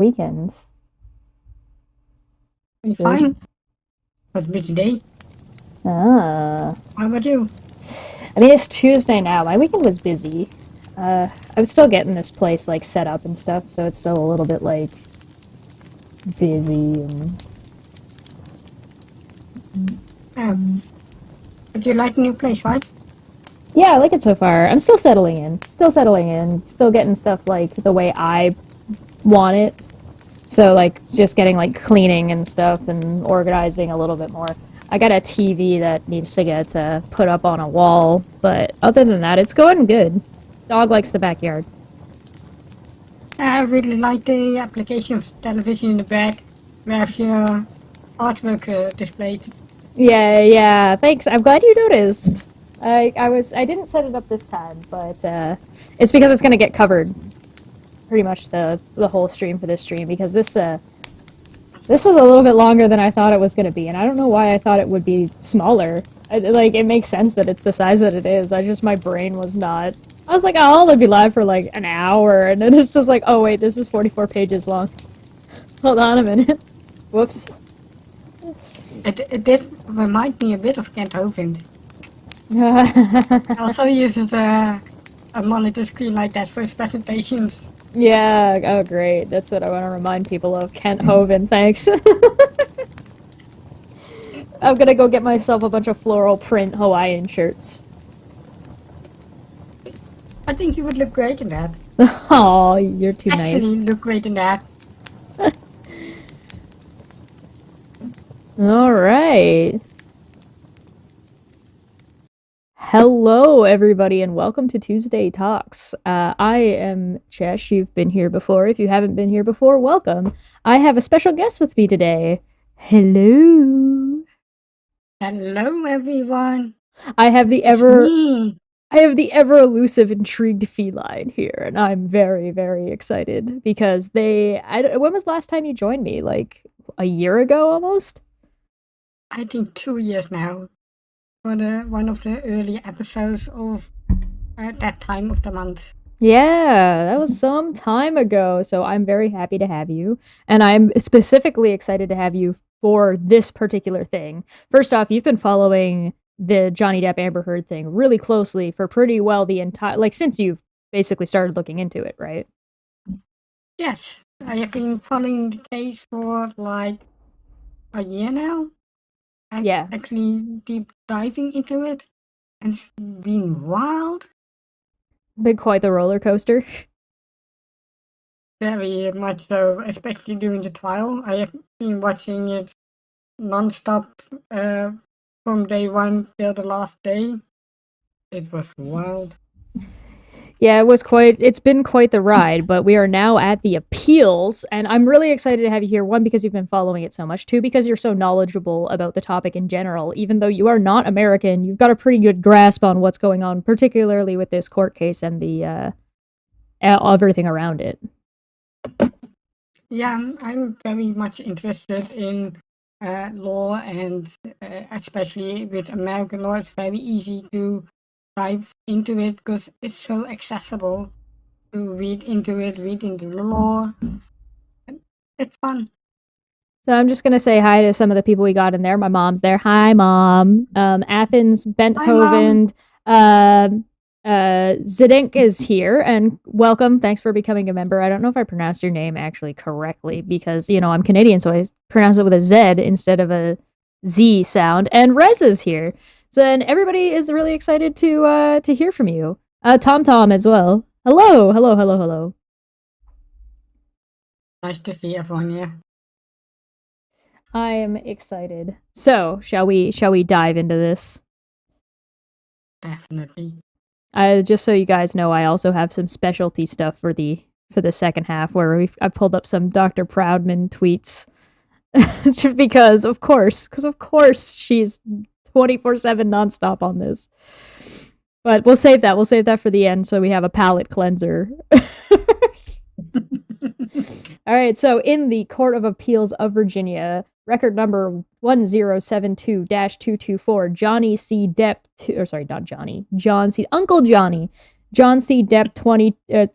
Weekends. I'm Good. fine. It was a busy day. Ah. How about you? I mean, it's Tuesday now. My weekend was busy. I'm still getting this place, like, set up and stuff, so it's still a little bit, like, busy and... Um, but you like the new place, right? Yeah, I like it so far. I'm still settling in. Still settling in. Still getting stuff, like, the way I want it. So, like, just getting, like, cleaning and stuff and organizing a little bit more. I got a TV that needs to get put up on a wall, but other than that, it's going good. Dog likes the backyard. I really like the application of television in the back, where your artwork displayed. Yeah. Thanks. I'm glad you noticed. I didn't set it up this time, but it's because it's gonna get covered pretty much the whole stream for this stream because this was a little bit longer than I thought it was gonna be, and I don't know why I thought it would be smaller. Like it makes sense that it's the size that it is. My brain was not. I was like, oh, I'll be live for like an hour, and then it's just like, oh wait, this is 44 pages long. Hold on a minute. Whoops. It did remind me a bit of Kent Hovind. Also uses a monitor screen like that for his presentations. Yeah, oh great. That's what I want to remind people of. Kent Hovind, thanks. I'm gonna go get myself a bunch of floral print Hawaiian shirts. I think you would look great in that. Oh, you're too nice. Actually, look great in that. Alright. Hello, everybody, and welcome to Tuesday Talks. I am Chesh. You've been here before. If you haven't been here before, welcome. I have a special guest with me today. Hello. Hello, everyone. I have the It's ever me. I have the ever elusive intrigued feline here, and I'm very, very excited because when was the last time you joined me? Like a year ago almost? I think 2 years now. For one of the early episodes of that time of the month. Yeah, that was some time ago. So I'm very happy to have you. And I'm specifically excited to have you for this particular thing. First off, you've been following the Johnny Depp Amber Heard thing really closely for pretty well the entire, like, since you've basically started looking into it, right? Yes, I have been following the case for like a year now. Yeah. Actually deep diving into it. And it's been wild. Been quite the roller coaster. Very much so, especially during the trial. I have been watching it non-stop from day one till the last day. It was wild. Yeah, it's been quite the ride, but we are now at the appeals, and I'm really excited to have you here. One, because you've been following it so much. Two, because you're so knowledgeable about the topic in general. Even though you are not American, you've got a pretty good grasp on what's going on, particularly with this court case and the everything around it. Yeah, I'm very much interested in law, and especially with American law, it's very easy to dive into it because it's so accessible to read into the law. It's fun. So I'm just gonna say hi to some of the people we got in there. My mom's there. Hi, mom. Athens, Hi, Mom. Benthoven, Zdenk is here, and welcome. Thanks for becoming a member. I don't know if I pronounced your name actually correctly because I'm Canadian, so I pronounce it with a Z instead of a Z sound. And Rez is here, so and everybody is really excited to hear from you. Tom as well. Hello. Nice to see everyone here. I am excited. So, shall we dive into this? Definitely. Just so you guys know, I also have some specialty stuff for the second half where I pulled up some Dr. Proudman tweets. because of course she's 24/7 nonstop on this. But we'll save that. We'll save that for the end so we have a palate cleanser. All right, so in the Court of Appeals of Virginia, record number 1072-224, Johnny C. Depp, or sorry, not Johnny, John C. Uncle Johnny John C. Depp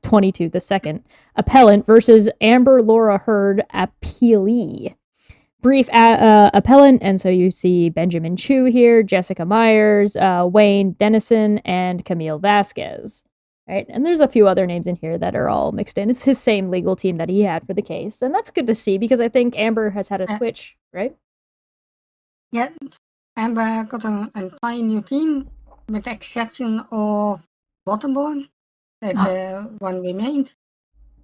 22, the second, appellant versus Amber Laura Heard, appealee. Brief appellant, and so you see Benjamin Chu here, Jessica Myers, Wayne Dennison, and Camille Vasquez. Right, and there's a few other names in here that are all mixed in. It's his same legal team that he had for the case, and that's good to see because I think Amber has had a switch, right? Yeah, Amber got an entire new team, with the exception of Waterborn, that one remained.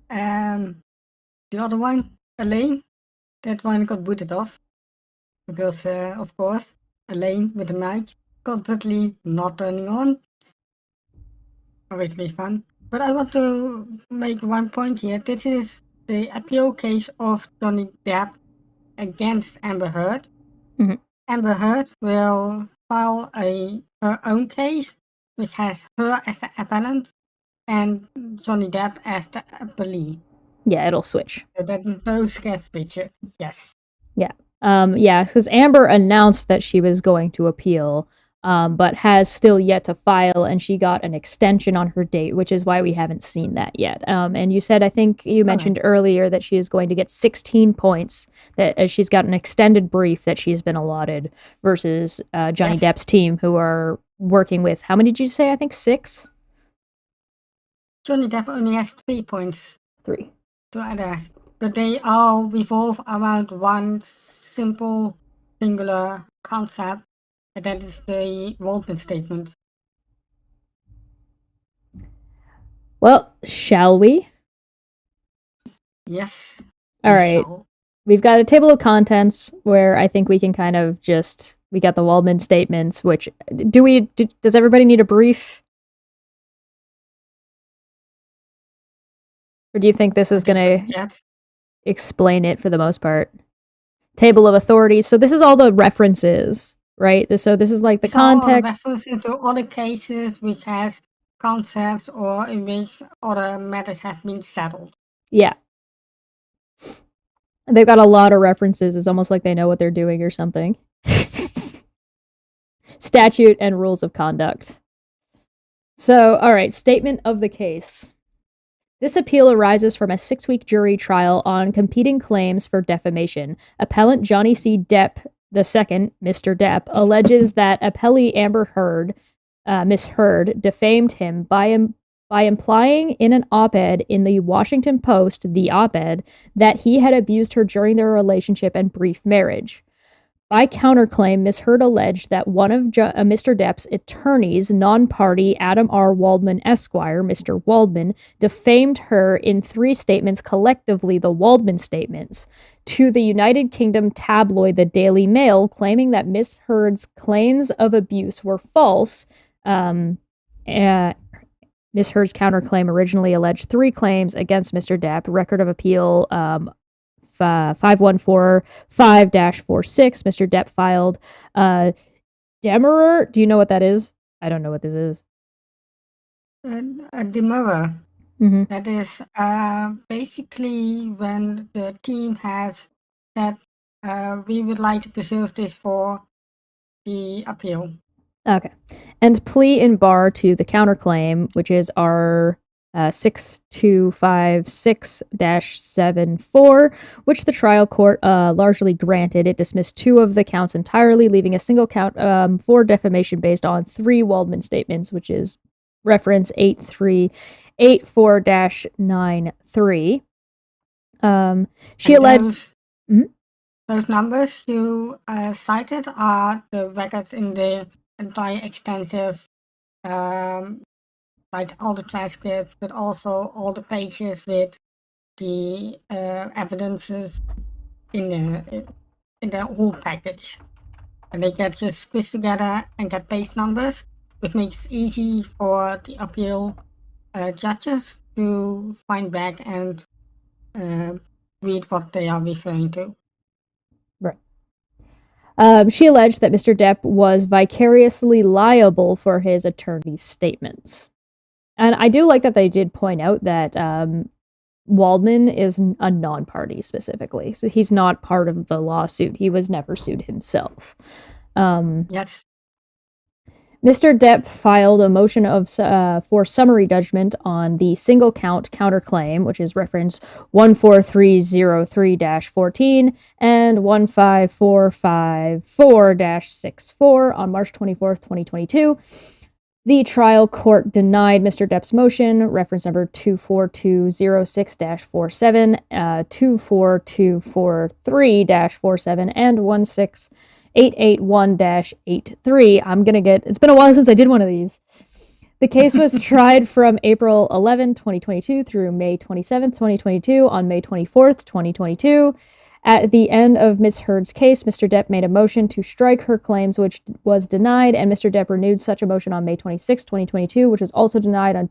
The other one, Elaine, that one got booted off because, of course, Elaine with the mic constantly not turning on. Always be fun. But I want to make one point here. This is the appeal case of Johnny Depp against Amber Heard. Mhm. Amber Heard will file her own case, which has her as the appellant and Johnny Depp as the appellee. Yeah, it'll switch. So that those get switched. Yes. Yeah. Yeah, because Amber announced that she was going to appeal, but has still yet to file, and she got an extension on her date, which is why we haven't seen that yet. And you said, I think you mentioned earlier that she is going to get 16 points, that she's got an extended brief that she's been allotted versus Johnny Depp's team, who are working with, how many did you say? I think 6? Johnny Depp only has 3 points. 3. To others, but they all revolve around one simple, singular concept, and that is the Waldman statement. Well, shall we? Yes. All right. We've got a table of contents where I think we can kind of just, we got the Waldman statements, which, does everybody need a brief? Or do you think this is going to explain it for the most part? Table of authorities. So this is all the references, right? So this is like the context. References to other cases which has concepts or in which other matters have been settled. Yeah. They've got a lot of references. It's almost like they know what they're doing or something. Statute and rules of conduct. So, all right, statement of the case. This appeal arises from a 6-week jury trial on competing claims for defamation. Appellant Johnny C. Depp II, Mr. Depp, alleges that appellee Amber Heard, Miss Heard, defamed him by implying in an op-ed in the Washington Post, the op-ed, that he had abused her during their relationship and brief marriage. By counterclaim, Ms. Heard alleged that one of Mr. Depp's attorneys, non-party Adam R. Waldman Esquire, Mr. Waldman, defamed her in 3 statements, collectively the Waldman statements, to the United Kingdom tabloid The Daily Mail, claiming that Ms. Heard's claims of abuse were false. Ms. Heard's counterclaim originally alleged 3 claims against Mr. Depp. Record of appeal 5145-46, Mr. Depp filed. Demerer, do you know what that is? I don't know what this is. A demurrer. Mm-hmm. That is basically when the team has said, we would like to preserve this for the appeal. Okay. And plea in bar to the counterclaim, which is our 6256-74, which the trial court largely granted. It dismissed 2 of the counts entirely, leaving a single count for defamation based on 3 Waldman statements, which is reference 8384-93. She alleged... Those numbers you cited are the records in the entire extensive like all the transcripts, but also all the pages with the evidences in the whole package. And they get just squished together and get page numbers, which makes it easy for the appeal judges to find back and read what they are referring to. Right. She alleged that Mr. Depp was vicariously liable for his attorney's statements. And I do like that they did point out that Waldman is a non-party specifically. So he's not part of the lawsuit. He was never sued himself. Yes. Mr. Depp filed a motion for summary judgment on the single count counterclaim, which is reference 14303 14 and 15454 64 on March 24th, 2022. The trial court denied Mr. Depp's motion, reference number 24206 47, 24243 47, and 16881-83. It's been a while since I did one of these. The case was tried from April 11, 2022 through May 27, 2022. On May 24th, 2022, at the end of Ms. Heard's case, Mr. Depp made a motion to strike her claims, which was denied, and Mr. Depp renewed such a motion on May 26, 2022, which was also denied on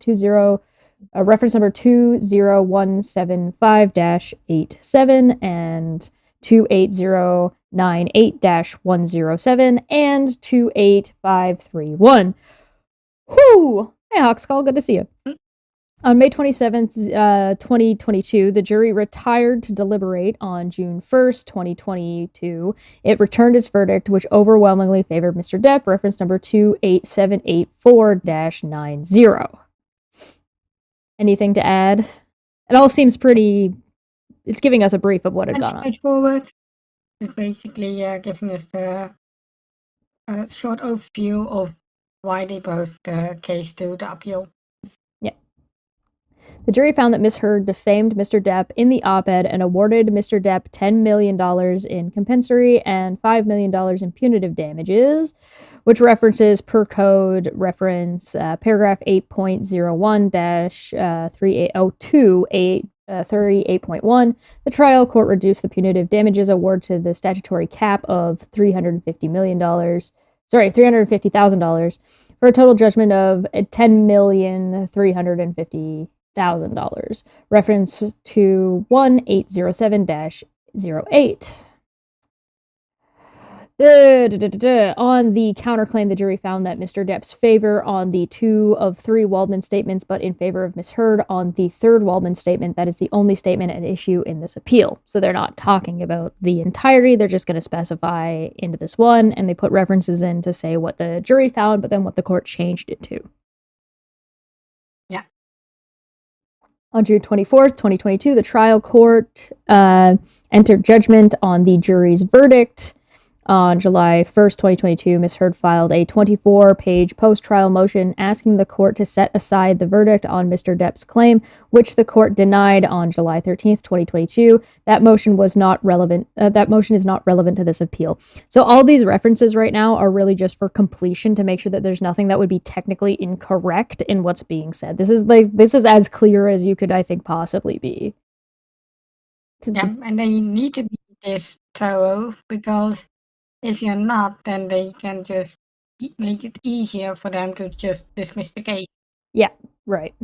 reference number 20175-87 and 28098-107 and 28531. Whoo! Hey, Hawkskull, good to see you. On May 27th, 2022, the jury retired to deliberate on June 1st, 2022. It returned its verdict, which overwhelmingly favored Mr. Depp, reference number 28784-90. Anything to add? It all seems pretty... It's giving us a brief of what had gone on. Straightforward. It's basically giving us the short overview of why they brought the case to the appeal. Yeah. The jury found that Ms. Heard defamed Mr. Depp in the op-ed and awarded Mr. Depp $10 million in compensatory and $5 million in punitive damages, which references per code reference paragraph 8.01-3802 38.1. The trial court reduced the punitive damages award to the statutory cap of $350,000 for a total judgment of $10,350,000. Reference to 1807-08. On the counterclaim, the jury found that Mr. Depp's favor on the 2 of 3 Waldman statements, but in favor of Ms. Heard on the 3rd Waldman statement. That is the only statement at issue in this appeal. So they're not talking about the entirety. They're just going to specify into this one, and they put references in to say what the jury found, but then what the court changed it to. Yeah. On June 24th, 2022, the trial court entered judgment on the jury's verdict. On July 1st, 2022, Ms. Heard filed a 24-page post-trial motion asking the court to set aside the verdict on Mr. Depp's claim, which the court denied on July 13th, 2022. That motion was not relevant. That motion is not relevant to this appeal. So all these references right now are really just for completion to make sure that there's nothing that would be technically incorrect in what's being said. This is as clear as you could, I think, possibly be. Yeah, and they need to be this thorough because if you're not, then they can just make it easier for them to just dismiss the case. Yeah, right.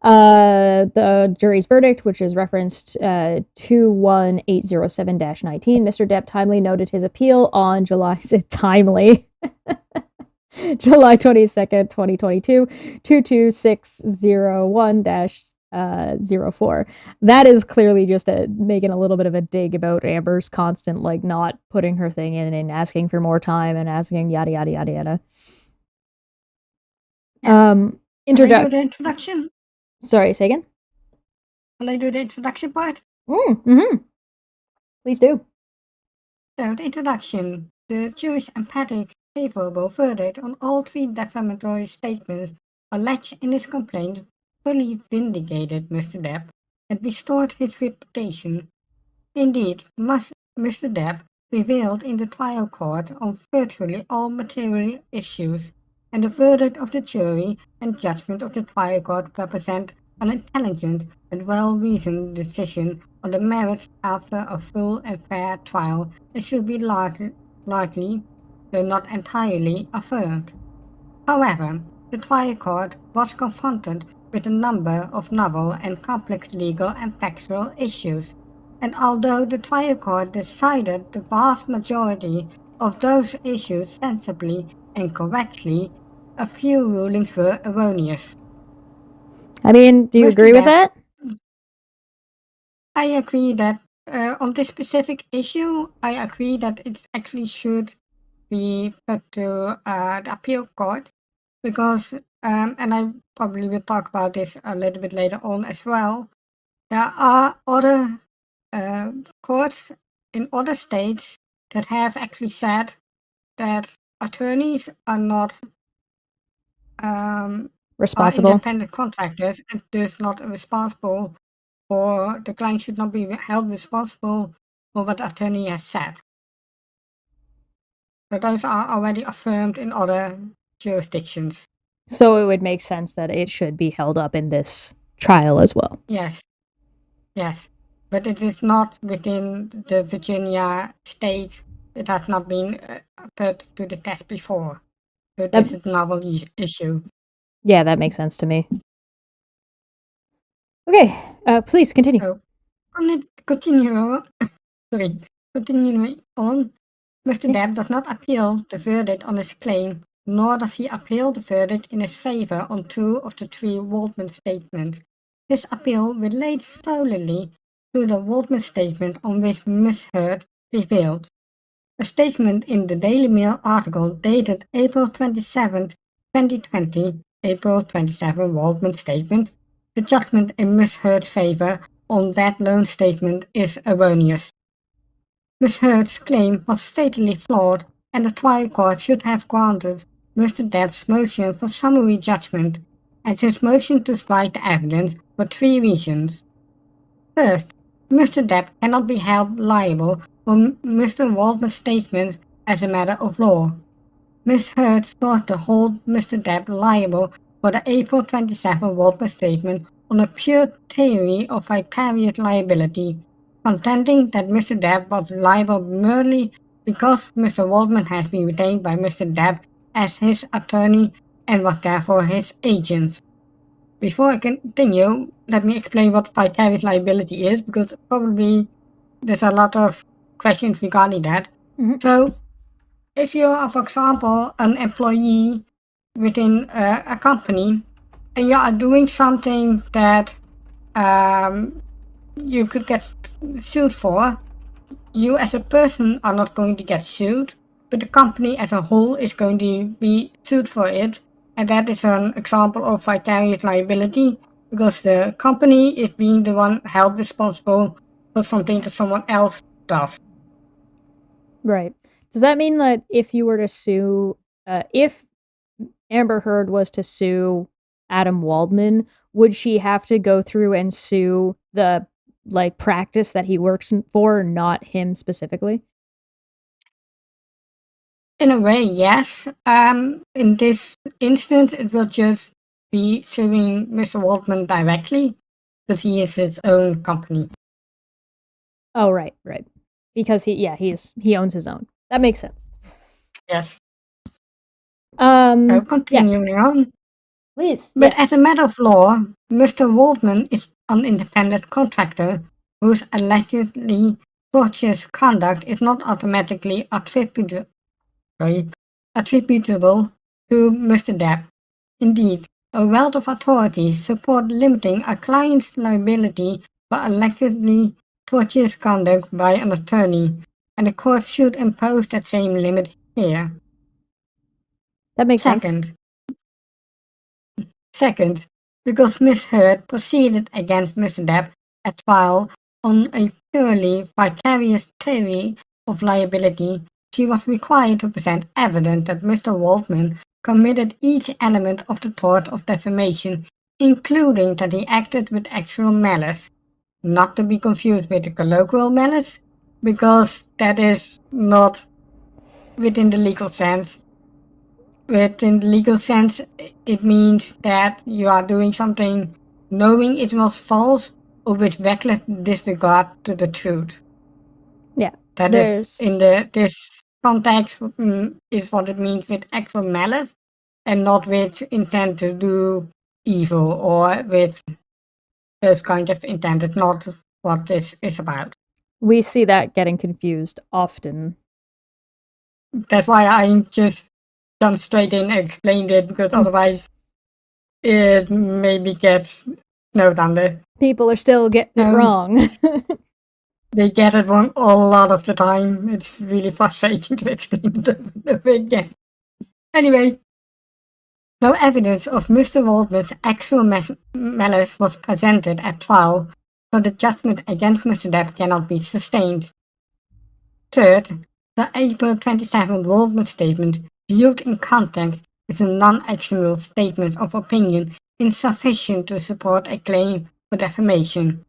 The jury's verdict, which is referenced 21807-19, Mr. Depp timely noted his appeal on July 22nd, 2022, 22601-04. That is clearly just making a little bit of a dig about Amber's constant, not putting her thing in and asking for more time and asking yada, yada, yada, yada. Introduction? Sorry, say again? Will I do the introduction part? Please do. So, the introduction. The jury's emphatic, favorable verdict on all 3 defamatory statements alleged in his complaint fully vindicated Mr. Depp and restored his reputation. Indeed, Mr. Depp prevailed in the trial court on virtually all material issues, and the verdict of the jury and judgment of the trial court represent an intelligent and well-reasoned decision on the merits after a full and fair trial. It should be largely, though not entirely, affirmed. However, the trial court was confronted with a number of novel and complex legal and factual issues, and although the trial court decided the vast majority of those issues sensibly and correctly, a few rulings were erroneous. I mean, do you agree with that? I agree that on this specific issue, I agree that it actually should be put to the appeal court because, and I probably will talk about this a little bit later on as well, there are other courts in other states that have actually said that attorneys are not are Responsible. independent contractors and thus not responsible for the client should not be held responsible for what the attorney has said. So those are already affirmed in other jurisdictions. So it would make sense that it should be held up in this trial as well. Yes, yes. But it is not within the Virginia state. It has not been put to the test before. So this is a novel issue. Yeah, that makes sense to me. Okay, please continue. So, continue. Sorry, continuing on. Mr. Depp does not appeal the verdict on his claim, nor does he appeal the verdict in his favor on 2 of the 3 Waldman statements. His appeal relates solely to the Waldman statement on which Miss Heard prevailed. A statement in the Daily Mail article dated April 27, 2020, April 27 Waldman statement, the judgment in Miss Heard's favor on that lone statement is erroneous. Miss Heard's claim was fatally flawed, and the trial court should have granted Mr. Depp's motion for summary judgment and his motion to strike the evidence for 3 reasons. First, Mr. Depp cannot be held liable for Mr. Waldman's statements as a matter of law. Miss Heard sought to hold Mr. Depp liable for the April 27 Waldman statement on a pure theory of vicarious liability, contending that Mr. Depp was liable merely because Mr. Waldman has been retained by Mr. Depp as his attorney and was therefore his agent. Before I continue, let me explain what vicarious liability is, because probably there's a lot of questions regarding that. Mhm. So, if you are, for example, an employee within a company and you are doing something that you could get sued for, you as a person are not going to get sued, but the company as a whole is going to be sued for it. And that is an example of vicarious liability, because the company is being the one held responsible for something that someone else does. Right. Does that mean that if you were to sue, if Amber Heard was to sue Adam Waldman, would she have to go through and sue the practice that he works for, not him specifically? In a way, yes. In this instance, it will just be suing Mr. Waldman directly, because he is his own company. Oh, right, right. Because he owns his own. That makes sense. Yes. Yeah, Continuing on. please. But Yes. as a matter of law, Mr. Waldman is an independent contractor whose allegedly tortious conduct is not automatically attributable to Mr. Depp. Indeed, a wealth of authorities support limiting a client's liability for allegedly tortious conduct by an attorney, and the court should impose that same limit here. That makes sense. Second, because Miss Heard proceeded against Mr. Depp at trial on a purely vicarious theory of liability, she was required to present evidence that Mr. Waldman committed each element of the tort of defamation, including that he acted with actual malice, not to be confused with the colloquial malice, because that is not within the legal sense. Within the legal sense, it means that you are doing something knowing it was false or with reckless disregard to the truth. Yeah. That is in this context is what it means with actual malice, and not with intent to do evil or with those kinds of intent. It's not what this is about. We see that getting confused often. That's why I just jumped straight in and explained it, because otherwise it maybe gets snowed under. People are still getting it wrong. they get it wrong a lot of the time. It's really frustrating to explain the big game. Anyway, no evidence of Mr. Waldman's actual malice was presented at trial, so the judgment against Mr. Depp cannot be sustained. Third, the April 27 Waldman statement, viewed in context, is a non-actionable statement of opinion insufficient to support a claim for defamation.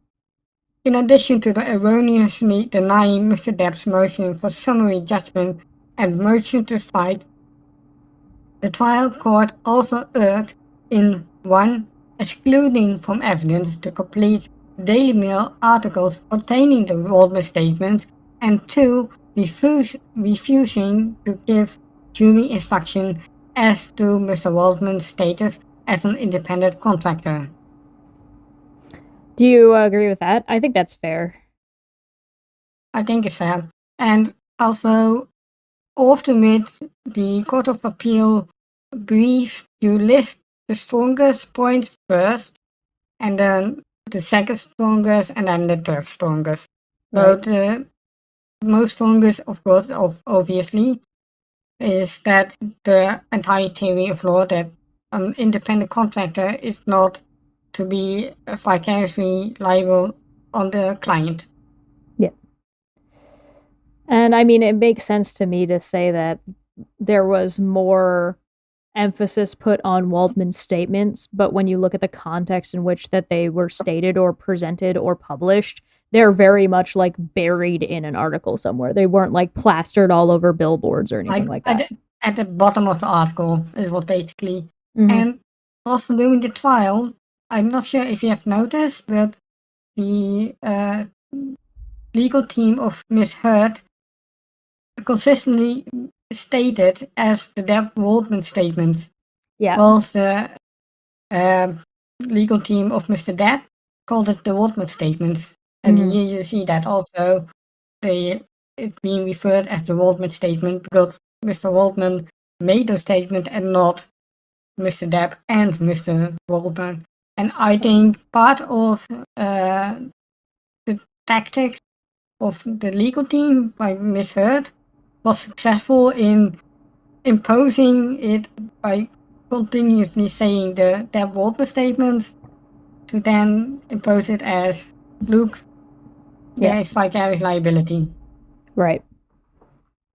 In addition to the erroneously denying Mr. Depp's motion for summary judgment and motion to strike, the trial court also erred in 1. Excluding from evidence the complete Daily Mail articles containing the Waldman statement, and 2. Refusing to give jury instruction as to Mr. Waldman's status as an independent contractor. Do you agree with that? I think that's fair. I think it's fair. And also, often with the Court of Appeal brief, you list the strongest points first, and then the second strongest, and then the third strongest. So Right. the most strongest, of course, obviously, is that the entire theory of law that an independent contractor is not to be vicariously liable on the client. Yeah. And I mean, it makes sense to me to say that there was more emphasis put on Waldman's statements, but when you look at the context in which that they were stated or presented or published, they're very much like buried in an article somewhere. They weren't like plastered all over billboards or anything like that. At the bottom of the article is what basically. Mhm. And also during the trial, I'm not sure if you have noticed, but the legal team of Miss Heard consistently stated as the Depp Waldman statements. Yeah. While the legal team of Mr. Depp called it the Waldman statements. And Mhm. here you see that also it being referred as the Waldman statement because Mr. Waldman made those statements and not Mr. Depp and Mr. Waldman. And I think part of the tactics of the legal team by Miss Heard was successful in imposing it by continuously saying the Depp Waldman statements to then impose it as, look, there is vicarious liability. Right.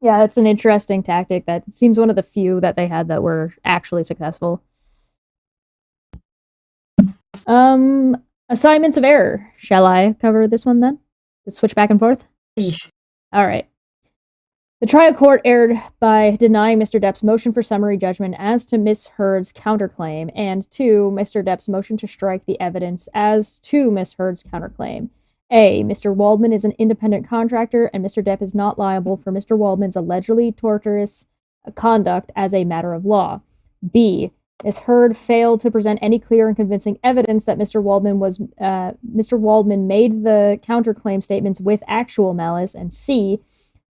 Yeah, it's an interesting tactic that seems one of the few that they had that were actually successful. Assignments of error. Shall I cover this one then? Let's switch back and forth. Please. All right. The trial court erred by denying Mr. Depp's motion for summary judgment as to Miss Heard's counterclaim, and 2. Mr. Depp's motion to strike the evidence as to Miss Heard's counterclaim. A. Mr. Waldman is an independent contractor, and Mr. Depp is not liable for Mr. Waldman's allegedly torturous conduct as a matter of law. B. Miss Heard failed to present any clear and convincing evidence that Mr. Waldman made the counterclaim statements with actual malice. And C.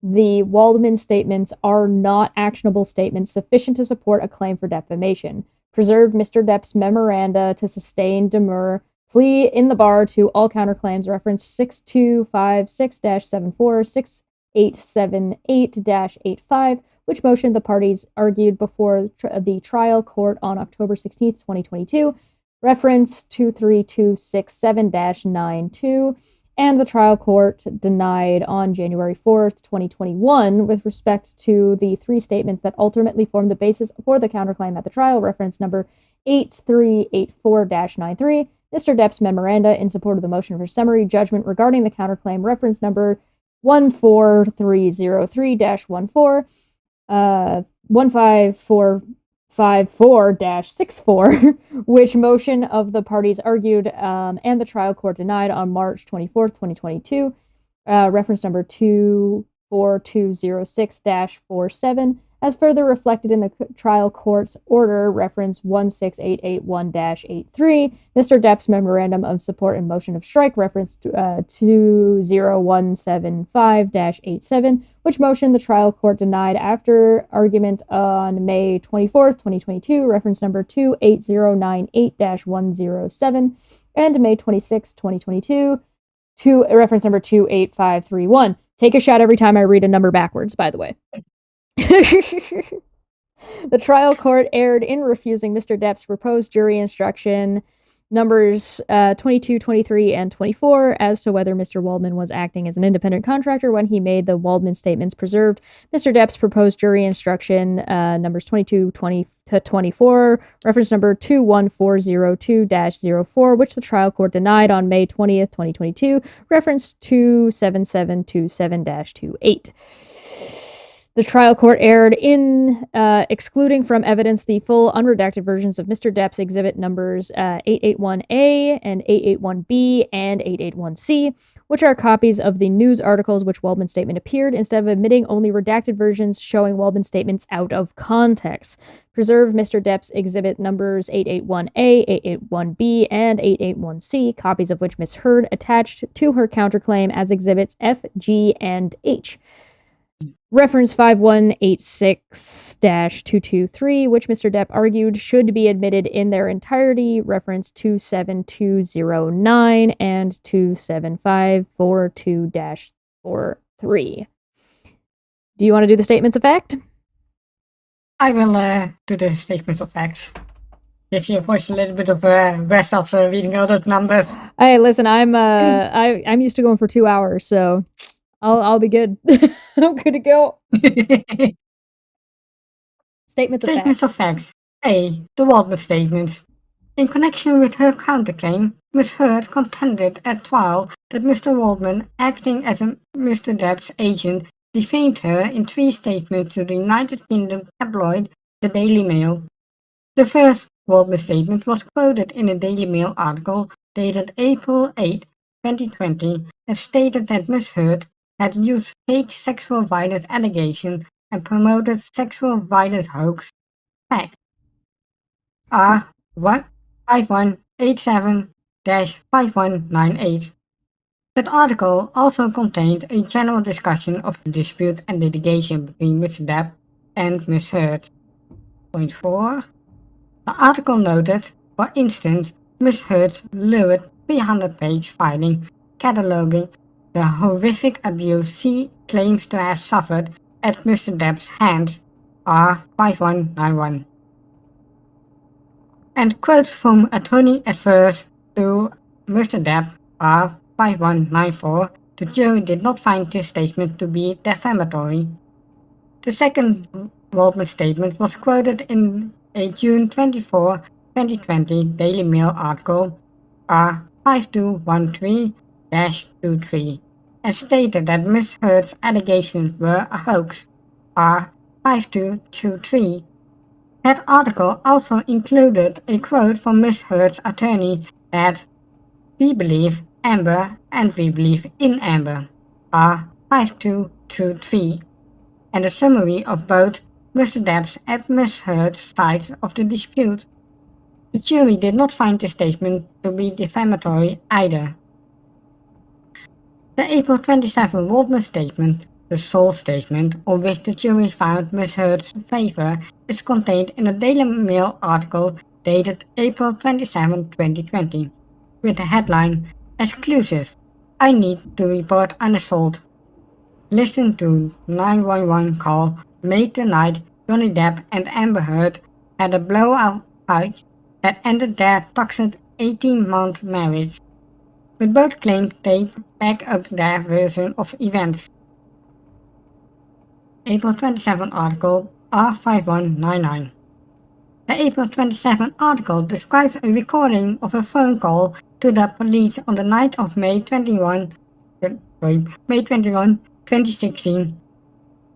The Waldman statements are not actionable statements sufficient to support a claim for defamation. Preserved Mr. Depp's memoranda to sustain demur plea in the bar to all counterclaims reference 6256-74, 6878-85, which motion the parties argued before the trial court on October 16th, 2022, reference 23267-92, and the trial court denied on January 4th, 2021, with respect to the 3 statements that ultimately formed the basis for the counterclaim at the trial, reference number 8384-93, Mr. Depp's memoranda in support of the motion for summary judgment regarding the counterclaim, reference number 14303-14, 15454-64, which motion of the parties argued and the trial court denied on March 24th, 2022, reference number 24206-47, as further reflected in the trial court's order, reference 16881-83, Mr. Depp's memorandum of support and motion of strike, reference 20175-87, which motion the trial court denied after argument on May 24th, 2022, reference number 28098-107, and May 26th, 2022, reference number 28531. Take a shot every time I read a number backwards, by the way. The trial court erred in refusing Mr. Depp's proposed jury instruction numbers 22, 23, and 24 as to whether Mr. Waldman was acting as an independent contractor when he made the Waldman statements preserved. Mr. Depp's proposed jury instruction numbers 22, 20 to 24, reference number 21402-04, which the trial court denied on May 20th, 2022, reference 27727-28. The trial court erred in excluding from evidence the full unredacted versions of Mr. Depp's exhibit numbers 881A and 881B and 881C, which are copies of the news articles which Waldman's statement appeared, instead of admitting only redacted versions showing Waldman's statements out of context. Preserve Mr. Depp's exhibit numbers 881A, 881B, and 881C, copies of which Ms. Heard attached to her counterclaim as exhibits F, G, and H. Reference 5186-223, which Mr. Depp argued should be admitted in their entirety, reference 27209 and 27542-43. Do you want to do the statements of fact? I will do the statements of facts. Give your voice a little bit of rest after reading all those numbers. Hey, listen, I'm used to going for 2 hours, so I'll be good. I'm good to go. Statements of facts. A. The Waldman statements. In connection with her counterclaim, Ms. Heard contended at trial that Mr. Waldman, acting as Mr. Depp's agent, defamed her in 3 statements to the United Kingdom tabloid The Daily Mail. The first Waldman statement was quoted in a Daily Mail article dated April 8, 2020, and stated that Ms. Heard had used fake sexual violence allegations and promoted sexual violence hoax. Fact. R. 5187-5198. That article also contained a general discussion of the dispute and litigation between Mr. Depp and Ms. Heard. Point 4. The article noted, for instance, Ms. Heard's lurid 300-page filing cataloging the horrific abuse she claims to have suffered at Mr. Depp's hands, R5191. And quotes from attorney adverse to Mr. Depp, R5194, the jury did not find this statement to be defamatory. The second Waldman statement was quoted in a June 24, 2020 Daily Mail article, R5213-23, and stated that Ms. Heard's allegations were a hoax, R5223. That article also included a quote from Ms. Heard's attorney that "We believe Amber and we believe in Amber," R5223, and a summary of both Mr. Depp's and Ms. Heard's sides of the dispute. The jury did not find the statement to be defamatory either. The April 27 Waldman statement, the sole statement on which the jury found Ms. Heard's favor, is contained in a Daily Mail article dated April 27, 2020, with the headline, "Exclusive, I need to report an assault. Listen to 911 call made the night Johnny Depp and Amber Heard had a blowout fight that ended their toxic 18-month marriage," with both claims they back up their version of events. April 27 article R5199. The April 27 article describes a recording of a phone call to the police on the night of May 21, 2016,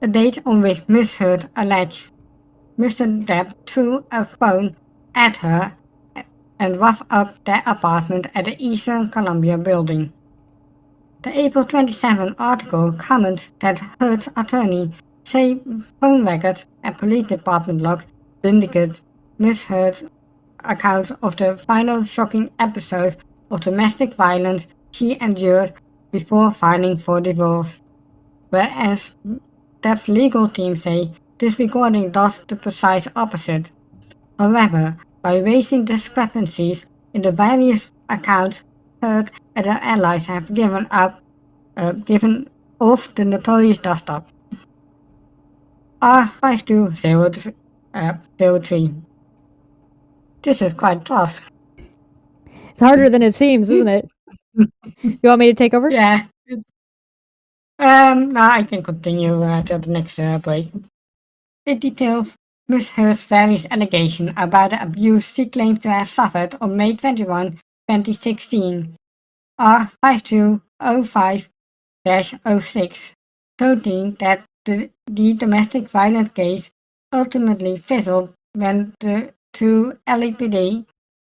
a date on which Ms. Heard alleged Mr. Depp threw a phone at her and roughed up their apartment at the Eastern Columbia building. The April 27 article comments that Heard's attorney say phone records and police department logs vindicate Ms. Heard's account of the final shocking episode of domestic violence she endured before filing for divorce, whereas Depp's legal team say this recording does the precise opposite. However, by raising discrepancies in the various accounts, Heard and her allies have given off the notorious dust-up. R5203. This is quite tough. It's harder than it seems, isn't it? You want me to take over? Yeah. Now I can continue till the next break. It details Miss Heard's various allegations about the abuse she claims to have suffered on May 21, 2016. R5205-06, stating that the domestic violence case ultimately fizzled when the two LAPD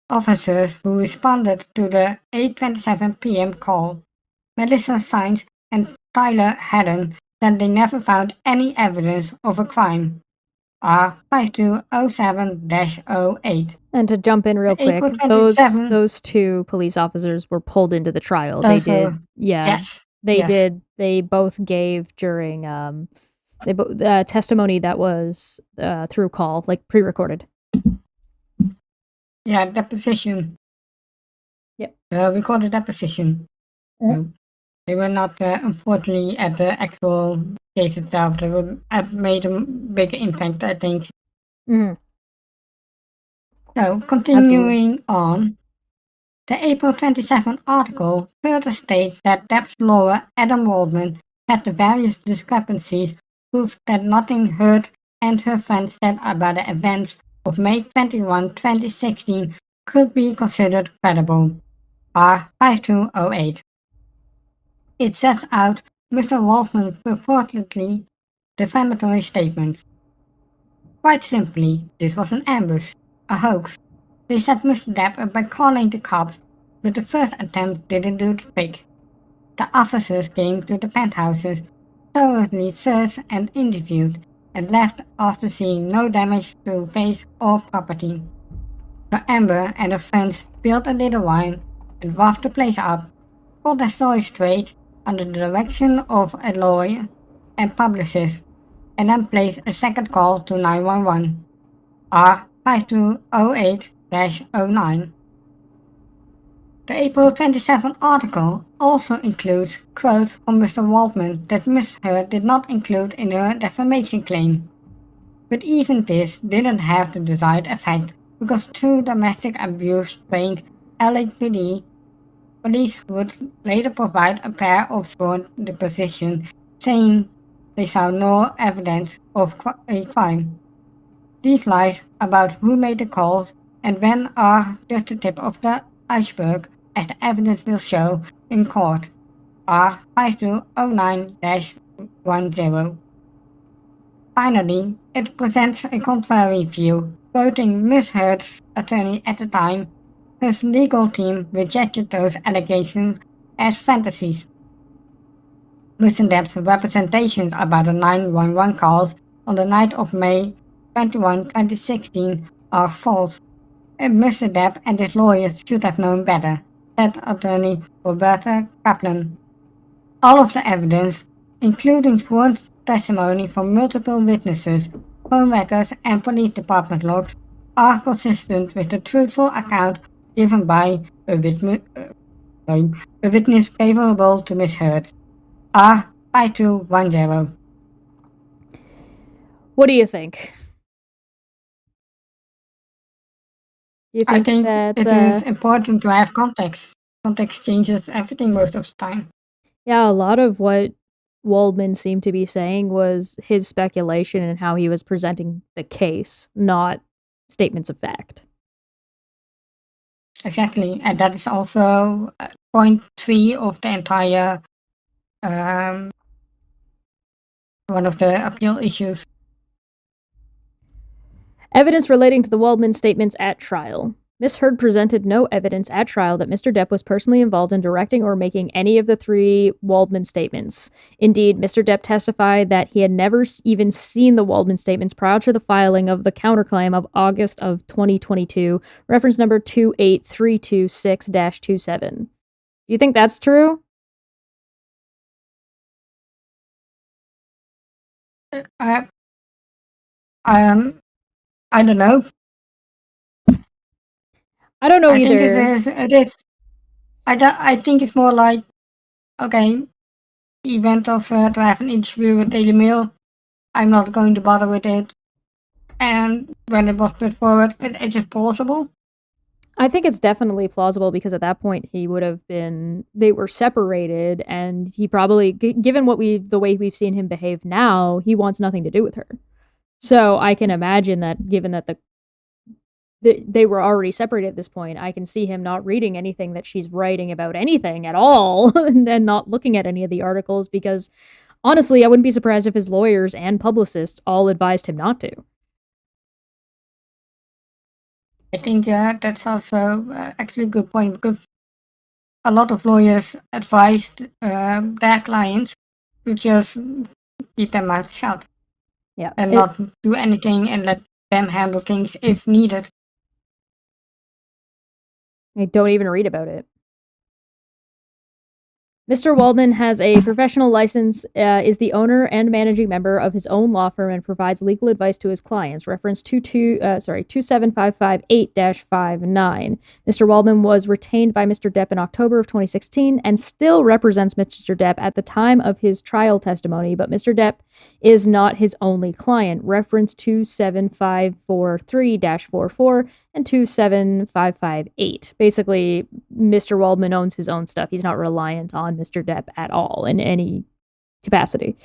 officers who responded to the 8:27 p.m. call, Melissa Sainz and Tyler Haddon, said they never found any evidence of a crime. R5207-08. And to jump in real The quick, April 27. those two police officers were pulled into the trial. They Those did, were, yeah, yes, they yes. did. They both gave during testimony that was through call, like pre-recorded. Yeah, deposition. Yep. Recorded deposition. They were not, unfortunately, at the actual case itself. They would have made a big impact, I think. Mhm. So, continuing on, the April 27 article further states that Depp's lawyer Adam Waldman said the various discrepancies proved that nothing Heard and her friends said about the events of May 21, 2016 could be considered credible. R5208. It sets out Mr. Waldman's purportedly defamatory statements. Quite simply, this was an ambush, a hoax. They set Mr. Depp up by calling the cops, but the first attempt didn't do the trick. The officers came to the penthouses, thoroughly searched and interviewed, and left after seeing no damage to face or property. So Amber and her friends spilled a little wine and roughed the place up, told their story straight under the direction of a lawyer and publicist, and then placed a second call to 911. R5208-09. The April 27 article also includes quotes from Mr. Waldman that Miss Heard did not include in her defamation claim. But even this didn't have the desired effect because two domestic abuse trained LAPD police would later provide a pair of sworn depositions saying they saw no evidence of a crime. These lies about who made the calls and when are just the tip of the iceberg, as the evidence will show in court. R5209-10. Finally, it presents a contrary view, quoting Miss Heard's attorney at the time. His legal team rejected those allegations as fantasies. Mr. Depp's representations about the 911 calls on the night of May 21, 2016 are false, and Mr. Depp and his lawyers should have known better, said attorney Roberta Kaplan. All of the evidence, including sworn testimony from multiple witnesses, phone records, and police department logs, are consistent with the truthful account given by a witness favorable to Miss Heard. R5210. What do you think? You I think think that it is important to have context. Context changes everything most of the time. yeah, a lot of what Waldman seemed to be saying was his speculation and how he was presenting the case, not statements of fact. Exactly, and that is also point 3 of the entire one of the appeal issues. Evidence relating to the Waldman statements at trial. Miss Heard presented no evidence at trial that Mr. Depp was personally involved in directing or making any of the three Waldman statements. Indeed, Mr. Depp testified that he had never even seen the Waldman statements prior to the filing of the counterclaim of August of 2022, reference number 28326-27. Do you think that's true? I don't know. I don't know I either. think it is. I think it's more like, okay, he went off to have an interview with Daily Mail. I'm not going to bother with it. And when it was put forward, it's just plausible. I think it's definitely plausible because at that point he would have been they were separated and he probably given the way we've seen him behave now, he wants nothing to do with her. So I can imagine that given that they were already separated at this point, I can see him not reading anything that she's writing about anything at all and then not looking at any of the articles because honestly, I wouldn't be surprised if his lawyers and publicists all advised him not to. I think that's also actually a good point because a lot of lawyers advised their clients to just keep their mouth shut. Yeah. And not do anything and let them handle things if needed. I don't even read about it. Mr. Waldman has a professional license, is the owner and managing member of his own law firm, and provides legal advice to his clients. Reference 27558-59. Mr. Waldman was retained by Mr. Depp in October of 2016 and still represents Mr. Depp at the time of his trial testimony, but Mr. Depp is not his only client. Reference 27543-44 and 27558. Basically, Mr. Waldman owns his own stuff. He's not reliant on Mr. Depp at all in any capacity.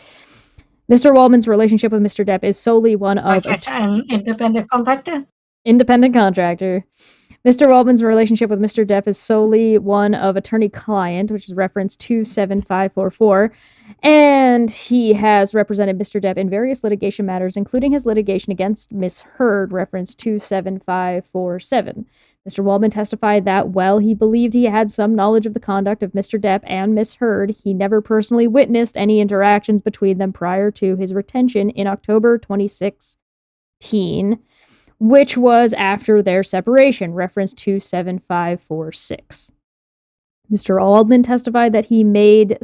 Mr. Waldman's relationship with Mr. Depp is solely one of an independent contractor. Independent contractor. Mr. Waldman's relationship with Mr. Depp is solely one of attorney-client, which is reference 27544, and he has represented Mr. Depp in various litigation matters, including his litigation against Miss Heard, reference 27547. Mr. Waldman testified that while he believed he had some knowledge of the conduct of Mr. Depp and Miss Heard, he never personally witnessed any interactions between them prior to his retention in October 2016, which was after their separation, reference 27546. Mr. Waldman testified that he made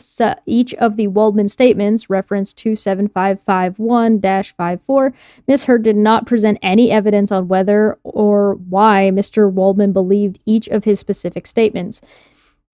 each of the Waldman statements, reference 27551-54. Ms. Heard did not present any evidence on whether or why Mr. Waldman believed each of his specific statements.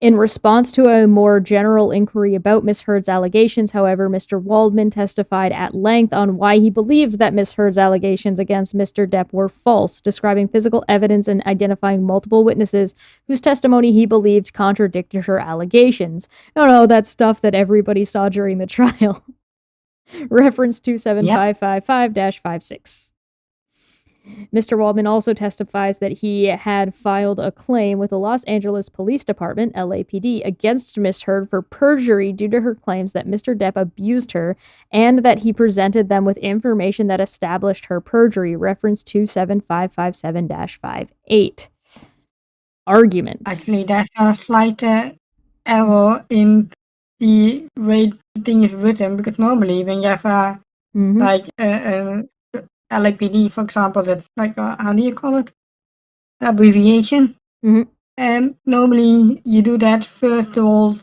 In response to a more general inquiry about Miss Heard's allegations, however, Mr. Waldman testified at length on why he believed that Miss Heard's allegations against Mr. Depp were false, describing physical evidence and identifying multiple witnesses whose testimony he believed contradicted her allegations. Oh no, that's stuff that everybody saw during the trial. Reference 27555-56. Mr. Waldman also testifies that he had filed a claim with the Los Angeles Police Department, LAPD, against Miss Heard for perjury due to her claims that Mr. Depp abused her and that he presented them with information that established her perjury, reference 27557-58. Argument. Actually, there's a slight error in the way the thing is written, because normally when you have a LAPD, for example, that's like how do you call it? Abbreviation. Normally you do that first, the whole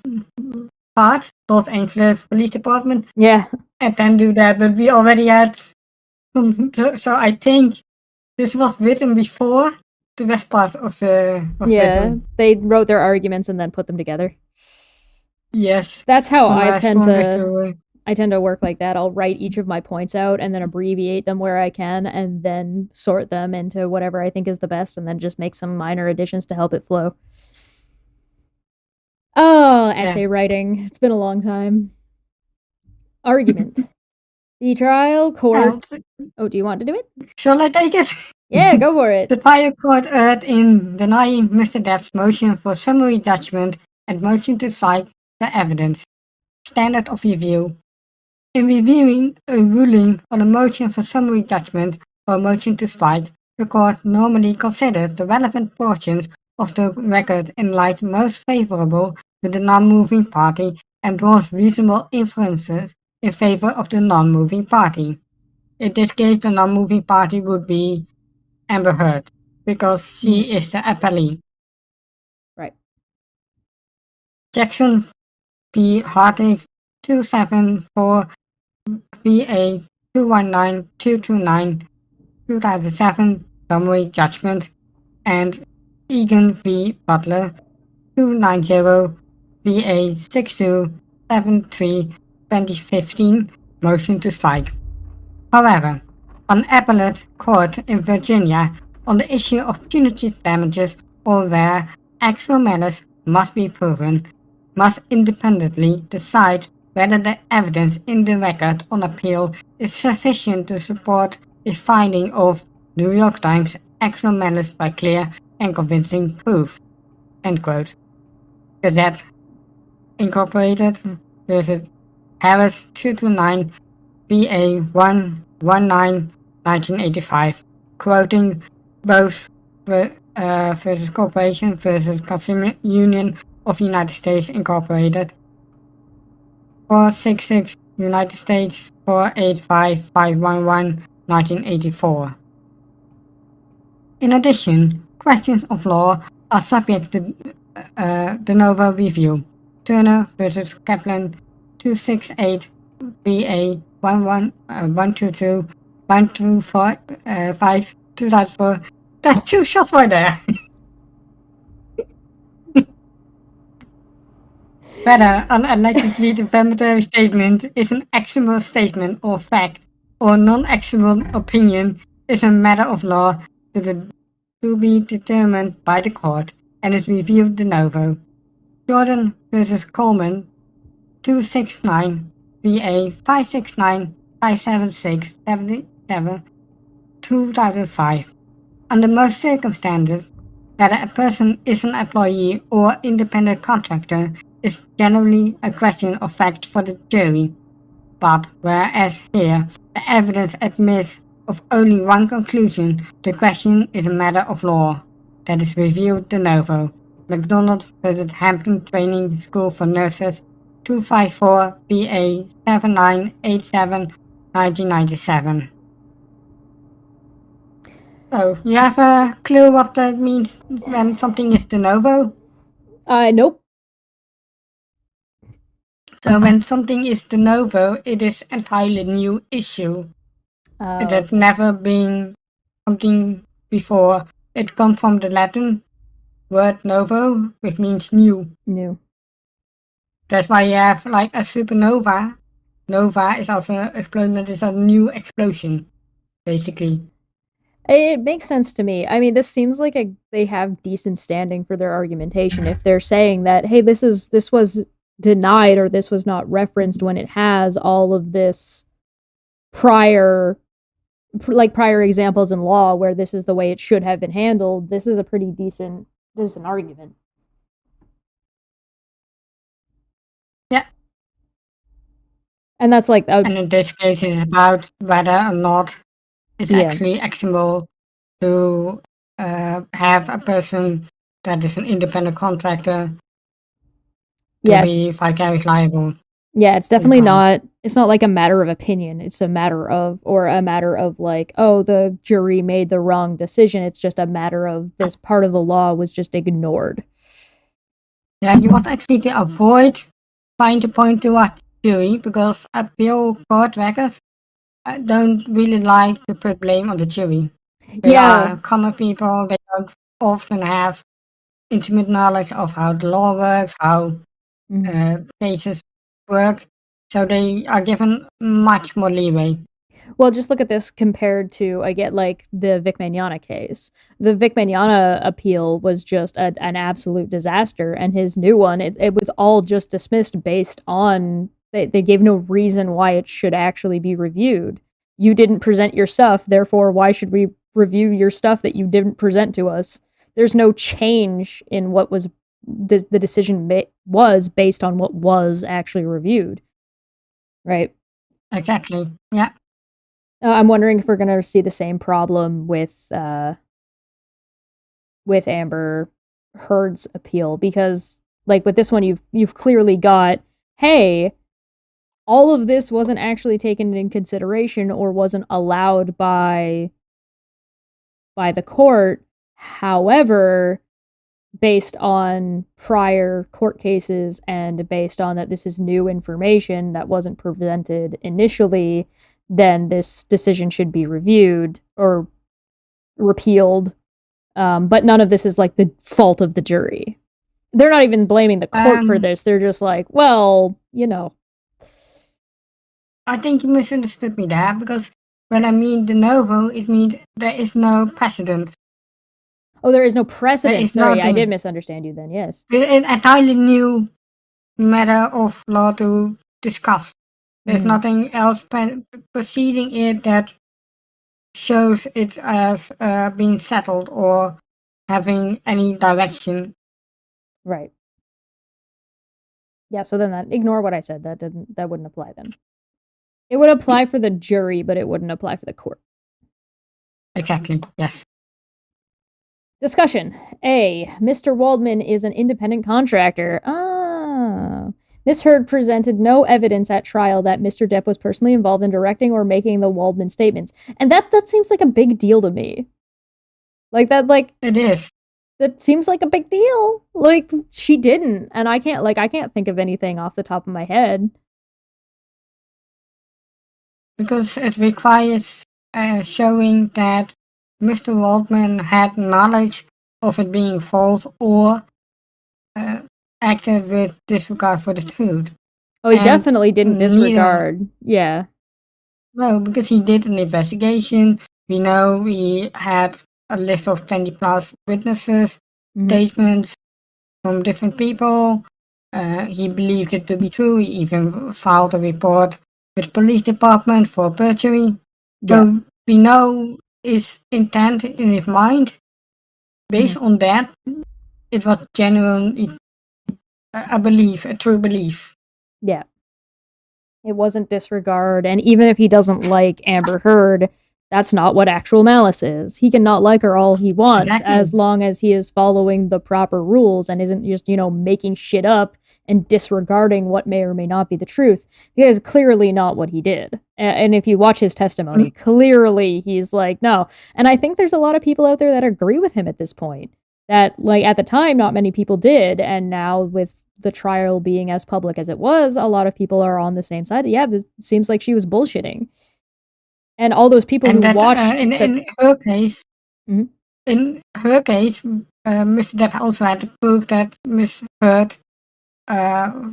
part, Los Angeles Police Department. Yeah. And then do that, but we already had so I think this was written before the rest part of the was written. They wrote their arguments and then put them together. Yes. That's how I tend to work like that. I'll write each of my points out and then abbreviate them where I can and then sort them into whatever I think is the best and then just make some minor additions to help it flow. Oh, essay writing. It's been a long time. Argument. The trial court... Oh, do you want to do it? Shall I take it? Yeah, go for it. The trial court erred in denying Mr. Depp's motion for summary judgment and motion to cite the evidence. Standard of review. In reviewing a ruling on a motion for summary judgment or a motion to strike, the court normally considers the relevant portions of the record in light most favorable to the non-moving party and draws reasonable inferences in favor of the non-moving party. In this case, the non-moving party would be Amber Heard, because she is the appellee. Right. Jackson v. Hartig 274 VA 219229 2007 summary judgment, and Egan v. Butler 290 VA 6273 2015 motion to strike. However, an appellate court in Virginia on the issue of punitive damages or where actual malice must be proven must independently decide whether the evidence in the record on appeal is sufficient to support a finding of New York Times actual malice by clear and convincing proof. End quote. Gazette Incorporated versus Harris 229 VA 119 1985, quoting both versus Corporation versus Consumer Union of United States Incorporated 466 United States 485 511 1984. In addition, questions of law are subject to de novo review. Turner versus Kaplan 268 VA 122 125 2004. That's 2 shots right there. Whether an allegedly defamatory statement is an actionable statement or fact or non-actionable opinion is a matter of law to be determined by the court and is reviewed de novo. Jordan versus Coleman 269 VA 569 576 77 2005. Under most circumstances, whether a person is an employee or independent contractor is generally a question of fact for the jury. But whereas here the evidence admits of only one conclusion, the question is a matter of law that is reviewed de novo. McDonald versus Hampton Training School for Nurses 254 BA 7987 1997. So, you have a clue what that means when something is de novo? Nope. So when something is de novo, it is entirely new issue. It has never been something before. It comes from the Latin word novo, which means new. New. That's why you have like a supernova. Nova is also an explosion that is a new explosion, basically. It makes sense to me. I mean, this seems like they have decent standing for their argumentation if they're saying that, hey, this was denied or this was not referenced when it has all of this prior examples in law where this is the way it should have been handled. This is a pretty decent argument. Yeah. And that's like and in this case it's about whether or not it's actually actionable to have a person that is an independent contractor to be vicarious liable. Yeah, it's definitely not. It's not like a matter of opinion. It's a matter of like, oh, the jury made the wrong decision. It's just a matter of this part of the law was just ignored. Yeah, you want actually to avoid trying to point to a jury because appeal court records don't really like to put blame on the jury. They are common people. They don't often have intimate knowledge of how the law works, how cases work, so they are given much more leeway. Well, just look at this compared to, like the Vic Mignogna case. The Vic Mignogna appeal was just an absolute disaster, and his new one, it was all just dismissed based on, they gave no reason why it should actually be reviewed. You didn't present your stuff, therefore why should we review your stuff that you didn't present to us? There's no change in what was the decision was based on what was actually reviewed. Right? Exactly. Yeah. I'm wondering if we're going to see the same problem with Amber Heard's appeal, because like with this one you've clearly got, hey, all of this wasn't actually taken in consideration or wasn't allowed by the court. However, based on prior court cases and based on that this is new information that wasn't presented initially, then this decision should be reviewed or repealed. But none of this is like the fault of the jury. They're not even blaming the court for Um, this. They're just like, well, you know. I think you misunderstood me there because when I mean de novo, it means there is no precedent. Oh, there is no There precedent. is Sorry, I did nothing. misunderstand you then. Yes. It's an entirely new matter of law to discuss. There's Mm-hmm. nothing else preceding it that shows it as being settled or having any direction. Right. Yeah. So then that ignore what I said. That wouldn't apply then. It would apply for the jury, but it wouldn't apply for the court. Exactly. Yes. Discussion. A. Mr. Waldman is an independent contractor. Ah. Miss Heard presented no evidence at trial that Mr. Depp was personally involved in directing or making the Waldman statements. And that seems like a big deal to me. It is. That seems like a big deal. Like, she didn't. And I can't think of anything off the top of my head. Because it requires showing that Mr. Waldman had knowledge of it being false or uh, acted with disregard for the truth. Oh, he And definitely didn't neither, disregard. Yeah. no, because he did an investigation. We know he had a list of 20 plus witnesses, Mm-hmm. statements from different people. He believed it to be true. He even filed a report with the police department for perjury. Yeah. So we know his intent in his mind. Based on that, it was genuine, a belief, a true belief. Yeah. It wasn't disregard. And even if he doesn't like Amber Heard, that's not what actual malice is. He can not like her all he wants Exactly. as long as he is following the proper rules and isn't just, making shit up and disregarding what may or may not be the truth. That is clearly not what he did. And if you watch his testimony, clearly he's like, no. And I think there's a lot of people out there that agree with him at this point. That, like, at the time, not many people did. And now, with the trial being as public as it was, a lot of people are on the same side. Yeah, it seems like she was bullshitting. And all those people who And that watched in her case, Mhm. in her case, Mr. Depp also had to prove that Miss Heard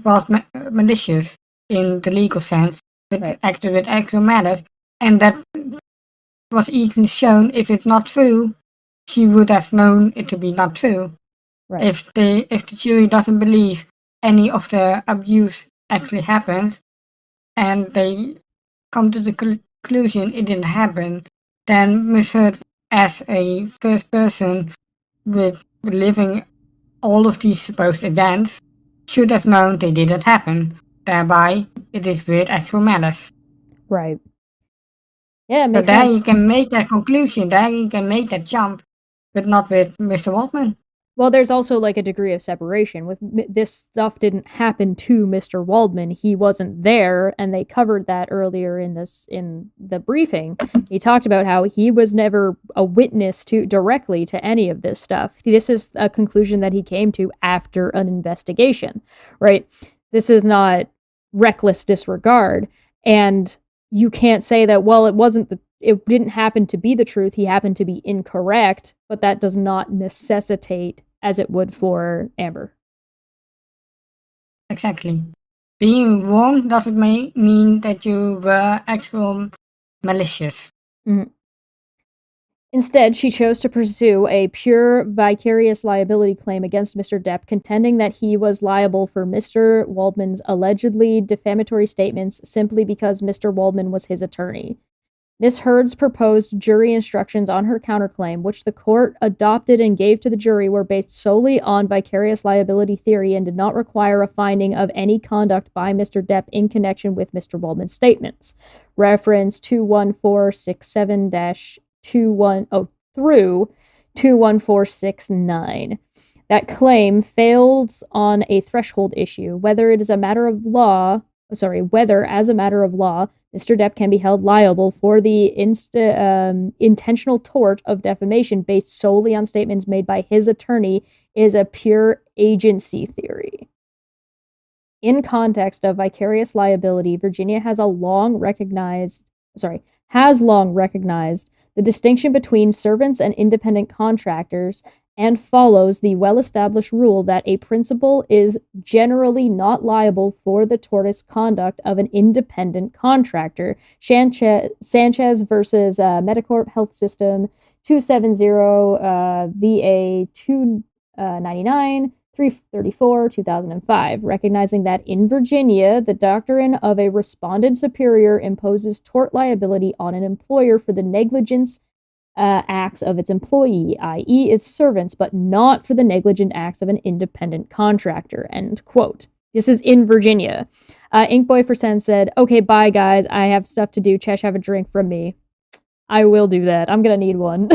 was malicious in the legal sense, but Right. acted with actual malice, and that was easily shown. If it's not true, she would have known it to be not true. Right. If the jury doesn't believe any of the abuse actually happened, and they come to the conclusion it didn't happen, then Miss Heard, as a first person with living all of these supposed events, should have known they didn't happen. Thereby, it is with actual malice. Right. Yeah, it So makes there you sense. can make that conclusion, there you can make that jump, but not with Mr. Waldman. Well, there's also like a degree of separation. With this stuff didn't happen to Mr. Waldman. He wasn't there, and they covered that earlier in the briefing. He talked about how he was never a witness to directly to any of this stuff. This is a conclusion that he came to after an investigation, right? This is not reckless disregard, and you can't say that, well, it didn't happen to be the truth. He happened to be incorrect, but that does not necessitate as it would for Amber. Exactly. Being wrong doesn't mean that you were actual malicious. Mm-hmm. Instead, she chose to pursue a pure vicarious liability claim against Mr. Depp, contending that he was liable for Mr. Waldman's allegedly defamatory statements simply because Mr. Waldman was his attorney. Miss Heard's proposed jury instructions on her counterclaim, which the court adopted and gave to the jury, were based solely on vicarious liability theory and did not require a finding of any conduct by Mr. Depp in connection with Mr. Waldman's statements. Reference 21467 through 21469. That claim fails on a threshold issue, whether as a matter of law, Mr. Depp can be held liable for the intentional tort of defamation based solely on statements made by his attorney is a pure agency theory. In context of vicarious liability, Virginia has long recognized the distinction between servants and independent contractors and follows the well-established rule that a principal is generally not liable for the tortious conduct of an independent contractor. Sanchez versus Medicorp Health System 270 VA 299 334 2005, recognizing that in Virginia, the doctrine of a respondent superior imposes tort liability on an employer for the negligence acts of its employee, i.e., its servants, but not for the negligent acts of an independent contractor. End quote. This is in Virginia. Inkboy for Sen said, "Okay, bye guys. I have stuff to do. Chesh, have a drink from me." I will do that. I'm gonna need one.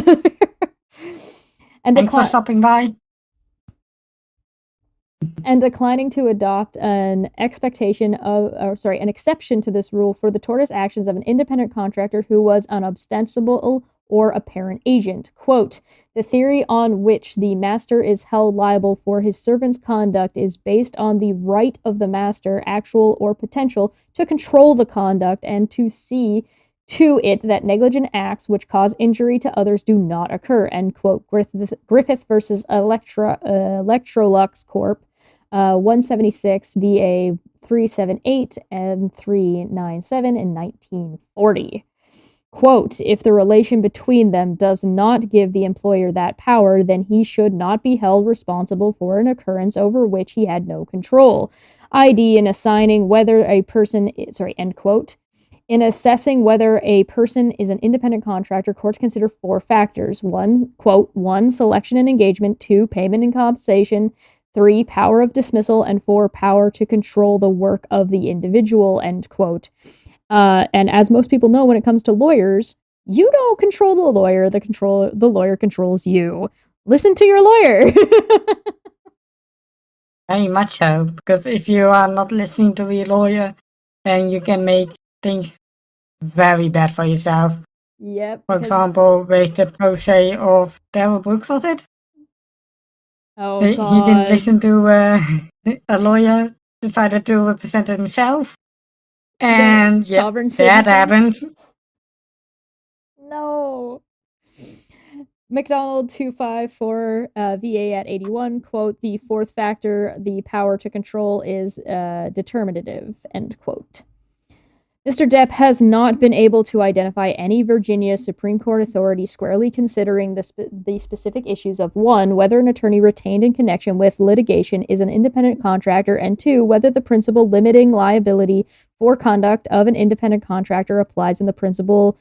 And Thanks for stopping by. And declining to adopt an exception to this rule for the tortious actions of an independent contractor who was an ostensible or apparent agent. Quote, "The theory on which the master is held liable for his servant's conduct is based on the right of the master, actual or potential, to control the conduct and to see to it that negligent acts which cause injury to others do not occur." End quote. Griffith versus Electrolux Corp. 176 VA 378 and 397 in 1940. Quote, "If the relation between them does not give the employer that power, then he should not be held responsible for an occurrence over which he had no control. ID in assigning whether a person, end quote. In assessing whether a person is an independent contractor, courts consider four factors. One, quote, one, selection and engagement. Two, payment and compensation. Three, power of dismissal. And four, power to control the work of the individual, end quote. And as most people know, when it comes to lawyers, you don't control the lawyer. The lawyer controls you. Listen to your lawyer. Very much so, because if you are not listening to your lawyer, then you can make things very bad for yourself. Yep. For example, with the procès of Daryl Brooks, was it? Oh, He God. didn't listen to a lawyer, decided to represent himself. And yeah, sovereign that citizen. happened. No. McDonald 254 VA at 81, quote, "The fourth factor, the power to control, is determinative," end quote. Mr. Depp has not been able to identify any Virginia Supreme Court authority squarely considering the specific issues of, one, whether an attorney retained in connection with litigation is an independent contractor, and two, whether the principle limiting liability for conduct of an independent contractor applies in the principal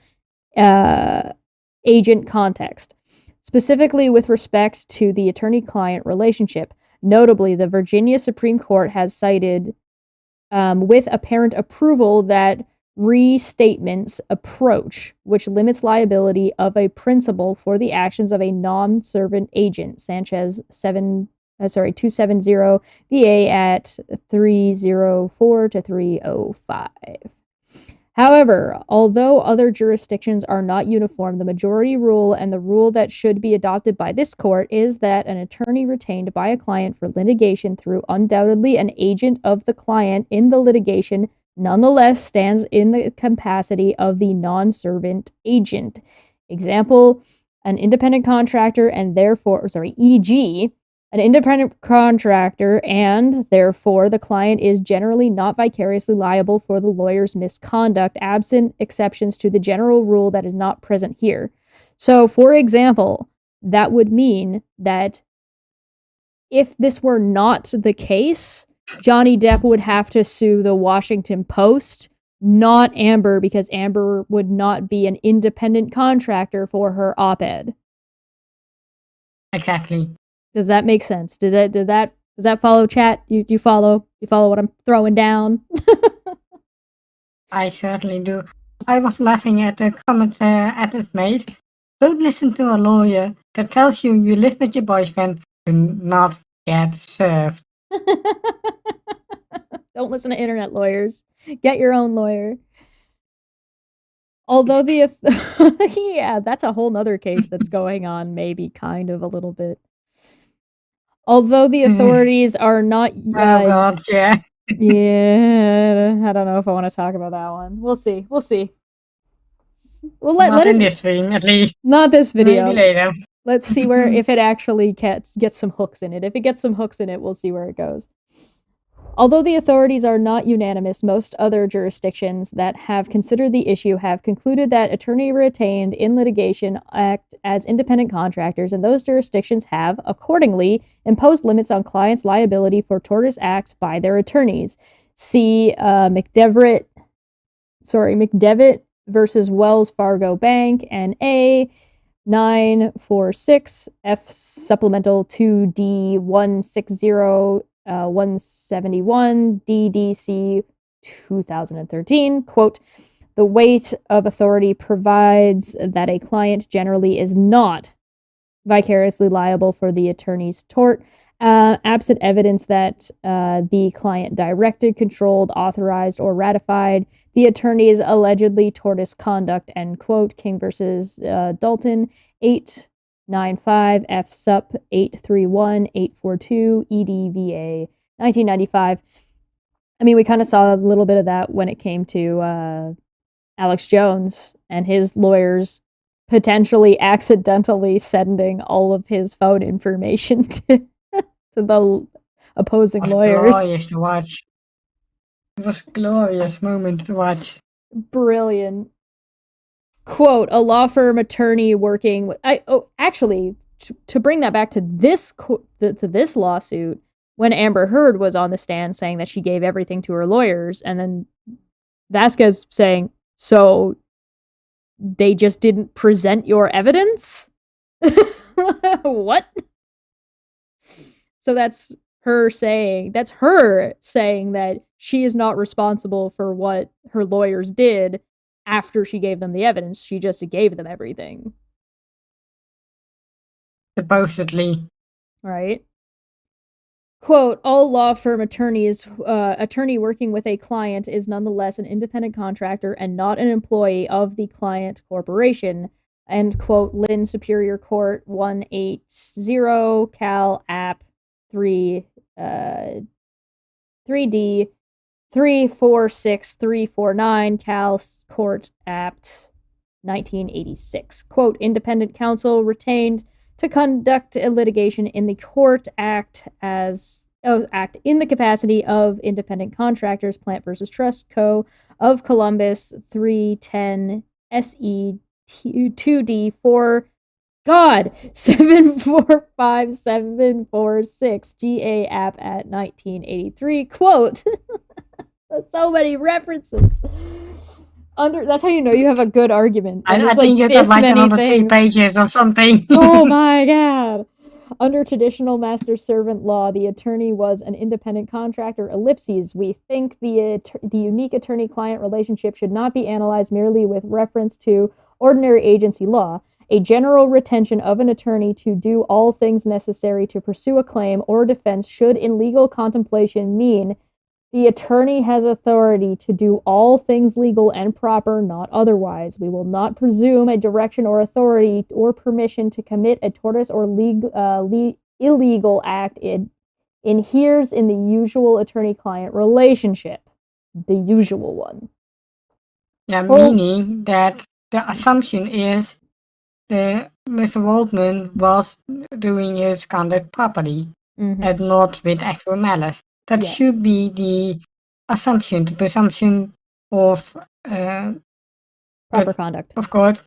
agent context, specifically with respect to the attorney-client relationship. Notably, the Virginia Supreme Court has cited with apparent approval that restatement's approach, which limits liability of a principal for the actions of a non-servant agent. Sanchez 270 VA at 304 to 305. However, although other jurisdictions are not uniform, the majority rule and the rule that should be adopted by this court is that an attorney retained by a client for litigation through undoubtedly an agent of the client in the litigation nonetheless stands in the capacity of the non-servant agent. Example, an independent contractor and therefore, e.g., an independent contractor, and therefore the client is generally not vicariously liable for the lawyer's misconduct, absent exceptions to the general rule that is not present here. So, for example, that would mean that if this were not the case, Johnny Depp would have to sue the Washington Post, not Amber, because Amber would not be an independent contractor for her op-ed. Exactly. Does that make sense? Does that follow, chat? You follow what I'm throwing down? I certainly do. I was laughing at the comment Edith made. Don't listen to a lawyer that tells you live with your boyfriend. Do not get served. Don't listen to internet lawyers. Get your own lawyer. Although yeah, that's a whole nother case that's going on, maybe kind of a little bit. Although the authorities are not. Oh God, yeah. Yeah, I don't know if I want to talk about that one. We'll see. We'll Not in this stream, at least. Not this video. Maybe later. Let's see where, if it actually gets some hooks in it. If it gets some hooks in it, we'll see where it goes. Although the authorities are not unanimous, most other jurisdictions that have considered the issue have concluded that attorney retained in litigation act as independent contractors, and those jurisdictions have, accordingly, imposed limits on clients' liability for tortious acts by their attorneys. See McDevitt versus Wells Fargo Bank, N.A., 946 F Supplemental 2D 160 171 DDC 2013. Quote, the weight of authority provides that a client generally is not vicariously liable for the attorney's tort, absent evidence that the client directed, controlled, authorized, or ratified the attorney's allegedly tortious conduct, end quote. King versus Dalton, 895 F Sup 831 842 EDVA 1995. I mean, we kind of saw a little bit of that when it came to Alex Jones and his lawyers potentially accidentally sending all of his phone information to the opposing lawyers. Glorious to watch. It was a glorious moment to watch. Brilliant. Quote, a law firm attorney working with... actually, to bring that back to this lawsuit, when Amber Heard was on the stand saying that she gave everything to her lawyers, and then Vasquez saying, so they just didn't present your evidence? What? So that's her saying that she is not responsible for what her lawyers did after she gave them the evidence. She just gave them everything. Supposedly. Right? Quote, all law firm attorney working with a client is nonetheless an independent contractor and not an employee of the client corporation. End quote, Lynn Superior Court 180 Cal App 3D 346349 Cal Court Apt 1986. Quote, independent counsel retained to conduct a litigation in the court act in the capacity of independent contractors, Plant versus Trust Co. of Columbus 310 SE 2D4 God 745746 GA app at 1983. Quote. So many references. That's how you know you have a good argument. I think you got like another 3 pages or something. Oh my god. Under traditional master-servant law, the attorney was an independent contractor. Ellipses. We think the unique attorney-client relationship should not be analyzed merely with reference to ordinary agency law. A general retention of an attorney to do all things necessary to pursue a claim or defense should, in legal contemplation, mean the attorney has authority to do all things legal and proper, not otherwise. We will not presume a direction or authority or permission to commit a tortious or illegal act. It inheres in the usual attorney-client relationship, the usual one. Yeah, meaning that the assumption is that Mr. Waldman was doing his conduct properly and not with actual malice. That should be the assumption, the presumption of proper conduct. Of course.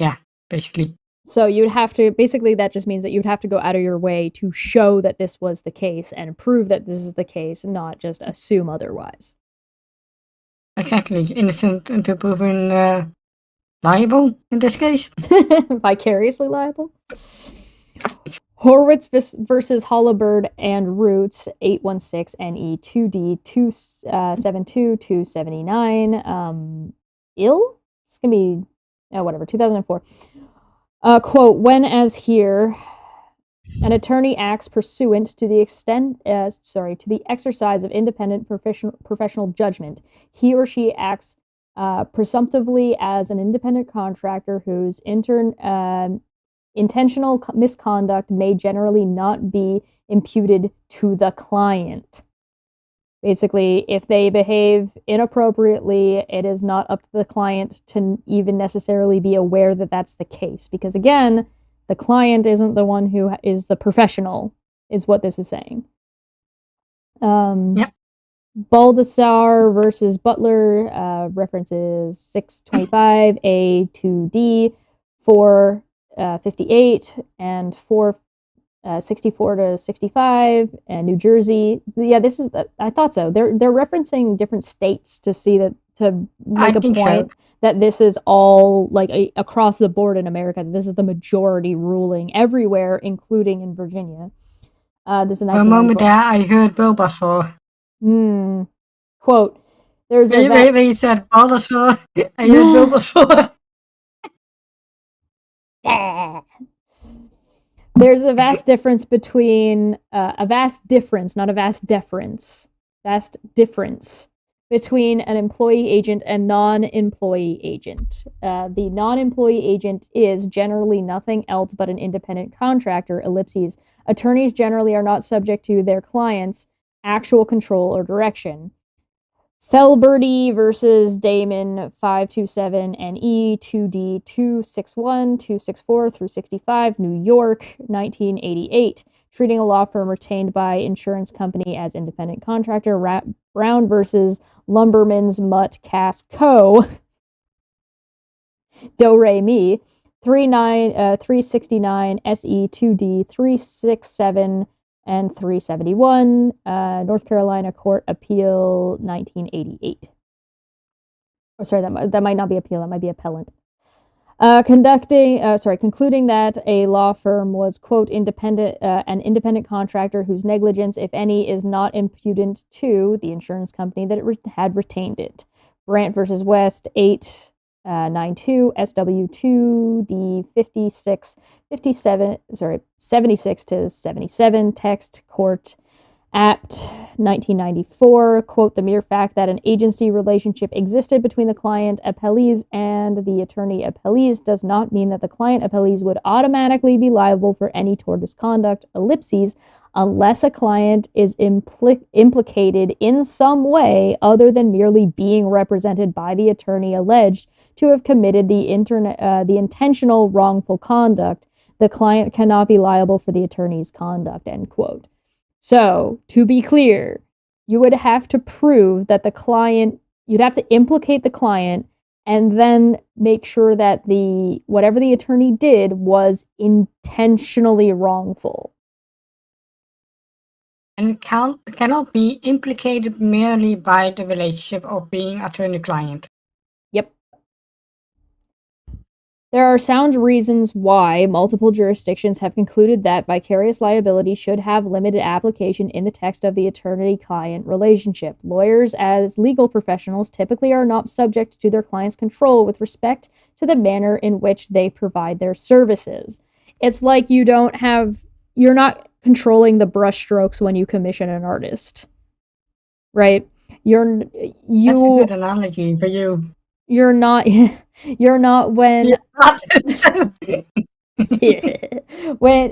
Yeah, basically. So you'd have to, basically that just means that you'd have to go out of your way to show that this was the case and prove that this is the case, not just assume otherwise. Exactly. Innocent until proven liable in this case. Vicariously liable. Horwitz versus Hollibird and Roots 816 NE 2D 272 279. Ill? It's gonna be whatever. 2004. Quote: when as here, an attorney acts pursuant to the exercise of independent professional judgment, he or she acts presumptively as an independent contractor whose intentional misconduct may generally not be imputed to the client. Basically, if they behave inappropriately, it is not up to the client to even necessarily be aware that that's the case. Because again, The client isn't the one who is the professional, is what this is saying. Yep. Baldessar versus Butler, references 625 A to D, 458 and 464 to 65, and New Jersey. Yeah, this is. I thought so. They're referencing different states to see that, to I make a think so. point that this is all like across the board in America. This is the majority ruling everywhere, including in Virginia. This is For a moment 1994. there, I heard Bulbasaur. Quote, there's a When you said Bulbasaur, I heard Bulbasaur. There's a vast difference between a vast difference, not a vast deference, vast difference between an employee agent and non-employee agent. The non-employee agent is generally nothing else but an independent contractor. Ellipses. Attorneys generally are not subject to their clients' actual control or direction. Felberty versus Damon 527 and E 2D 261 264 through 65, New York 1988. Treating a law firm retained by insurance company as independent contractor. Brown versus Lumberman's Mutt Cast Co. Do Re Mi 369 SE 2D 367 and 371, North Carolina Court Appeal 1988. Oh, sorry, that might not be appeal, that might be appellant. Concluding that a law firm was, quote, an independent contractor whose negligence, if any, is not imputed to the insurance company that it had retained it. Brandt versus West 892 SW2 D 76 to 77, text court apt 1994. Quote, the mere fact that an agency relationship existed between the client appellees and the attorney appellees does not mean that the client appellees would automatically be liable for any tortious conduct, ellipses, unless a client is implicated in some way other than merely being represented by the attorney alleged to have committed the intentional wrongful conduct. The client cannot be liable for the attorney's conduct, end quote. So, to be clear, you would have to prove that you'd have to implicate the client and then make sure that whatever the attorney did was intentionally wrongful. And cannot be implicated merely by the relationship of being attorney-client. Yep. There are sound reasons why multiple jurisdictions have concluded that vicarious liability should have limited application in the text of the attorney-client relationship. Lawyers, as legal professionals, typically are not subject to their client's control with respect to the manner in which they provide their services. It's like you're not controlling the brushstrokes when you commission an artist, right? That's a good analogy for you. You're not when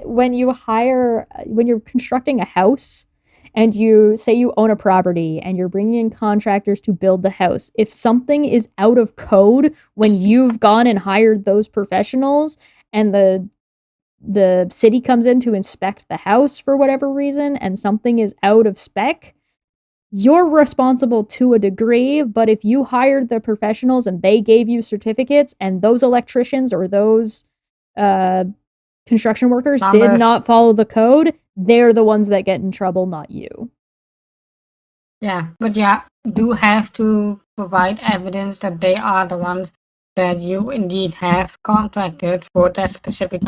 when you're constructing a house and you say you own a property and you're bringing in contractors to build the house, if something is out of code when you've gone and hired those professionals and the city comes in to inspect the house for whatever reason and something is out of spec, you're responsible to a degree, but if you hired the professionals and they gave you certificates and those electricians or those construction workers did not follow the code, they're the ones that get in trouble, not you. Yeah, but do have to provide evidence that they are the ones that you indeed have contracted for that specific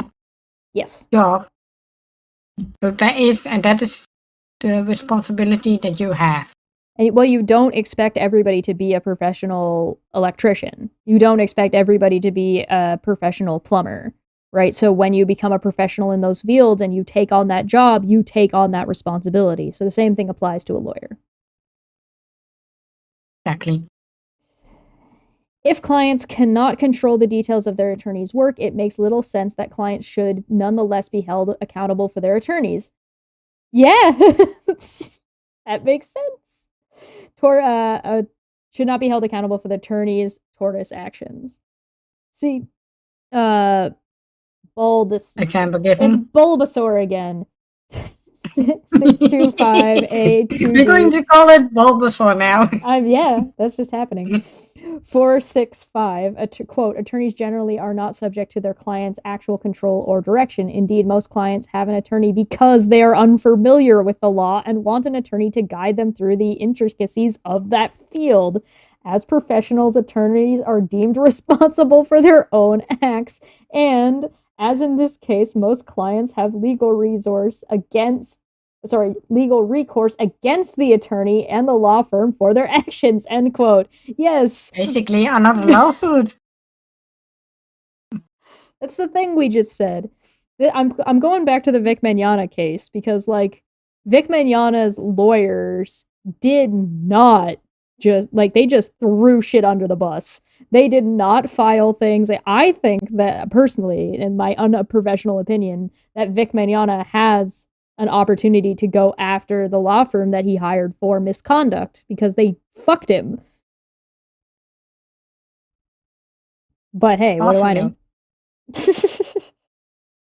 job. So that is the responsibility that you have. Well, you don't expect everybody to be a professional electrician. You don't expect everybody to be a professional plumber, right? So when you become a professional in those fields and you take on that job, you take on that responsibility. So the same thing applies to a lawyer. Exactly. If clients cannot control the details of their attorney's work, it makes little sense that clients should nonetheless be held accountable for their attorneys. Yeah, that makes sense. Should not be held accountable for the attorney's tortious actions. See, Example It's given. Bulbasaur again. 625A2B. We're going to call it Bulbasaur now. Yeah, that's just happening. 465, quote, attorneys generally are not subject to their client's actual control or direction. Indeed, most clients have an attorney because they are unfamiliar with the law and want an attorney to guide them through the intricacies of that field. As professionals, attorneys are deemed responsible for their own acts, and as in this case, most clients have legal recourse against the attorney and the law firm for their actions, end quote. Yes. Basically, another lawsuit. That's the thing we just said. I'm going back to the Vic Mignogna case because, like, Vic Mignogna's lawyers did not they just threw shit under the bus. They did not file things. I think that, personally, in my unprofessional opinion, that Vic Mignogna has an opportunity to go after the law firm that he hired for misconduct because they fucked him. But hey, what do I know?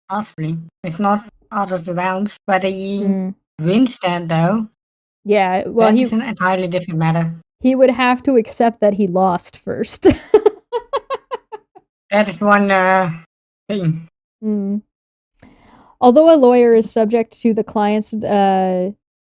Possibly. It's not out of the realms whether he wins that, though. Yeah, well, that is an entirely different matter. He would have to accept that he lost first. That is one thing. Although a lawyer is subject to the client's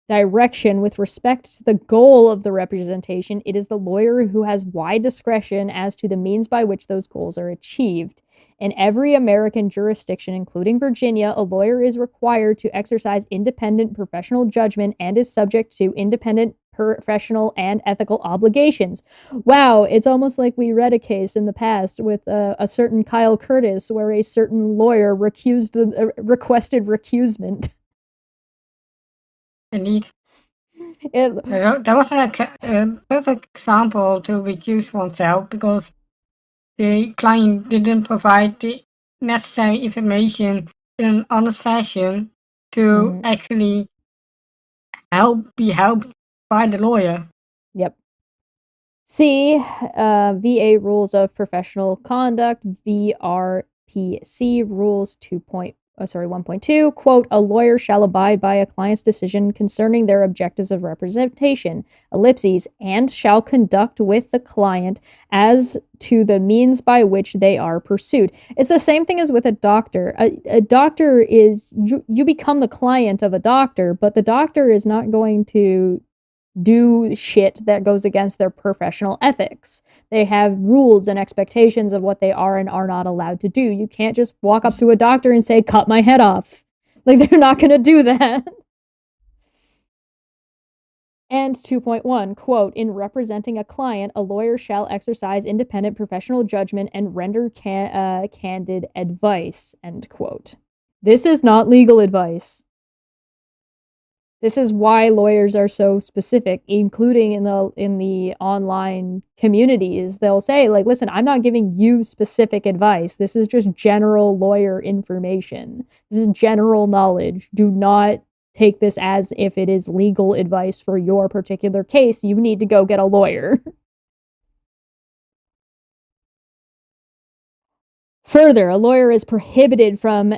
direction with respect to the goal of the representation, it is the lawyer who has wide discretion as to the means by which those goals are achieved. In every American jurisdiction, including Virginia, a lawyer is required to exercise independent professional judgment and is subject to independent professional and ethical obligations. Wow, it's almost like we read a case in the past with a certain Kyle Curtis where a certain lawyer requested recusement. Indeed. There was a perfect example to recuse oneself because the client didn't provide the necessary information in an honest fashion to actually be helped by the lawyer. Yep. C, VA Rules of Professional Conduct, VRPC Rules 1.2, quote, a lawyer shall abide by a client's decision concerning their objectives of representation, ellipses, and shall conduct with the client as to the means by which they are pursued. It's the same thing as with a doctor. A doctor is, you become the client of a doctor, but the doctor is not going to do shit that goes against their professional ethics. They have rules and expectations of what they are and are not allowed to do. You can't just walk up to a doctor and say, cut my head off. Like, they're not going to do that. And 2.1, quote, in representing a client, a lawyer shall exercise independent professional judgment and render candid advice, end quote. This is not legal advice. This is why lawyers are so specific, including in the online communities. They'll say, like, listen, I'm not giving you specific advice. This is just general lawyer information. This is general knowledge. Do not take this as if it is legal advice for your particular case. You need to go get a lawyer. Further, a lawyer is prohibited from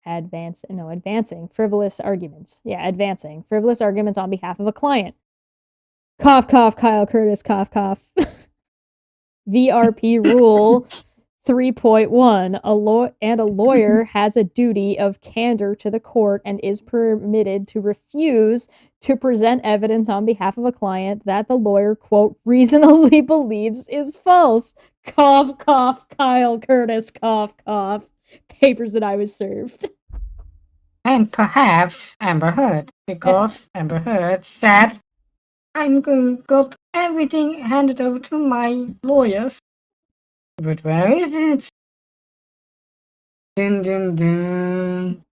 advancing frivolous arguments. Yeah, advancing frivolous arguments on behalf of a client. Cough, cough, Kyle Curtis, cough, cough. VRP Rule 3.1, a lawyer has a duty of candor to the court and is permitted to refuse to present evidence on behalf of a client that the lawyer, quote, reasonably believes is false. Cough, cough, Kyle Curtis, cough, cough. Papers that I was served. And perhaps Amber Heard, because Amber Heard said, I'm going to get everything handed over to my lawyers. But where is it? Dun, dun, dun.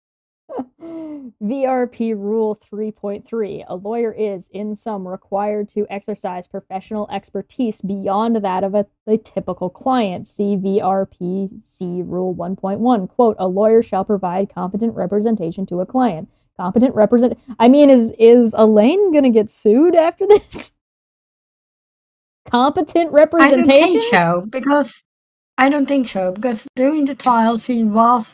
VRP Rule 3.3. A lawyer is, in sum, required to exercise professional expertise beyond that of a typical client. See VRPC Rule 1.1. Quote, a lawyer shall provide competent representation to a client. I mean, is Elaine gonna get sued after this? Competent representation? I don't think so, because I don't think so, because during the trial she was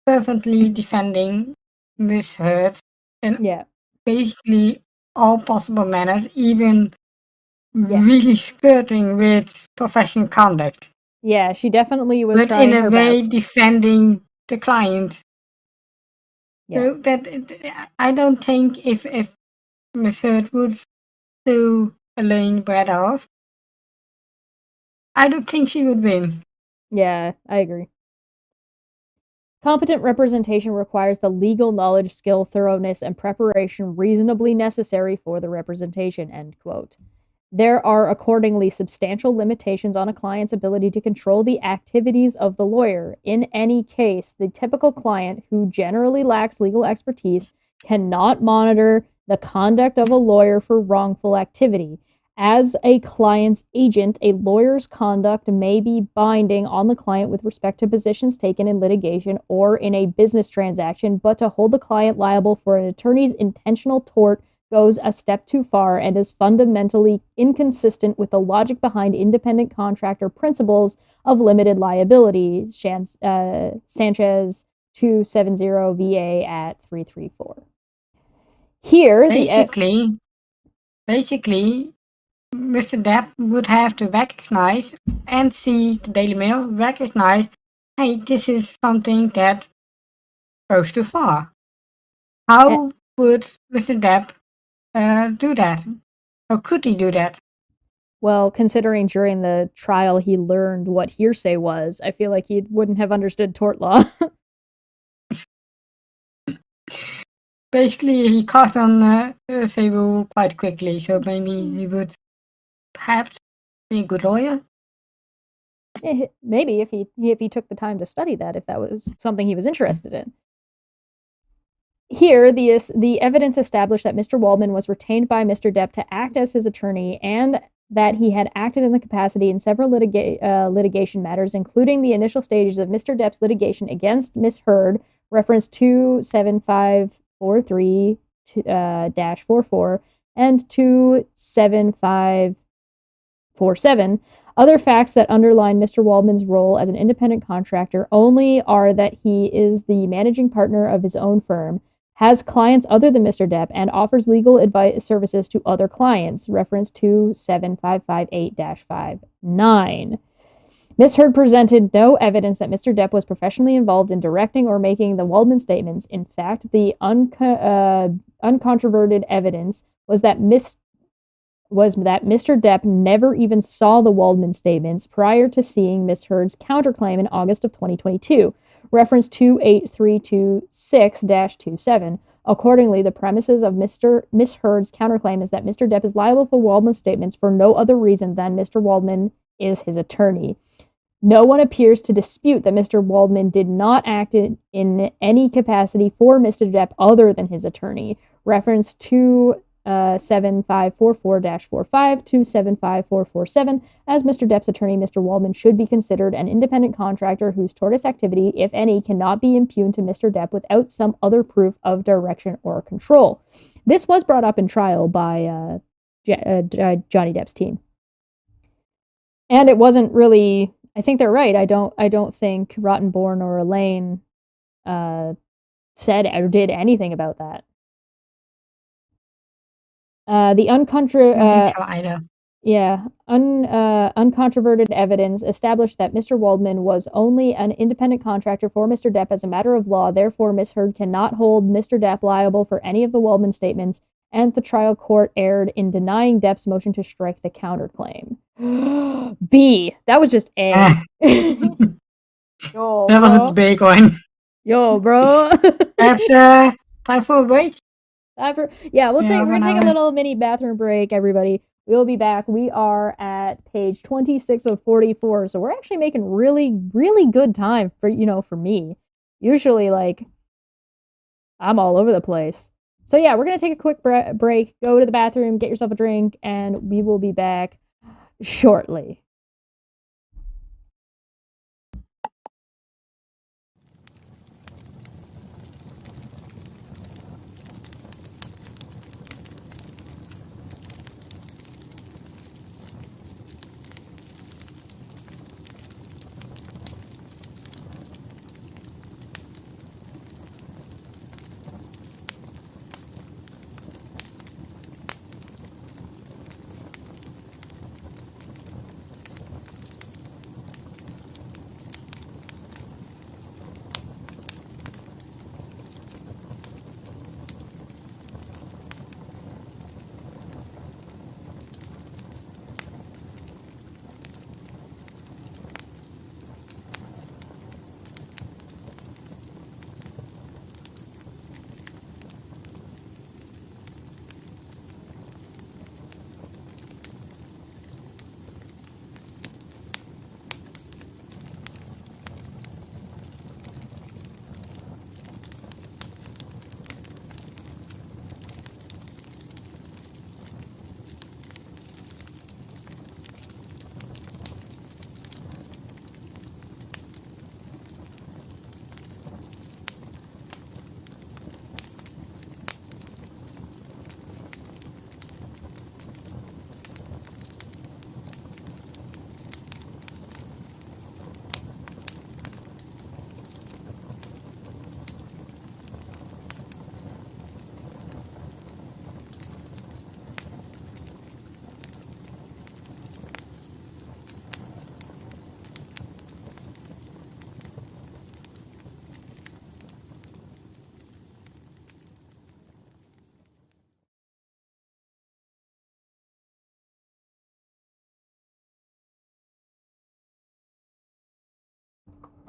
fervently defending Miss Heard in Yeah. basically all possible manners, even Yeah. really skirting with professional conduct, Yeah, she definitely was but in trying a her way best. defending the client. Yeah. So that I don't think if Miss Heard would sue Elaine Braddock, I don't think she would win. Yeah, I agree. Competent representation requires the legal knowledge, skill, thoroughness, and preparation reasonably necessary for the representation, end quote. There are accordingly substantial limitations on a client's ability to control the activities of the lawyer. In any case, the typical client, who generally lacks legal expertise, cannot monitor the conduct of a lawyer for wrongful activity. As a client's agent, a lawyer's conduct may be binding on the client with respect to positions taken in litigation or in a business transaction, but to hold the client liable for an attorney's intentional tort goes a step too far and is fundamentally inconsistent with the logic behind independent contractor principles of limited liability. Sanchez 270 VA at 334. Here, Basically, Mr. Depp would have to recognize and see the Daily Mail recognize, hey, this is something that goes too far. How would Mr. Depp do that? How could he do that? well, considering during the trial he learned what hearsay was, I feel like he wouldn't have understood tort law. Basically, he caught on Sable quite quickly, so maybe he would perhaps be a good lawyer. Maybe if he took the time to study that, if that was something he was interested in. Here, the evidence established that Mr. Waldman was retained by Mr. Depp to act as his attorney and that he had acted in the capacity in several litigation matters, including the initial stages of Mr. Depp's litigation against Miss Heard, reference 27543 44 and 27547. Other facts that underline Mr. Waldman's role as an independent contractor only are that he is the managing partner of his own firm, has clients other than Mr. Depp, and offers legal advice services to other clients. Reference 27558-59. Ms. Heard presented no evidence that Mr. Depp was professionally involved in directing or making the Waldman statements. In fact, the uncontroverted evidence was that Mr. Depp never even saw the Waldman statements prior to seeing Ms. Heard's counterclaim in August of 2022, reference 28326-27. Accordingly, the premises of Miss Heard's counterclaim is that Mr. Depp is liable for Waldman statements for no other reason than Mr. Waldman is his attorney. No one appears to dispute that Mr. Waldman did not act in any capacity for Mr. Depp other than his attorney. Reference 27544-45 to 75447. As Mr. Depp's attorney, Mr. Waldman should be considered an independent contractor whose tortious activity, if any, cannot be impugned to Mr. Depp without some other proof of direction or control. This was brought up in trial by Johnny Depp's team. And it wasn't really, I think they're right. I don't think Rottenborn or Elaine said or did anything about that. The uncontroverted evidence established that Mr. Waldman was only an independent contractor for Mr. Depp as a matter of law. Therefore, Ms. Heard cannot hold Mr. Depp liable for any of the Waldman statements, and the trial court erred in denying Depp's motion to strike the counterclaim. B. That was just A. Yo, that was a big one. Yo, bro. Perhaps time for a break? We're gonna take a little mini bathroom break, everybody. We'll be back. We are at page 26 of 44, so we're actually making really, really good time for me. Usually, like, I'm all over the place. So yeah, we're gonna take a quick break, go to the bathroom, get yourself a drink, and we will be back shortly.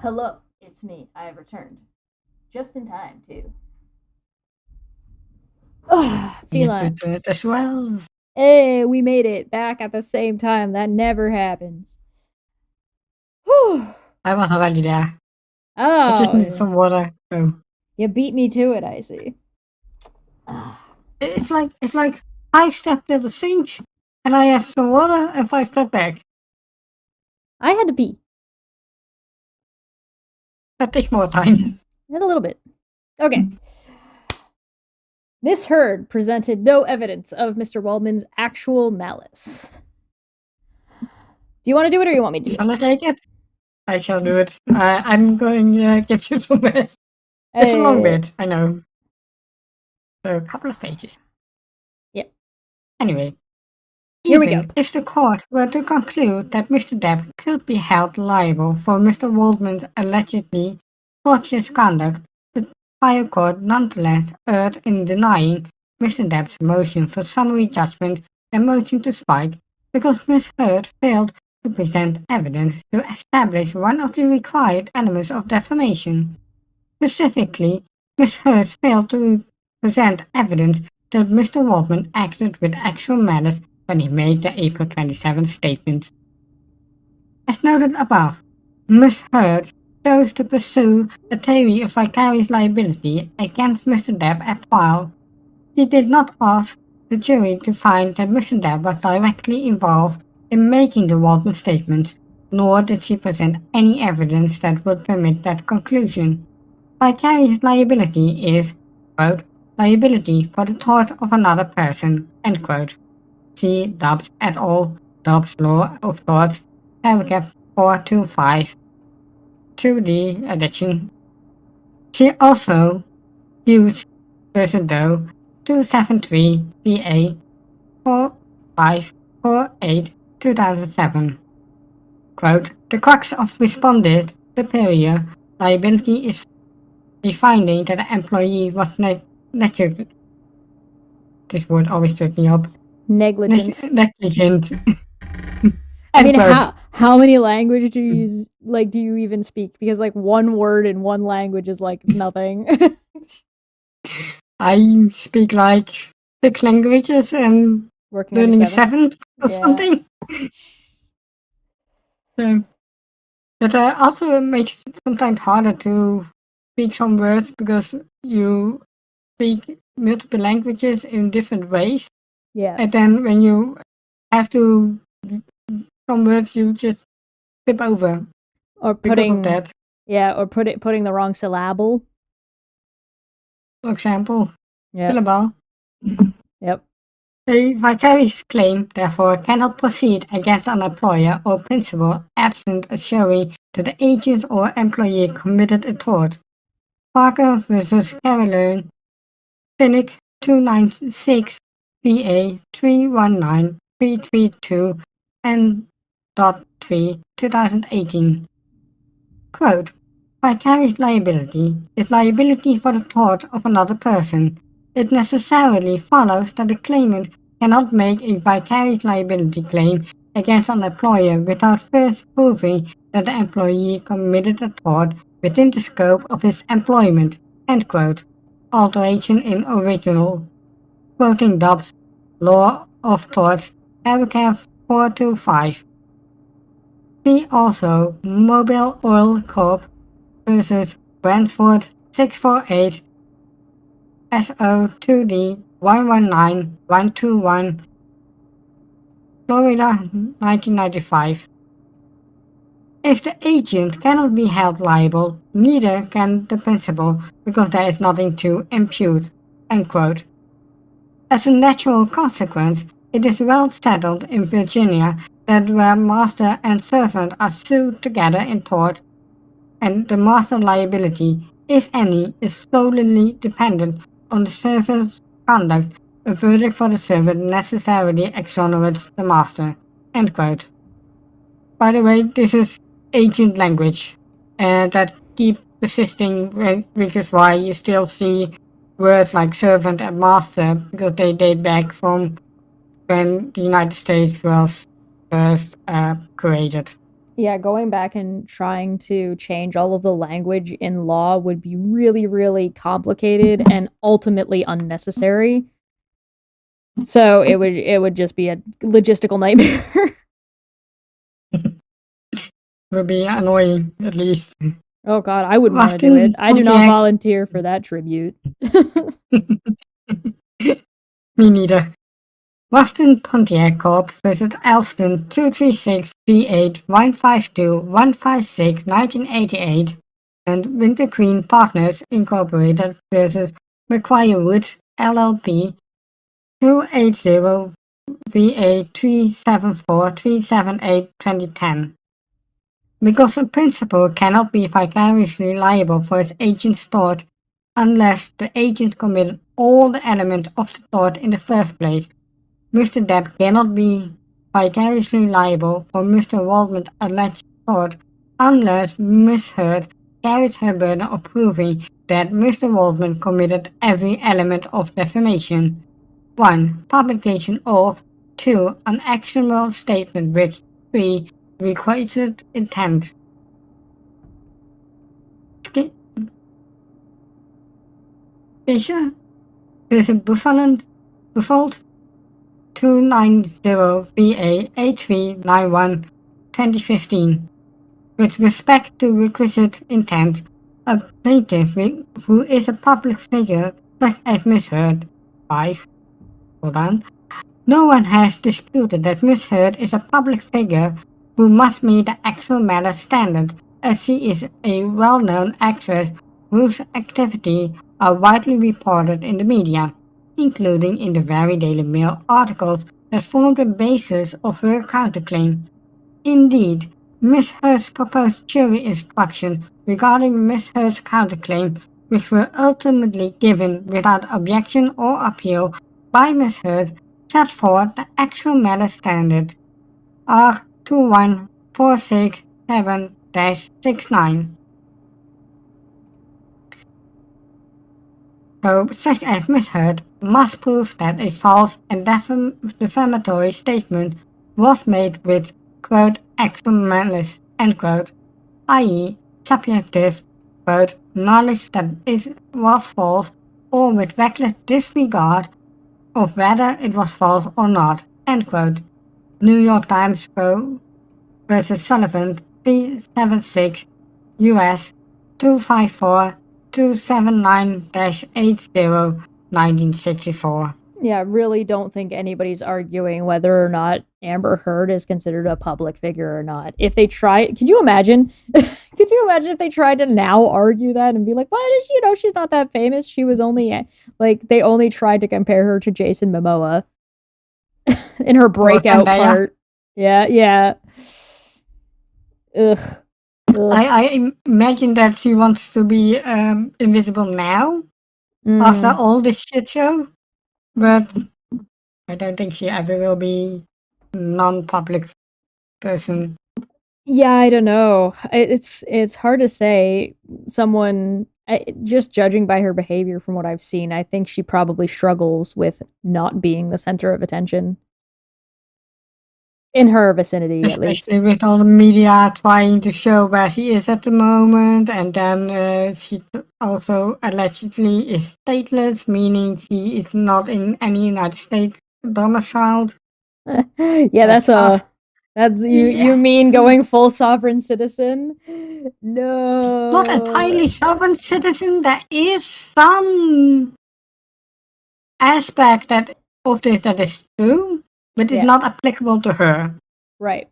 Hello, it's me. I have returned. Just in time, too. Feline. It as well. Hey, we made it back at the same time. That never happens. Whew. I was already there. I just need Oh, some water. So you beat me to it, I see. it's like 5 steps to the sink, and I have some water and 5 steps back. I had to pee. That takes more time. A little bit. Okay. Miss Heard presented no evidence of Mr. Waldman's actual malice. Do you want to do it or you want me to do it? Shall I take it? I shall do it. I'm going to give you some rest. It's a long bit, I know. So a couple of pages. Yep. Anyway, Here we even go. if the court were to conclude that Mr. Depp could be held liable for Mr. Waldman's allegedly tortious conduct, the trial court nonetheless erred in denying Mr. Depp's motion for summary judgment and motion to strike because Ms. Heard failed to present evidence to establish one of the required elements of defamation. Specifically, Ms. Heard failed to present evidence that Mr. Waldman acted with actual malice when he made the April 27th statement. As noted above, Ms. Heard chose to pursue a theory of vicarious liability against Mr. Depp at trial. She did not ask the jury to find that Mr. Depp was directly involved in making the Waldman statements, nor did she present any evidence that would permit that conclusion. Vicarious liability is, quote, liability for the tort of another person, end quote. See Dobbs et al. Dobbs Law of Torts, paragraph 425. To the addition. See also Hughes vs. Doe 273 VA 4548 2007. Quote, the crux of responded superior liability is the finding that the employee was negligent. This word always trips me up. Negligent. Negligent. I mean, how many languages do you use? Like, do you even speak? Because like one word in one language is like nothing. I speak like 6 languages and Working on learning the a 7th or Yeah. something. So, but also makes it sometimes harder to speak some words because you speak multiple languages in different ways. Yeah. And then when you have to, some words you just skip over Or because of putting that. yeah, or putting the wrong syllable. For example, Yeah. syllable. Yep. A vicarious claim, therefore, cannot proceed against an employer or principal absent a showing that the agent or employee committed a tort. Parker versus Caroline, Clinic 296, VA 319332, and .3, 2018. Quote, vicarious liability is liability for the tort of another person. It necessarily follows that the claimant cannot make a vicarious liability claim against an employer without first proving that the employee committed a tort within the scope of his employment. End quote. Alteration in original. Quoting Dobbs, Law of Torts, paragraph 425. See also Mobile Oil Corp versus Brentford 648 SO2D 119121, Florida 1995. If the agent cannot be held liable, neither can the principal because there is nothing to impute. End quote. As a natural consequence, it is well settled in Virginia that where master and servant are sued together in tort, and the master liability, if any, is solely dependent on the servant's conduct, a verdict for the servant necessarily exonerates the master. End quote. By the way, this is ancient language that keep persisting, which is why you still see words like servant and master, because they date back from when the United States was first created. Yeah, going back and trying to change all of the language in law would be really, really complicated and ultimately unnecessary. So it would just be a logistical nightmare. Will be annoying, at least. Oh God, I wouldn't want to do it. Often I do not Pontiac. volunteer for that tribute. Me neither. Western Pontiac Corp. versus Elston 236 V8 152 156 1988 and Winter Queen Partners Incorporated versus McQuire Woods LLP 280 VA 374 378 2010. Because a principal cannot be vicariously liable for his agent's tort unless the agent committed all the elements of the tort in the first place, Mr. Depp cannot be vicariously liable for Mr. Waldman's alleged tort unless Miss Heard carried her burden of proving that Mr. Waldman committed every element of defamation. 1. Publication of 2. An actionable statement with 3. Requisite intent. Deze is een bevolkt 290 VA 8391 2015. With respect to requisite intent, a plaintiff who is a public figure such as Miss Heard 5. Hold on. No one has disputed that Miss Heard is a public figure who must meet the actual matter standard, as she is a well-known actress whose activities are widely reported in the media, including in the very Daily Mail articles that form the basis of her counterclaim. Indeed, Miss Heard's proposed jury instructions regarding Miss Heard's counterclaim, which were ultimately given without objection or appeal by Miss Heard, set forth the actual matter standard R21467-69. So, such as Miss Heard must prove that a false and defamatory statement was made with, quote, actual malice, end quote, i.e., subjective, quote, knowledge that it was false, or with reckless disregard of whether it was false or not, end quote. New York Times versus Sullivan 376 US 254 279-80 1964. Yeah, I really don't think anybody's arguing whether or not Amber Heard is considered a public figure or not. If they try, could you imagine? Could you imagine if they tried to now argue that and be like, "What is she's not that famous. She was only like they only tried to compare her to Jason Momoa in her breakout part." Yeah, yeah. Ugh. Ugh. I imagine that she wants to be invisible now after all this shit show, but I don't think she ever will be non-public person. Yeah, I don't know. It's hard to say. Just judging by her behavior from what I've seen, I think she probably struggles with not being the center of attention in her vicinity, at least. Especially with all the media trying to show where she is at the moment, and then she also allegedly is stateless, meaning she is not in any United States domiciled. Yeah, that's you mean going full sovereign citizen? No. Not entirely sovereign citizen. There is some aspect of this that is true, but it's not applicable to her. Right.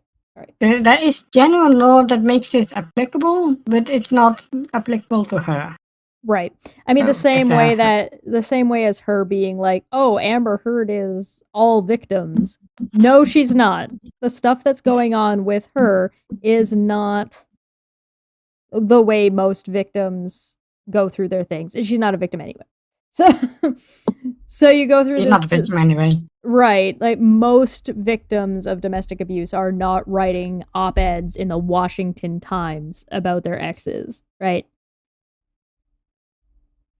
There is general law that makes it applicable, but it's not applicable to her. Right. I mean, the same way as her being like, "Oh, Amber Heard is all victims." No, she's not. The stuff that's going on with her is not the way most victims go through their things. And she's not a victim anyway. So you go through She's this. Not a victim anyway. Right. Like most victims of domestic abuse are not writing op-eds in the Washington Times about their exes, right?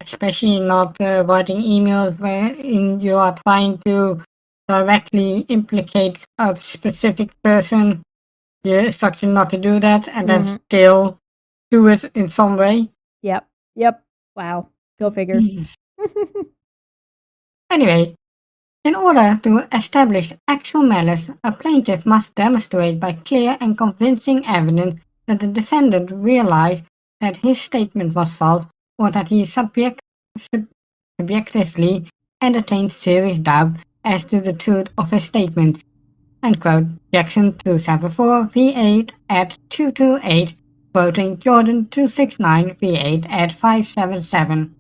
Especially not writing emails wherein you are trying to directly implicate a specific person. the instruction not to do that, and then Mhm. still do it in some way. Yep. Wow. Go figure. Anyway, in order to establish actual malice, a plaintiff must demonstrate by clear and convincing evidence that the defendant realized that his statement was false or that he subjectively entertained serious doubt as to the truth of his statement. End quote. Jackson 274 V8 at 228, quoting Jordan 269 V8 at 577.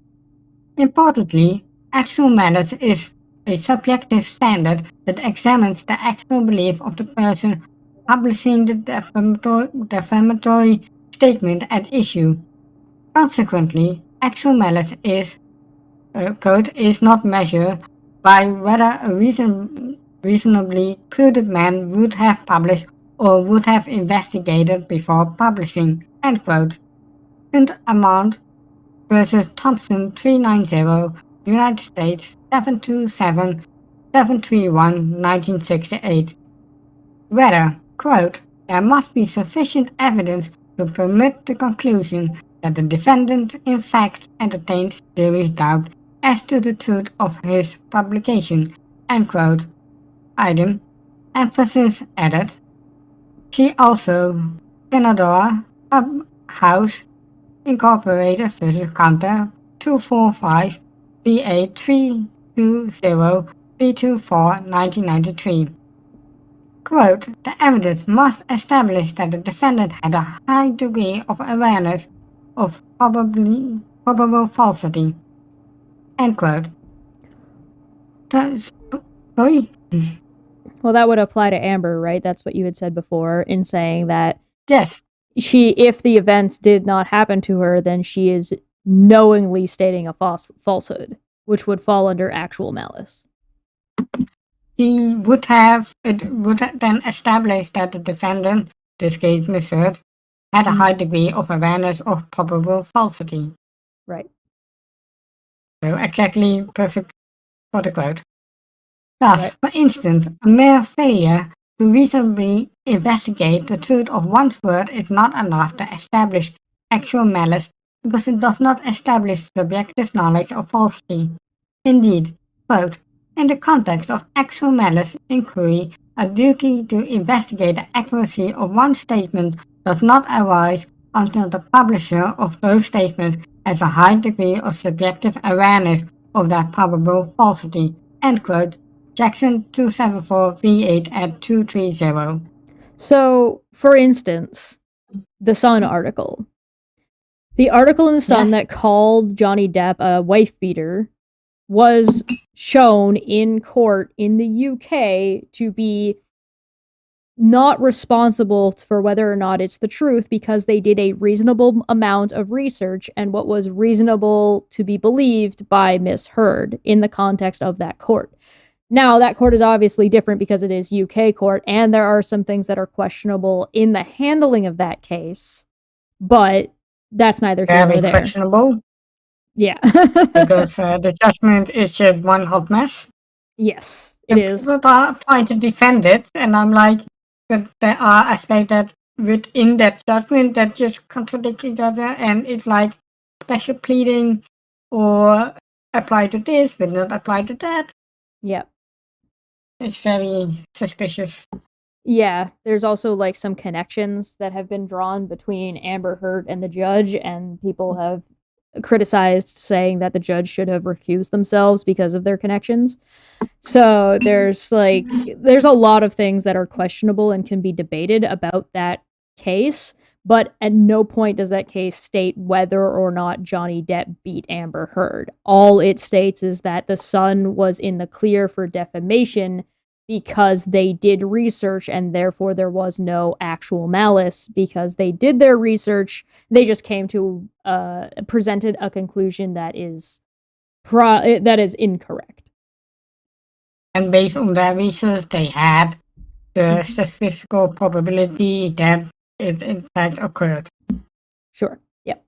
Importantly, actual malice is a subjective standard that examines the actual belief of the person publishing the defamatory statement at issue. Consequently, actual malice is not measured by whether a reasonably prudent man would have published or would have investigated before publishing. End quote. St. Amant versus Thompson 390, United States 727 731 1968. Whether, quote, there must be sufficient evidence to permit the conclusion that the defendant in fact entertains serious doubt as to the truth of his publication, end quote. Item, emphasis added. See also Senadora House Incorporated versus Counter 245 BA 320 324 1993. Quote, the evidence must establish that the defendant had a high degree of awareness of probable falsity. End quote. Sorry? Well, that would apply to Amber, right? That's what you had said before in saying that Yes. if the events did not happen to her, then she is knowingly stating a falsehood, which would fall under actual malice. It would then establish that the defendant, this case Miss Heard, had a high degree of awareness of probable falsity. Right. So exactly perfect for the quote. Thus, Right. for instance, a mere failure to reasonably investigate the truth of one's word is not enough to establish actual malice because it does not establish subjective knowledge of falsity. Indeed, quote, in the context of actual malice inquiry, a duty to investigate the accuracy of one's statement does not arise until the publisher of those statements has a high degree of subjective awareness of their probable falsity. End quote. Jackson 274 V8 at 230. So, for instance, the Sun article. The article in the Sun that called Johnny Depp a wife beater was shown in court in the UK to be not responsible for whether or not it's the truth because they did a reasonable amount of research and what was reasonable to be believed by Miss Heard in the context of that court. Now, that court is obviously different because it is UK court, and there are some things that are questionable in the handling of that case, but that's neither here nor there. Questionable. Yeah. Because the judgment is just one hot mess. Yes, it is. People are trying to defend it, and I'm like, but there are aspects that within that judgment that just contradict each other, and it's like special pleading or apply to this but not apply to that. Yep. It's very suspicious. Yeah, there's also like some connections that have been drawn between Amber Heard and the judge, and people have criticized saying that the judge should have recused themselves because of their connections. So there's a lot of things that are questionable and can be debated about that case, but at no point does that case state whether or not Johnny Depp beat Amber Heard. All it states is that the Sun was in the clear for defamation because they did research and therefore there was no actual malice because they did their research. They just came to presented a conclusion that is incorrect. And based on their research, they had the statistical probability that it in fact occurred. Sure. Yep.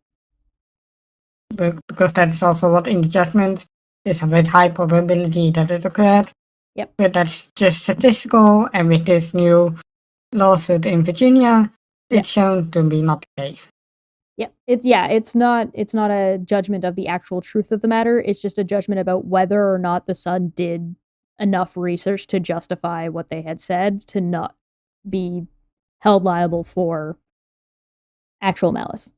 Because that is also what in the judgment is a very high probability that it occurred. Yep. But that's just statistical, and with this new lawsuit in Virginia, Yeah. it's shown to be not the case. It's not a judgment of the actual truth of the matter. It's just a judgment about whether or not the Sun did enough research to justify what they had said to not be held liable for actual malice.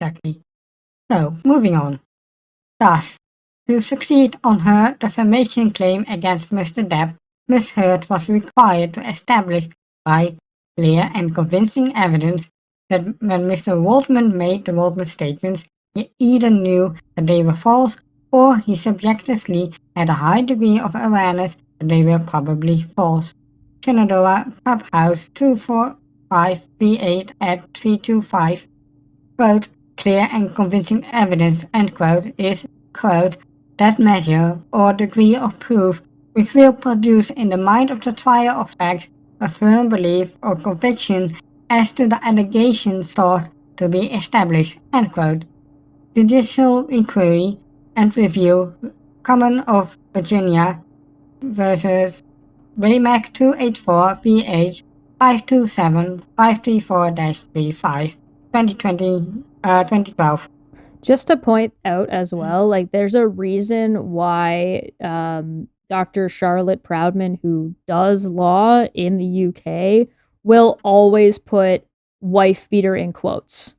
Exactly. So, moving on. Thus, to succeed on her defamation claim against Mr. Depp, Ms. Heard was required to establish by clear and convincing evidence that when Mr. Waldman made the Waldman statements, he either knew that they were false or he subjectively had a high degree of awareness that they were probably false. Shenandoah, Clubhouse 24538 at 325, quote, clear and convincing evidence, end quote, is, quote, that measure or degree of proof which will produce in the mind of the trier of fact a firm belief or conviction as to the allegation sought to be established, end quote. Judicial Inquiry and Review, Common of Virginia versus Waymack 284 VH 527-534-35, 2012. Just to point out as well, like there's a reason why Dr. Charlotte Proudman, who does law in the UK, will always put wife beater in quotes.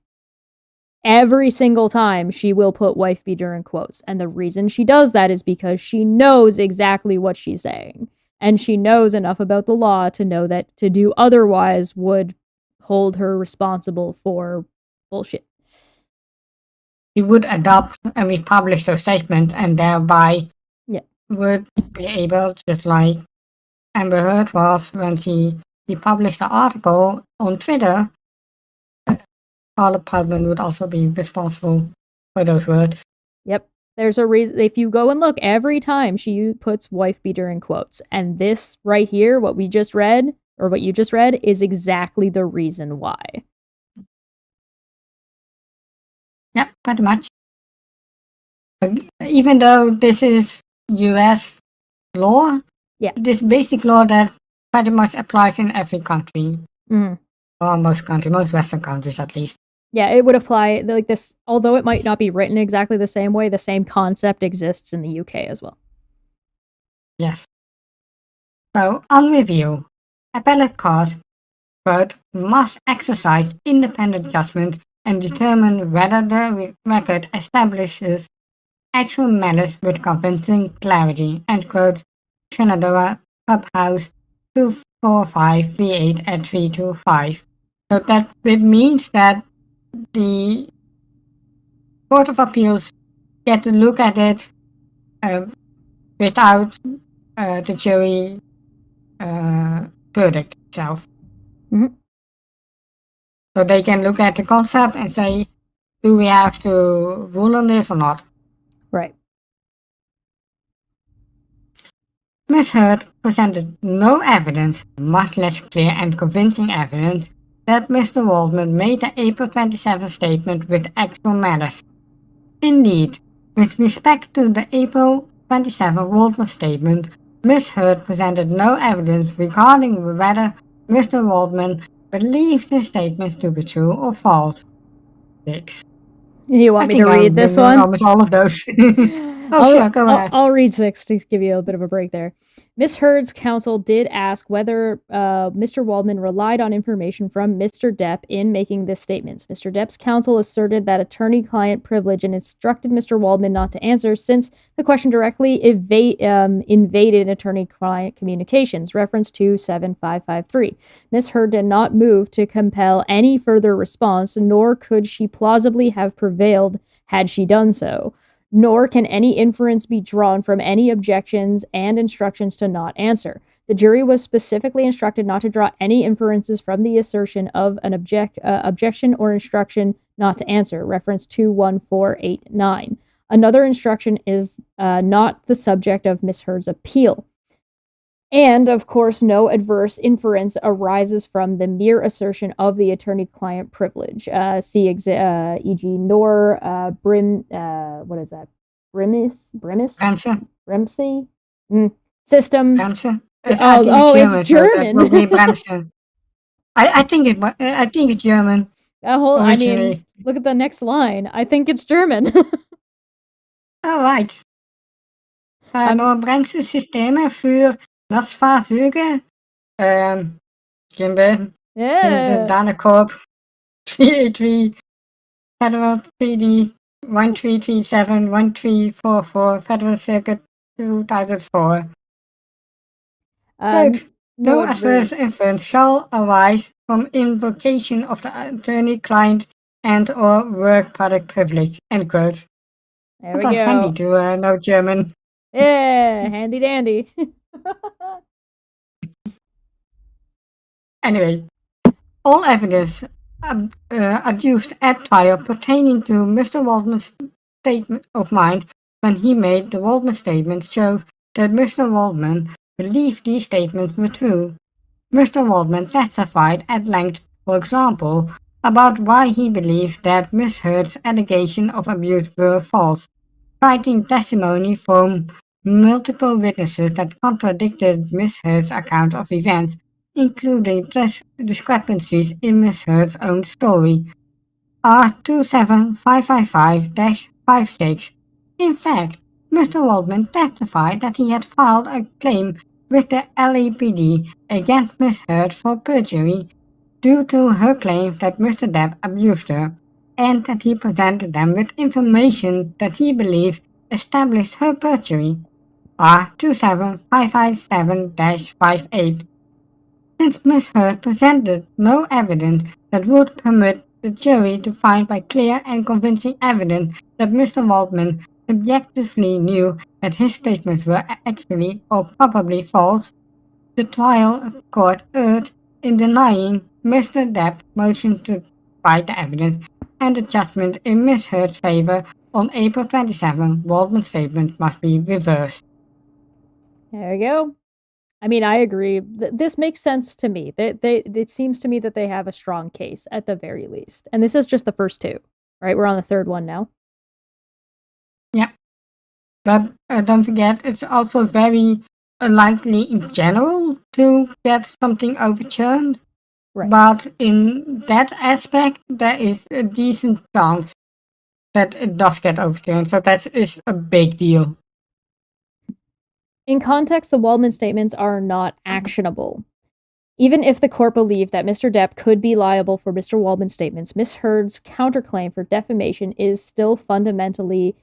Every single time she will put wife beater in quotes. And the reason she does that is because she knows exactly what she's saying. And she knows enough about the law to know that to do otherwise would hold her responsible for bullshit. He would adopt and republish those statements and thereby would be able, just like Amber Heard was when she republished the article on Twitter, Charlotte Proudman would also be responsible for those words. Yep. There's a reason. If you go and look, every time she puts wife beater in quotes. And this right here, what we just read, or what you just read, is exactly the reason why. Yep, pretty much. But even though this is US law, this basic law that pretty much applies in every country. Mm-hmm. Or most countries, most Western countries at least. Yeah, it would apply like this, although it might not be written exactly the same way, the same concept exists in the UK as well. Yes. So, on review, appellate court, quote, must exercise independent judgment and determine whether the record establishes actual malice with convincing clarity, end quote, Shenandoah, Clubhouse 245 V8 at 325. So that it means that the Court of Appeals get to look at it without the jury verdict itself. Mm-hmm. So they can look at the concept and say, do we have to rule on this or not? Right. Ms. Heard presented no evidence, much less clear and convincing evidence, that Mr. Waldman made the April 27 statement with actual malice. Indeed, with respect to the April 27 Waldman statement, Ms. Heard presented no evidence regarding whether Mr. Waldman believed the statements to be true or false. 6. You want me to read this one? Almost all of those. Sure, go ahead. I'll read 6 to give you a bit of a break there. Ms. Heard's counsel did ask whether Mr. Waldman relied on information from Mr. Depp in making this statement. Mr. Depp's counsel asserted that attorney-client privilege and instructed Mr. Waldman not to answer since the question directly invaded attorney-client communications, reference to 7553. Ms. Heard did not move to compel any further response, nor could she plausibly have prevailed had she done so. Nor can any inference be drawn from any objections and instructions to not answer. The jury was specifically instructed not to draw any inferences from the assertion of an objection or instruction not to answer, reference 21489. Another instruction is not the subject of Ms. Heard's appeal. And, of course, no adverse inference arises from the mere assertion of the attorney-client privilege. See e.g. nor what is that? Brimis? Answer. Brimsey? System. Answer. I think it's It's German, so that will be German. Bremse. I think it's German I mean, originally. look at the next line. I think it's German. All right. Nur Bremsesysteme für Lastfahrzeuge. Jimbe is a Yeah. Danacorp 383 Federal PD 1337 1344 Federal Circuit 2004. Quote, No no adverse adverse. inference shall arise from invocation of the attorney-client and/or work product privilege. End quote. There Not we that handy go. to know German. Yeah, handy dandy. Anyway, all evidence adduced at trial pertaining to Mr. Waldman's statement of mind when he made the Waldman statement shows that Mr. Waldman believed these statements were true. Mr. Waldman testified at length, for example, about why he believed that Miss Heard's allegations of abuse were false, citing testimony from multiple witnesses that contradicted Miss Heard's account of events, including discrepancies in Miss Heard's own story. R27555-56. In fact, Mr. Waldman testified that he had filed a claim with the LAPD against Miss Heard for perjury due to her claims that Mr. Depp abused her, and that he presented them with information that he believed established her perjury. R27557-58. Since Miss Heard presented no evidence that would permit the jury to find by clear and convincing evidence that Mr. Waldman subjectively knew that his statements were actually or probably false, the trial court erred in denying Mr. Depp's motion to fight the evidence, and the judgment in Miss Heard's favor on April 27. Waldman's statement must be reversed. There we go. I mean, I agree. This makes sense to me. It seems to me that they have a strong case at the very least. And this is just the first two, right? We're on the third one now. Yeah. But don't forget, it's also very unlikely in general to get something overturned. Right. But in that aspect, there is a decent chance that it does get overturned. So that is a big deal. In context, the Waldman statements are not actionable. Even if the court believed that Mr. Depp could be liable for Mr. Waldman's statements, Miss Heard's counterclaim for defamation is still fundamentally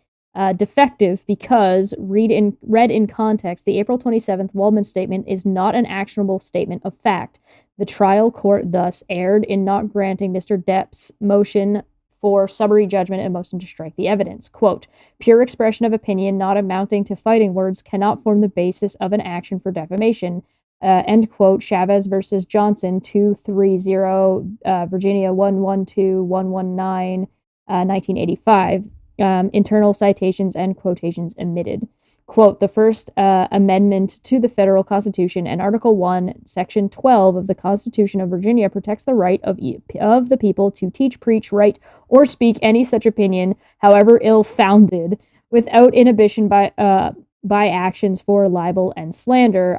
defective because, read in context, the April 27th Waldman statement is not an actionable statement of fact. The trial court thus erred in not granting Mr. Depp's motion for summary judgment and motion to strike the evidence. Quote, pure expression of opinion not amounting to fighting words cannot form the basis of an action for defamation. End quote. Chavez versus Johnson, 230, Virginia 112119, 1985. Internal citations and quotations omitted. Quote, the First Amendment to the Federal Constitution and Article 1, Section 12 of the Constitution of Virginia protects the right of the people to teach, preach, write, or speak any such opinion, however ill-founded, without inhibition by actions for libel and slander.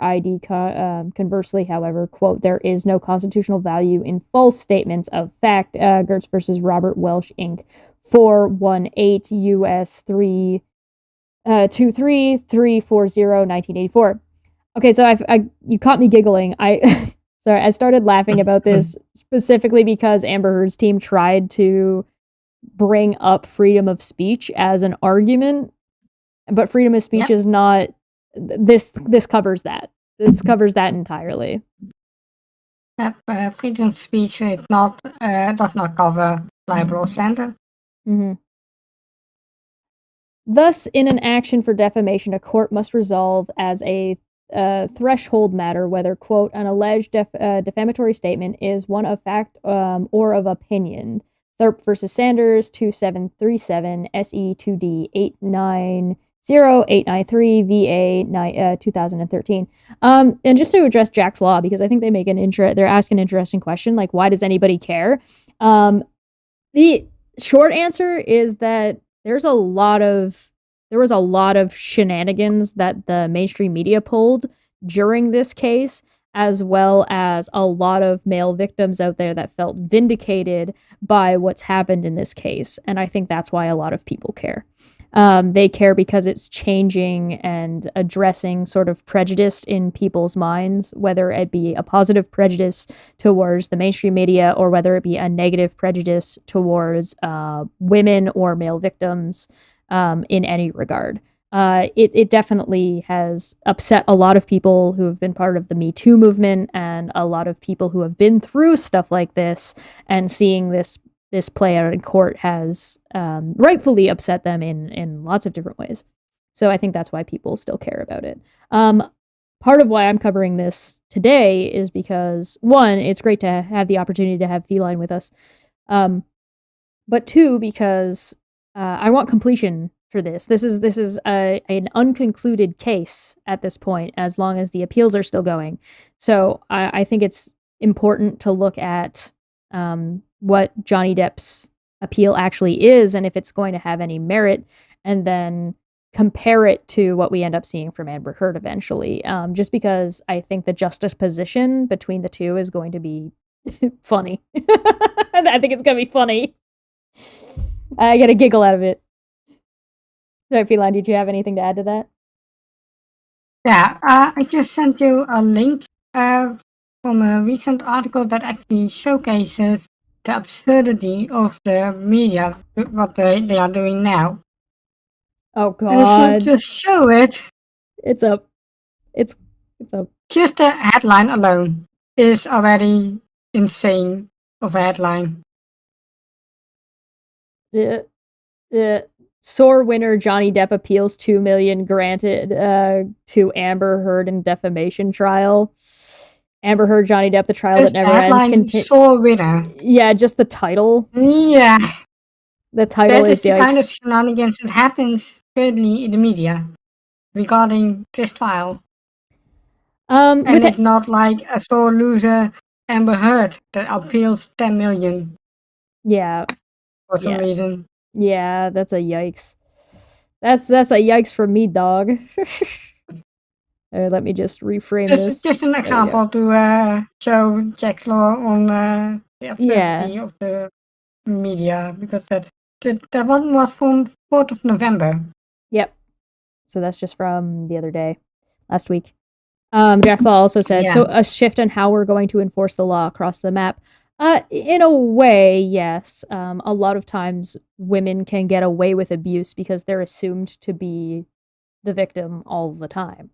Conversely, however, quote, there is no constitutional value in false statements of fact. Gertz versus Robert Welsh, Inc. 418 U.S. 23340 1984. Okay, so you caught me giggling. Sorry, I started laughing about this specifically because Amber Heard's team tried to bring up freedom of speech as an argument, but freedom of speech is not. This covers that. This covers that entirely. Freedom of speech is not does not cover libel or slander. Mm-hmm. Thus, in an action for defamation, a court must resolve as a threshold matter whether, quote, an alleged defamatory statement is one of fact or of opinion. Thurp versus Sanders, 2737, SE 2D 890893, VA 2013. And just to address Jack's Law, because I think they're asking an interesting question, like, why does anybody care? The short answer is that there was a lot of shenanigans that the mainstream media pulled during this case, as well as a lot of male victims out there that felt vindicated by what's happened in this case. And I think that's why a lot of people care. They care because it's changing and addressing sort of prejudice in people's minds, whether it be a positive prejudice towards the mainstream media or whether it be a negative prejudice towards women or male victims in any regard. It definitely has upset a lot of people who have been part of the Me Too movement and a lot of people who have been through stuff like this, and seeing this play out in court has rightfully upset them in lots of different ways. So I think that's why people still care about it. Part of why I'm covering this today is because, one, it's great to have the opportunity to have Feline with us, but two, because I want completion for this. This is an unconcluded case at this point, as long as the appeals are still going. So I think it's important to look at what Johnny Depp's appeal actually is and if it's going to have any merit, and then compare it to what we end up seeing from Amber Heard eventually. Just because I think the justice position between the two is going to be funny. I think it's going to be funny. I get a giggle out of it. So, Feline, did you have anything to add to that? Yeah, I just sent you a link from a recent article that actually showcases the absurdity of the media, what they are doing now. Oh God! And if you just show it, it's up. It's up. Just the headline alone is already insane of a headline. SOAR winner Johnny Depp appeals $2 million granted to Amber Heard in defamation trial. Amber Heard, Johnny Depp, the trial that never ends. SOAR winner. Yeah, just the title. Yeah. The title that is the kind of shenanigans that happens currently in the media regarding this trial. And it's not like a sore loser Amber Heard that appeals 10 million. Yeah. For some reason. Yeah, that's a yikes. That's a yikes for me, dog. Let me just reframe this. Just an example to show Jack's law on the absurdity of the media, because that one was from 4th of November. Yep. So that's just from the other day, last week. Jack's law also said, so a shift in how we're going to enforce the law across the map. In a way, yes. A lot of times women can get away with abuse because they're assumed to be the victim all the time.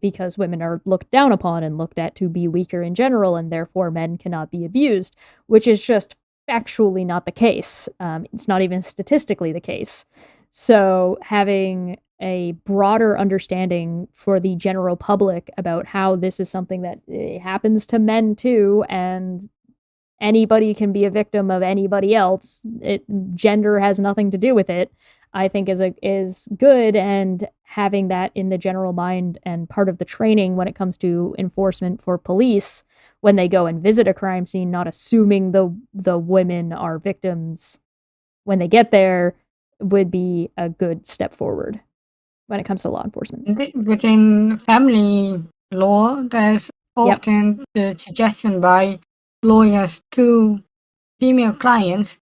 Because women are looked down upon and looked at to be weaker in general, and therefore men cannot be abused, which is just factually not the case. It's not even statistically the case. So having a broader understanding for the general public about how this is something that happens to men too, and anybody can be a victim of anybody else. Gender has nothing to do with it, I think is good, and having that in the general mind and part of the training when it comes to enforcement for police when they go and visit a crime scene, not assuming the women are victims when they get there, would be a good step forward when it comes to law enforcement. Within family law, there's often the suggestion by lawyers to female clients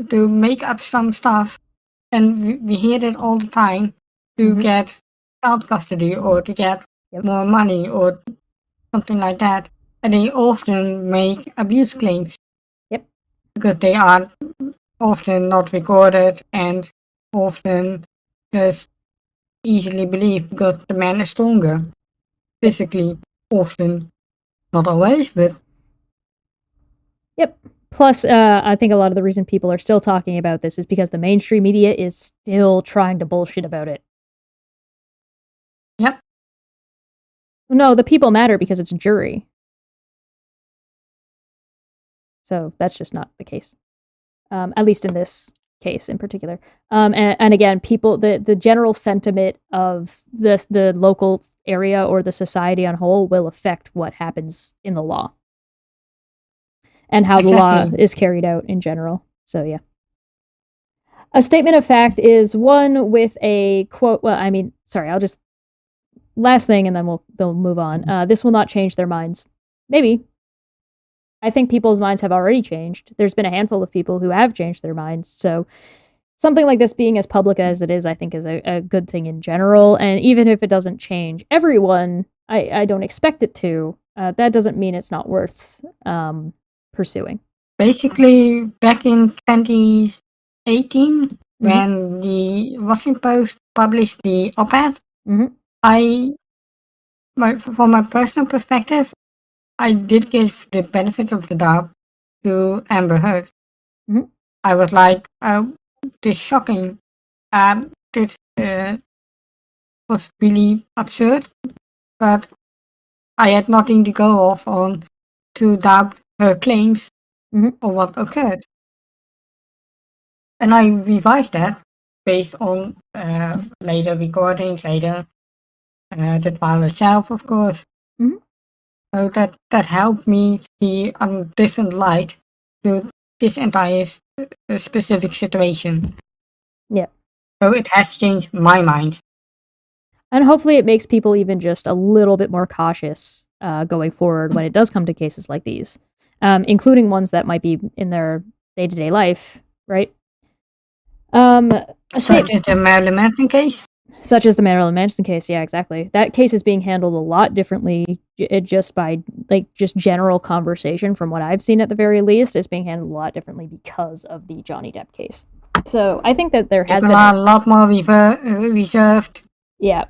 to make up some stuff, and we hear that all the time, to get child custody or to get more money or something like that. And they often make abuse claims. Yep. Because they are often not recorded and often just easily believed because the man is stronger. Physically, often. Not always, but... Yep. Plus, I think a lot of the reason people are still talking about this is because the mainstream media is still trying to bullshit about it. Yep. No, the people matter because it's a jury. So that's just not the case. At least in this case in particular. And again, people, the general sentiment of the local area or the society on whole will affect what happens in the law. And how the law is carried out in general. So, yeah. A statement of fact is one with a quote. Well, I mean, sorry, I'll just last thing, and then they'll move on. This will not change their minds. Maybe. I think people's minds have already changed. There's been a handful of people who have changed their minds. So something like this being as public as it is, I think is a good thing in general. And even if it doesn't change everyone, I don't expect it to. That doesn't mean it's not worth pursuing. Basically, back in 2018, when the Washington Post published the op-ed, from my personal perspective, I did give the benefit of the doubt to Amber Heard. I was like, this is shocking. This was really absurd, but I had nothing to go off on to doubt her claims or what occurred. And I revised that based on later recordings, later the trial itself, of course. So that helped me see a different light to this entire specific situation. Yeah. So it has changed my mind. And hopefully it makes people even just a little bit more cautious going forward when it does come to cases like these, including ones that might be in their day-to-day life, right? Such as the Marilyn Manson case? Such as the Marilyn Manson case, yeah, exactly. That case is being handled a lot differently just by, just general conversation from what I've seen at the very least. It's being handled a lot differently because of the Johnny Depp case. So I think that there has been a lot more reserved to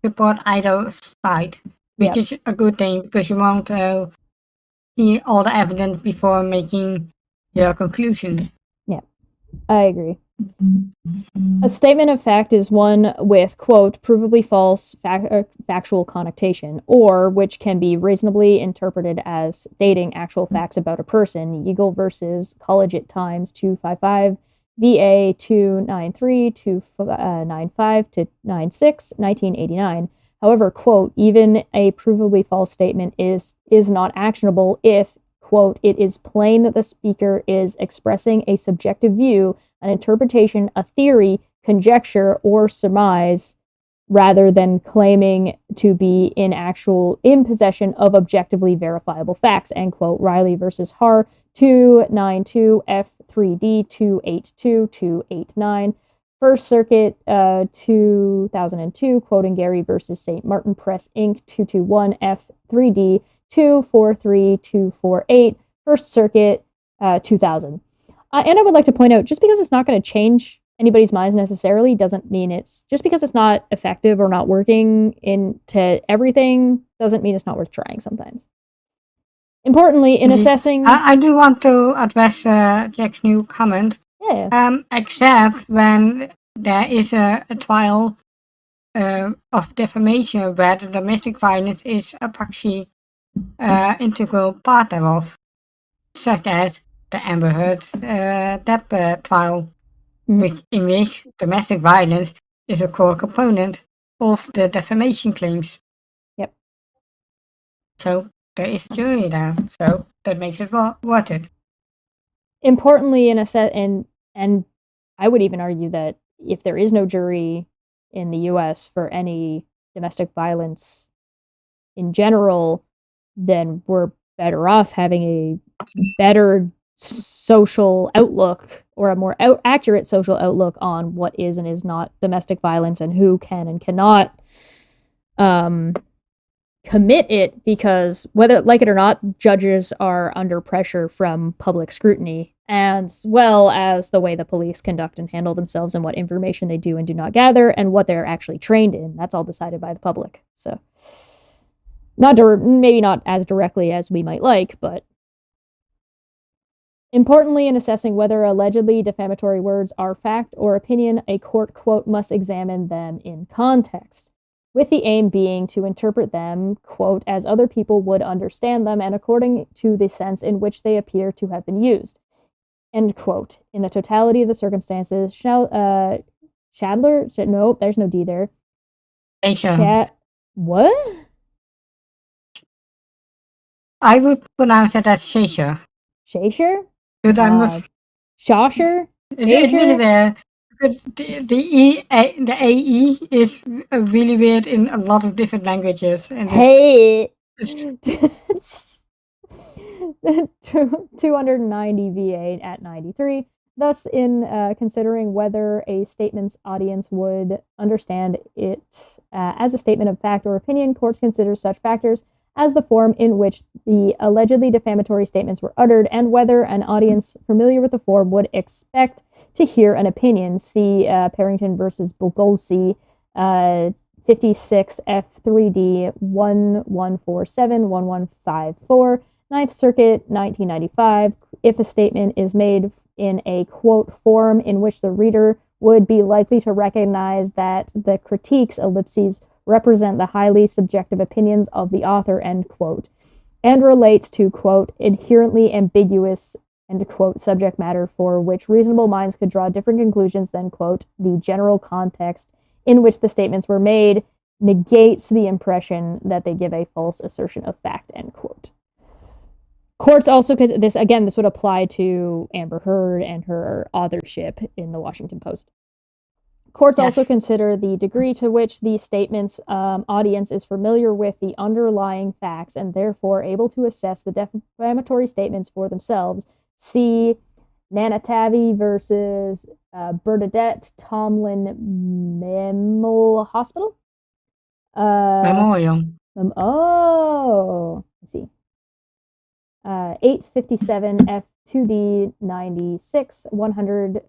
support either side, which is a good thing because you want to see all the evidence before making your conclusion. Yeah, I agree. A statement of fact is one with, quote, provably false factual connotation, or which can be reasonably interpreted as stating actual facts about a person. Eagle versus College at Times 255, VA 293 295 to 96, 1989. However, quote, even a provably false statement is not actionable if, quote, it is plain that the speaker is expressing a subjective view, an interpretation, a theory, conjecture, or surmise, rather than claiming to be in possession of objectively verifiable facts, end quote. Riley versus Har 292 F3D 282 289. First Circuit 2002, quoting Gary versus St. Martin Press Inc. 221 F3D 243 248. First Circuit 2000. And I would like to point out, just because it's not going to change anybody's minds necessarily doesn't mean just because it's not effective or not working into everything doesn't mean it's not worth trying sometimes. Importantly, in assessing... I do want to address Jack's new comment. Yeah. Except when there is a trial of defamation where the domestic violence is a proxy integral part thereof, such as the Amber Heard Depp trial, in which domestic violence is a core component of the defamation claims. Yep. So there is a jury there, so that makes it worth it. Importantly, and I would even argue that if there is no jury in the U.S. for any domestic violence in general, then we're better off having a better social outlook or a more accurate social outlook on what is and is not domestic violence and who can and cannot commit it, because whether like it or not, judges are under pressure from public scrutiny, as well as the way the police conduct and handle themselves and what information they do and do not gather and what they're actually trained in. That's all decided by the public. So maybe not as directly as we might like, but importantly, in assessing whether allegedly defamatory words are fact or opinion, a court, quote, must examine them in context, with the aim being to interpret them, quote, as other people would understand them and according to the sense in which they appear to have been used, end quote. In the totality of the circumstances, Shadler, no, there's no D there. What? I would pronounce it as Shasher. Shasher? Good, I'm not... Shasher? It's really there. Because the AE is really weird in a lot of different languages, and Hey! it's 290 VA at 93. Thus, in considering whether a statement's audience would understand it as a statement of fact or opinion, courts consider such factors as the form in which the allegedly defamatory statements were uttered and whether an audience familiar with the form would expect to hear an opinion. See Parrington versus Bogolsi, 56 F3D 1147 1154, Ninth Circuit, 1995. If a statement is made in a quote form in which the reader would be likely to recognize that the critiques, ellipses, represent the highly subjective opinions of the author, end quote, and relates to, quote, inherently ambiguous, end quote, subject matter for which reasonable minds could draw different conclusions than, quote, the general context in which the statements were made negates the impression that they give a false assertion of fact, end quote. Courts also, because this would apply to Amber Heard and her authorship in the Washington Post. Courts also consider the degree to which the statement's audience is familiar with the underlying facts and therefore able to assess the defamatory statements for themselves. See Nanatavi versus Bernadette Tomlin Memorial Hospital. Memorial. Let's see. 857 F2D 96 100 to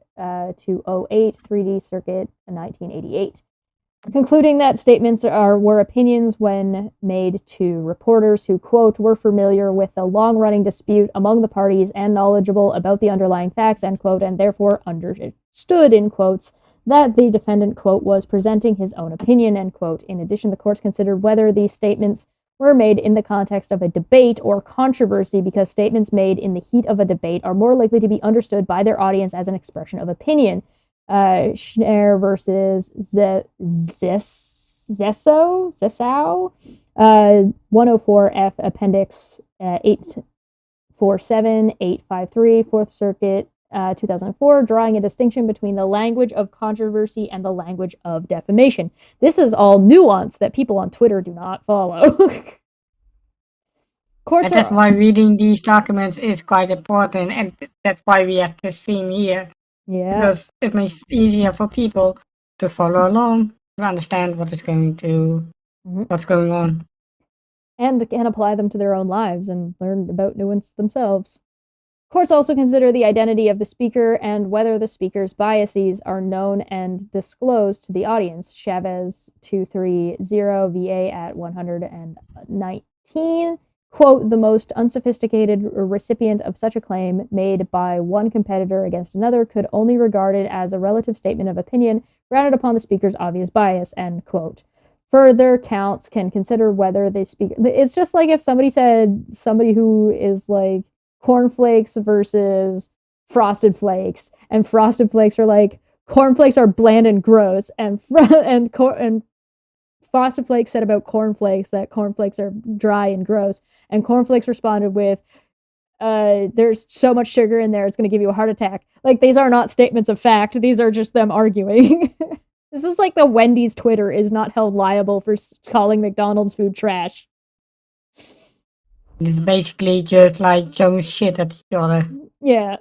08 3D Circuit 1988. Concluding that statements were opinions when made to reporters who, quote, were familiar with the long-running dispute among the parties and knowledgeable about the underlying facts, end quote, and therefore understood, in quotes, that the defendant, quote, was presenting his own opinion, end quote. In addition, the courts considered whether these statements were made in the context of a debate or controversy because statements made in the heat of a debate are more likely to be understood by their audience as an expression of opinion. Schneier versus Zessow, 104F Appendix 847, 853, 4th Circuit, 2004, drawing a distinction between the language of controversy and the language of defamation. This is all nuance that people on Twitter do not follow. And that's why reading these documents is quite important, and that's why we have this theme here. Yeah. Because it makes it easier for people to follow along, to understand what's going on. And can apply them to their own lives and learn about nuance themselves. Courts also consider the identity of the speaker and whether the speaker's biases are known and disclosed to the audience. Chavez 230 VA at 119. Quote, the most unsophisticated recipient of such a claim made by one competitor against another could only regard it as a relative statement of opinion grounded upon the speaker's obvious bias, end quote. Further counts can consider whether the speaker... It's just like if somebody said somebody who is like cornflakes versus frosted flakes, and frosted flakes are like, cornflakes are bland and gross, and Frosted Flakes said about cornflakes that cornflakes are dry and gross, and cornflakes responded with, there's so much sugar in there, it's going to give you a heart attack. Like, these are not statements of fact. These are just them arguing. This is like the Wendy's Twitter is not held liable for calling McDonald's food trash. It's basically just like throwing shit at each other. Yeah.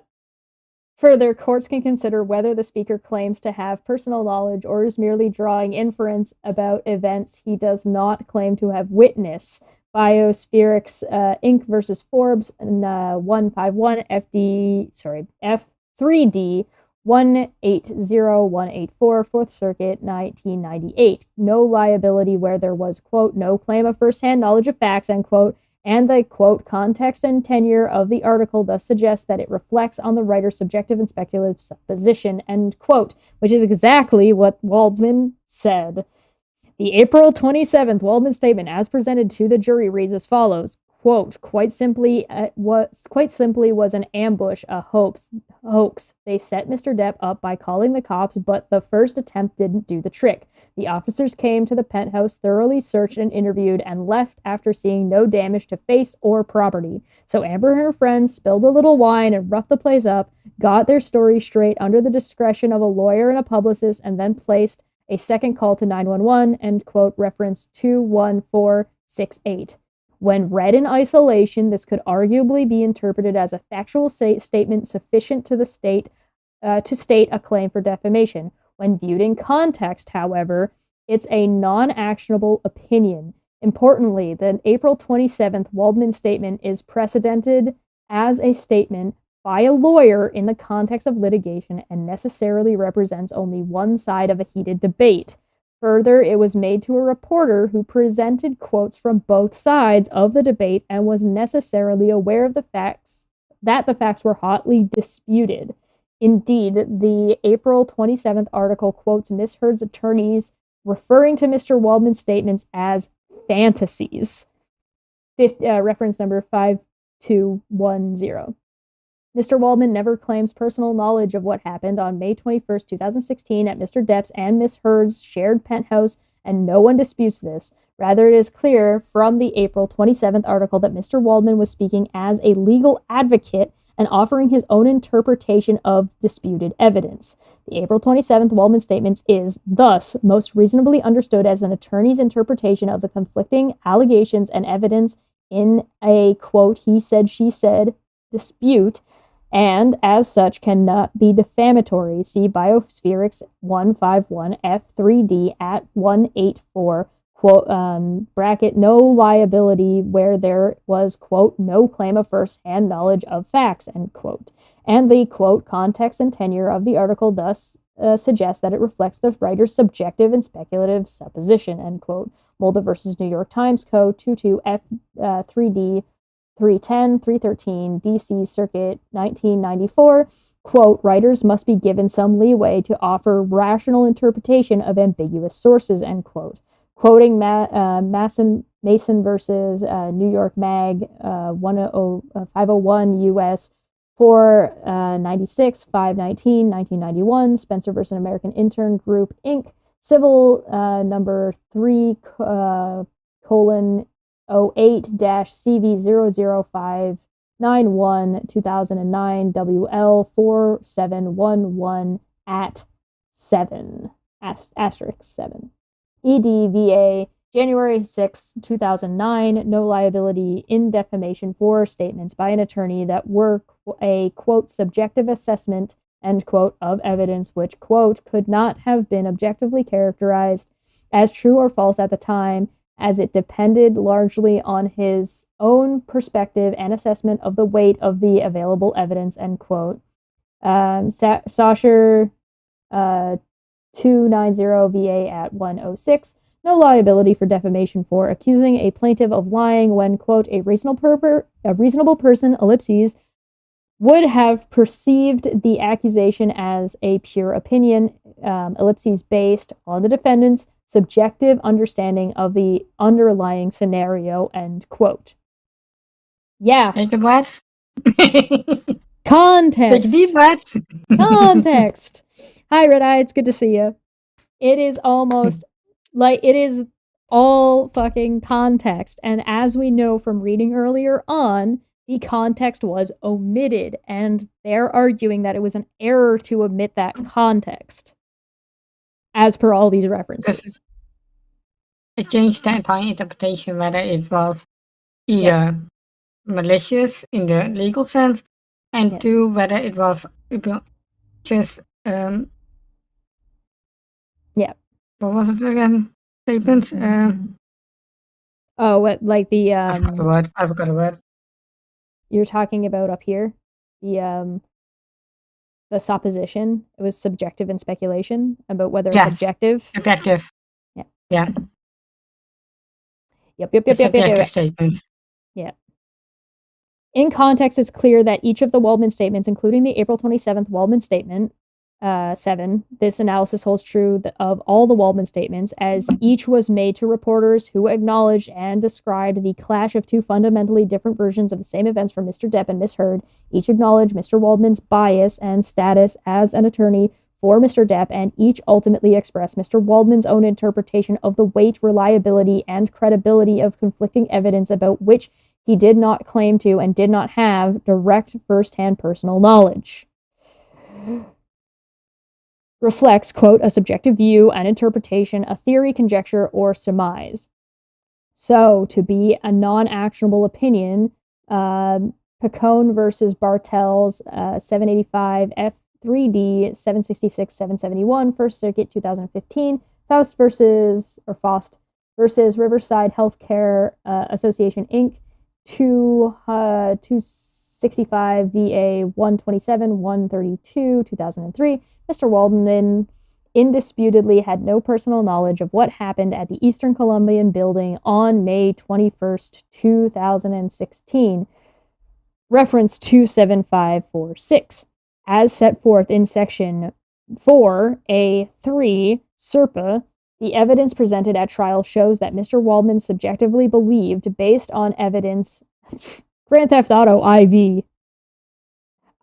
Further, courts can consider whether the speaker claims to have personal knowledge or is merely drawing inference about events he does not claim to have witnessed. Biospherix Inc. versus Forbes 151 F3D 180184, 4th Circuit, 1998. No liability where there was, quote, no claim of firsthand knowledge of facts, end quote, and the, quote, context and tenure of the article thus suggests that it reflects on the writer's subjective and speculative supposition, end quote, which is exactly what Waldman said. The April 27th Waldman statement, as presented to the jury, reads as follows, quote, quite simply was an ambush, a hoax. They set Mr. Depp up by calling the cops, but the first attempt didn't do the trick. The officers came to the penthouse, thoroughly searched and interviewed, and left after seeing no damage to face or property. So Amber and her friends spilled a little wine and roughed the place up, got their story straight under the discretion of a lawyer and a publicist, and then placed a second call to 911, end quote, reference 21468. When read in isolation, this could arguably be interpreted as a factual statement sufficient to state a claim for defamation. When viewed in context, however, it's a non-actionable opinion. Importantly, the April 27th Waldman statement is precedented as a statement by a lawyer in the context of litigation and necessarily represents only one side of a heated debate. Further, it was made to a reporter who presented quotes from both sides of the debate and was necessarily aware of the facts were hotly disputed. Indeed, the April 27th article quotes Miss Heard's attorneys referring to Mr. Waldman's statements as fantasies. Reference number 5210. Mr. Waldman never claims personal knowledge of what happened on May 21st, 2016 at Mr. Depp's and Miss Heard's shared penthouse, and no one disputes this. Rather, it is clear from the April 27th article that Mr. Waldman was speaking as a legal advocate and offering his own interpretation of disputed evidence. The April 27th Waldman statement is, thus, most reasonably understood as an attorney's interpretation of the conflicting allegations and evidence in a, quote, he said, she said dispute, and as such cannot be defamatory. See Biospherix 151F3D at 184, quote, bracket, no liability where there was, quote, no claim of first-hand knowledge of facts, end quote. And the, quote, context and tenure of the article thus suggests that it reflects the writer's subjective and speculative supposition, end quote. Mulder versus New York Times Co. 22F3D 310, 313, DC Circuit 1994, quote, writers must be given some leeway to offer rational interpretation of ambiguous sources, end quote. Quoting Mason versus New York Mag 501 US 496, 519, 1991, Spencer versus American Intern Group, Inc., Civil number 3 colon 08-CV00591 2009 WL4711 at 7 asterisk 7. EDVA January 6, 2009, no liability in defamation for statements by an attorney that were a, quote, subjective assessment, end quote, of evidence which, quote, could not have been objectively characterized as true or false at the time, as it depended largely on his own perspective and assessment of the weight of the available evidence, end quote. Sausher 290VA at 106, no liability for defamation for accusing a plaintiff of lying when, quote, a reasonable person, ellipses, would have perceived the accusation as a pure opinion, ellipses, based on the defendant's subjective understanding of the underlying scenario, end quote. Yeah. Take a breath. Context. Take a deep breath. Context. Hi, Red Eye. It's good to see you. It is almost like it is all fucking context. And as we know from reading earlier on, the context was omitted, and they're arguing that it was an error to omit that context, as per all these references. It changed the entire interpretation, whether it was either malicious in the legal sense, and two, whether it was just what was it again? Statements. Oh, what, like the I forgot the word. You're talking about up here, the supposition. It was subjective and speculation about whether it's objective. Objective. Yeah. Yep. Statements. Yeah. In context, it's clear that each of the Waldman statements, including the April 27th Waldman statement, 7, this analysis holds true of all the Waldman statements, as each was made to reporters who acknowledged and described the clash of two fundamentally different versions of the same events from Mr. Depp and Miss Heard. Each acknowledged Mr. Waldman's bias and status as an attorney for Mr. Depp, and each ultimately expressed Mr. Waldman's own interpretation of the weight, reliability, and credibility of conflicting evidence about which he did not claim to and did not have direct first-hand personal knowledge. Reflects, quote, a subjective view, an interpretation, a theory, conjecture, or surmise. So, to be a non-actionable opinion, Picone versus Bartels, 785 F3D 766 771, First Circuit 2015, Faust versus Riverside Healthcare Association Inc. 265 VA 127 132 2003. Mr. Waldman indisputably had no personal knowledge of what happened at the Eastern Colombian building on May 21st, 2016. Reference 27546. As set forth in section 4A3 SERPA, the evidence presented at trial shows that Mr. Waldman subjectively believed, based on evidence, Grand Theft Auto IV.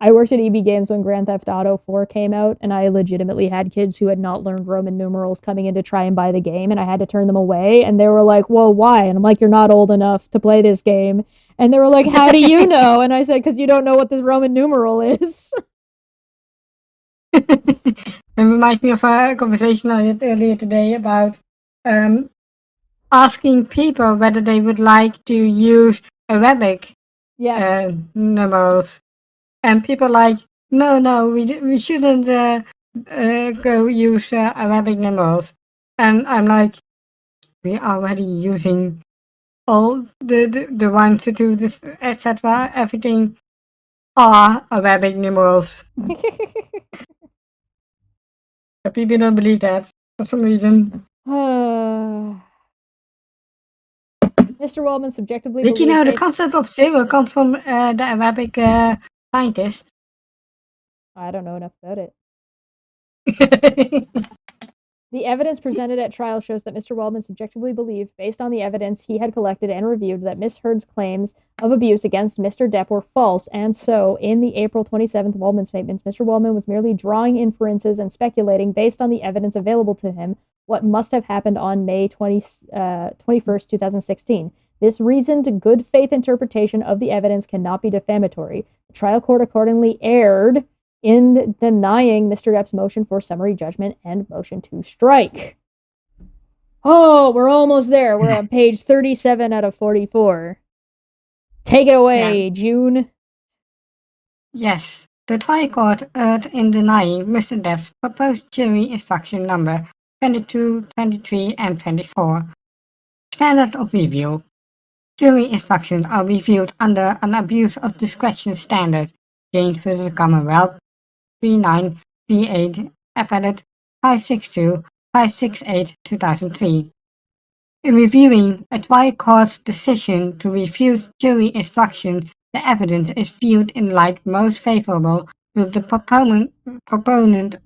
I worked at EB Games when Grand Theft Auto 4 came out, and I legitimately had kids who had not learned Roman numerals coming in to try and buy the game, and I had to turn them away, and they were like, "Whoa, why?" And I'm like, "You're not old enough to play this game." And they were like, "How do you know?" And I said, "Because you don't know what this Roman numeral is." It reminds me of a conversation I had earlier today about asking people whether they would like to use Arabic numerals. And people like, no, we shouldn't go use Arabic numerals. And I'm like, we're already using all the 1 to 2, etc. Everything are Arabic numerals. But people don't believe that for some reason. Mr. Waldman subjectively Did you know the concept of zero comes from the Arabic scientist? I don't know enough about it. The evidence presented at trial shows that Mr. Waldman subjectively believed, based on the evidence he had collected and reviewed, that Miss Heard's claims of abuse against Mr. Depp were false, and so, in the April 27th Waldman statements, Mr. Waldman was merely drawing inferences and speculating, based on the evidence available to him, what must have happened on May 21st, 2016. This reasoned, good faith interpretation of the evidence cannot be defamatory. The trial court accordingly erred in denying Mr. Depp's motion for summary judgment and motion to strike. Oh, we're almost there. We're on page 37 out of 44. Take it away, June. Yes, the trial court erred in denying Mr. Depp's proposed jury instruction number 22, 23, and 24. Standard of review. Jury instructions are reviewed under an abuse of discretion standard, James v. Commonwealth, 39 V8 Appellate 562 568 2003. In reviewing a trial court's decision to refuse jury instructions, the evidence is viewed in light most favorable to the proponent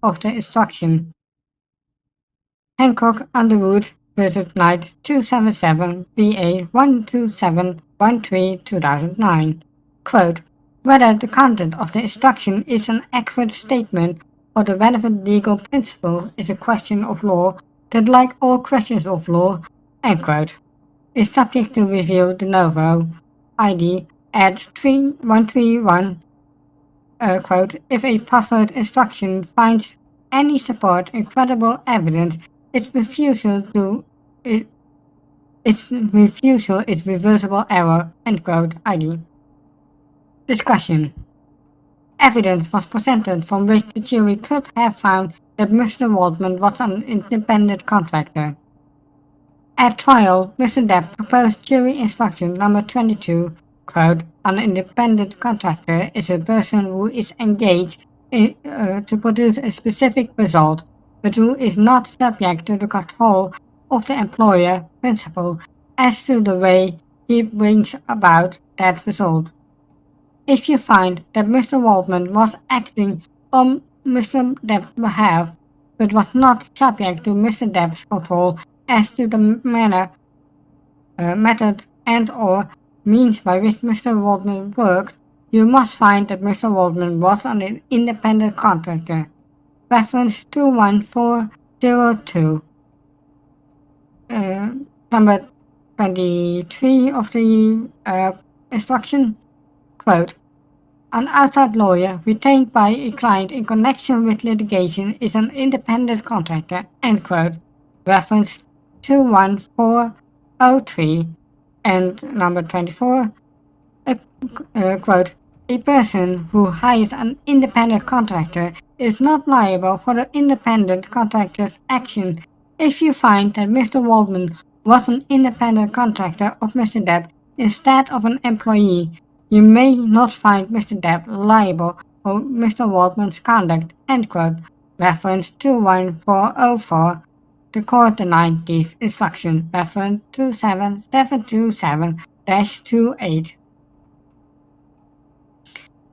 of the instruction. Hancock Underwood v. Knight 277 VA 12713 2009. Quote, whether the content of the instruction is an accurate statement or the relevant legal principle is a question of law that, like all questions of law, end quote, is subject to review de novo, ID at 3131, quote, if a proffered instruction finds any support in credible evidence, its refusal is reversible error, end quote, ID. Discussion. Evidence was presented from which the jury could have found that Mr. Waldman was an independent contractor. At trial, Mr. Depp proposed jury instruction number 22, quote, an independent contractor is a person who is engaged to produce a specific result, but who is not subject to the control of the employer principal as to the way he brings about that result. If you find that Mr. Waldman was acting on Mr. Depp's behalf, but was not subject to Mr. Depp's control as to the manner, method and/or means by which Mr. Waldman worked, you must find that Mr. Waldman was an independent contractor. Reference 21402. Number 23 of the instruction, quote, an outside lawyer retained by a client in connection with litigation is an independent contractor, end quote. Reference 21403. And number 24, quote, a person who hires an independent contractor is not liable for the independent contractor's action if you find that Mr. Waldman was an independent contractor of Mr. Depp instead of an employee. You may not find Mr. Depp liable for Mr. Waldman's conduct, end quote. Reference 21404. The court denied this instruction. Reference 27727-28.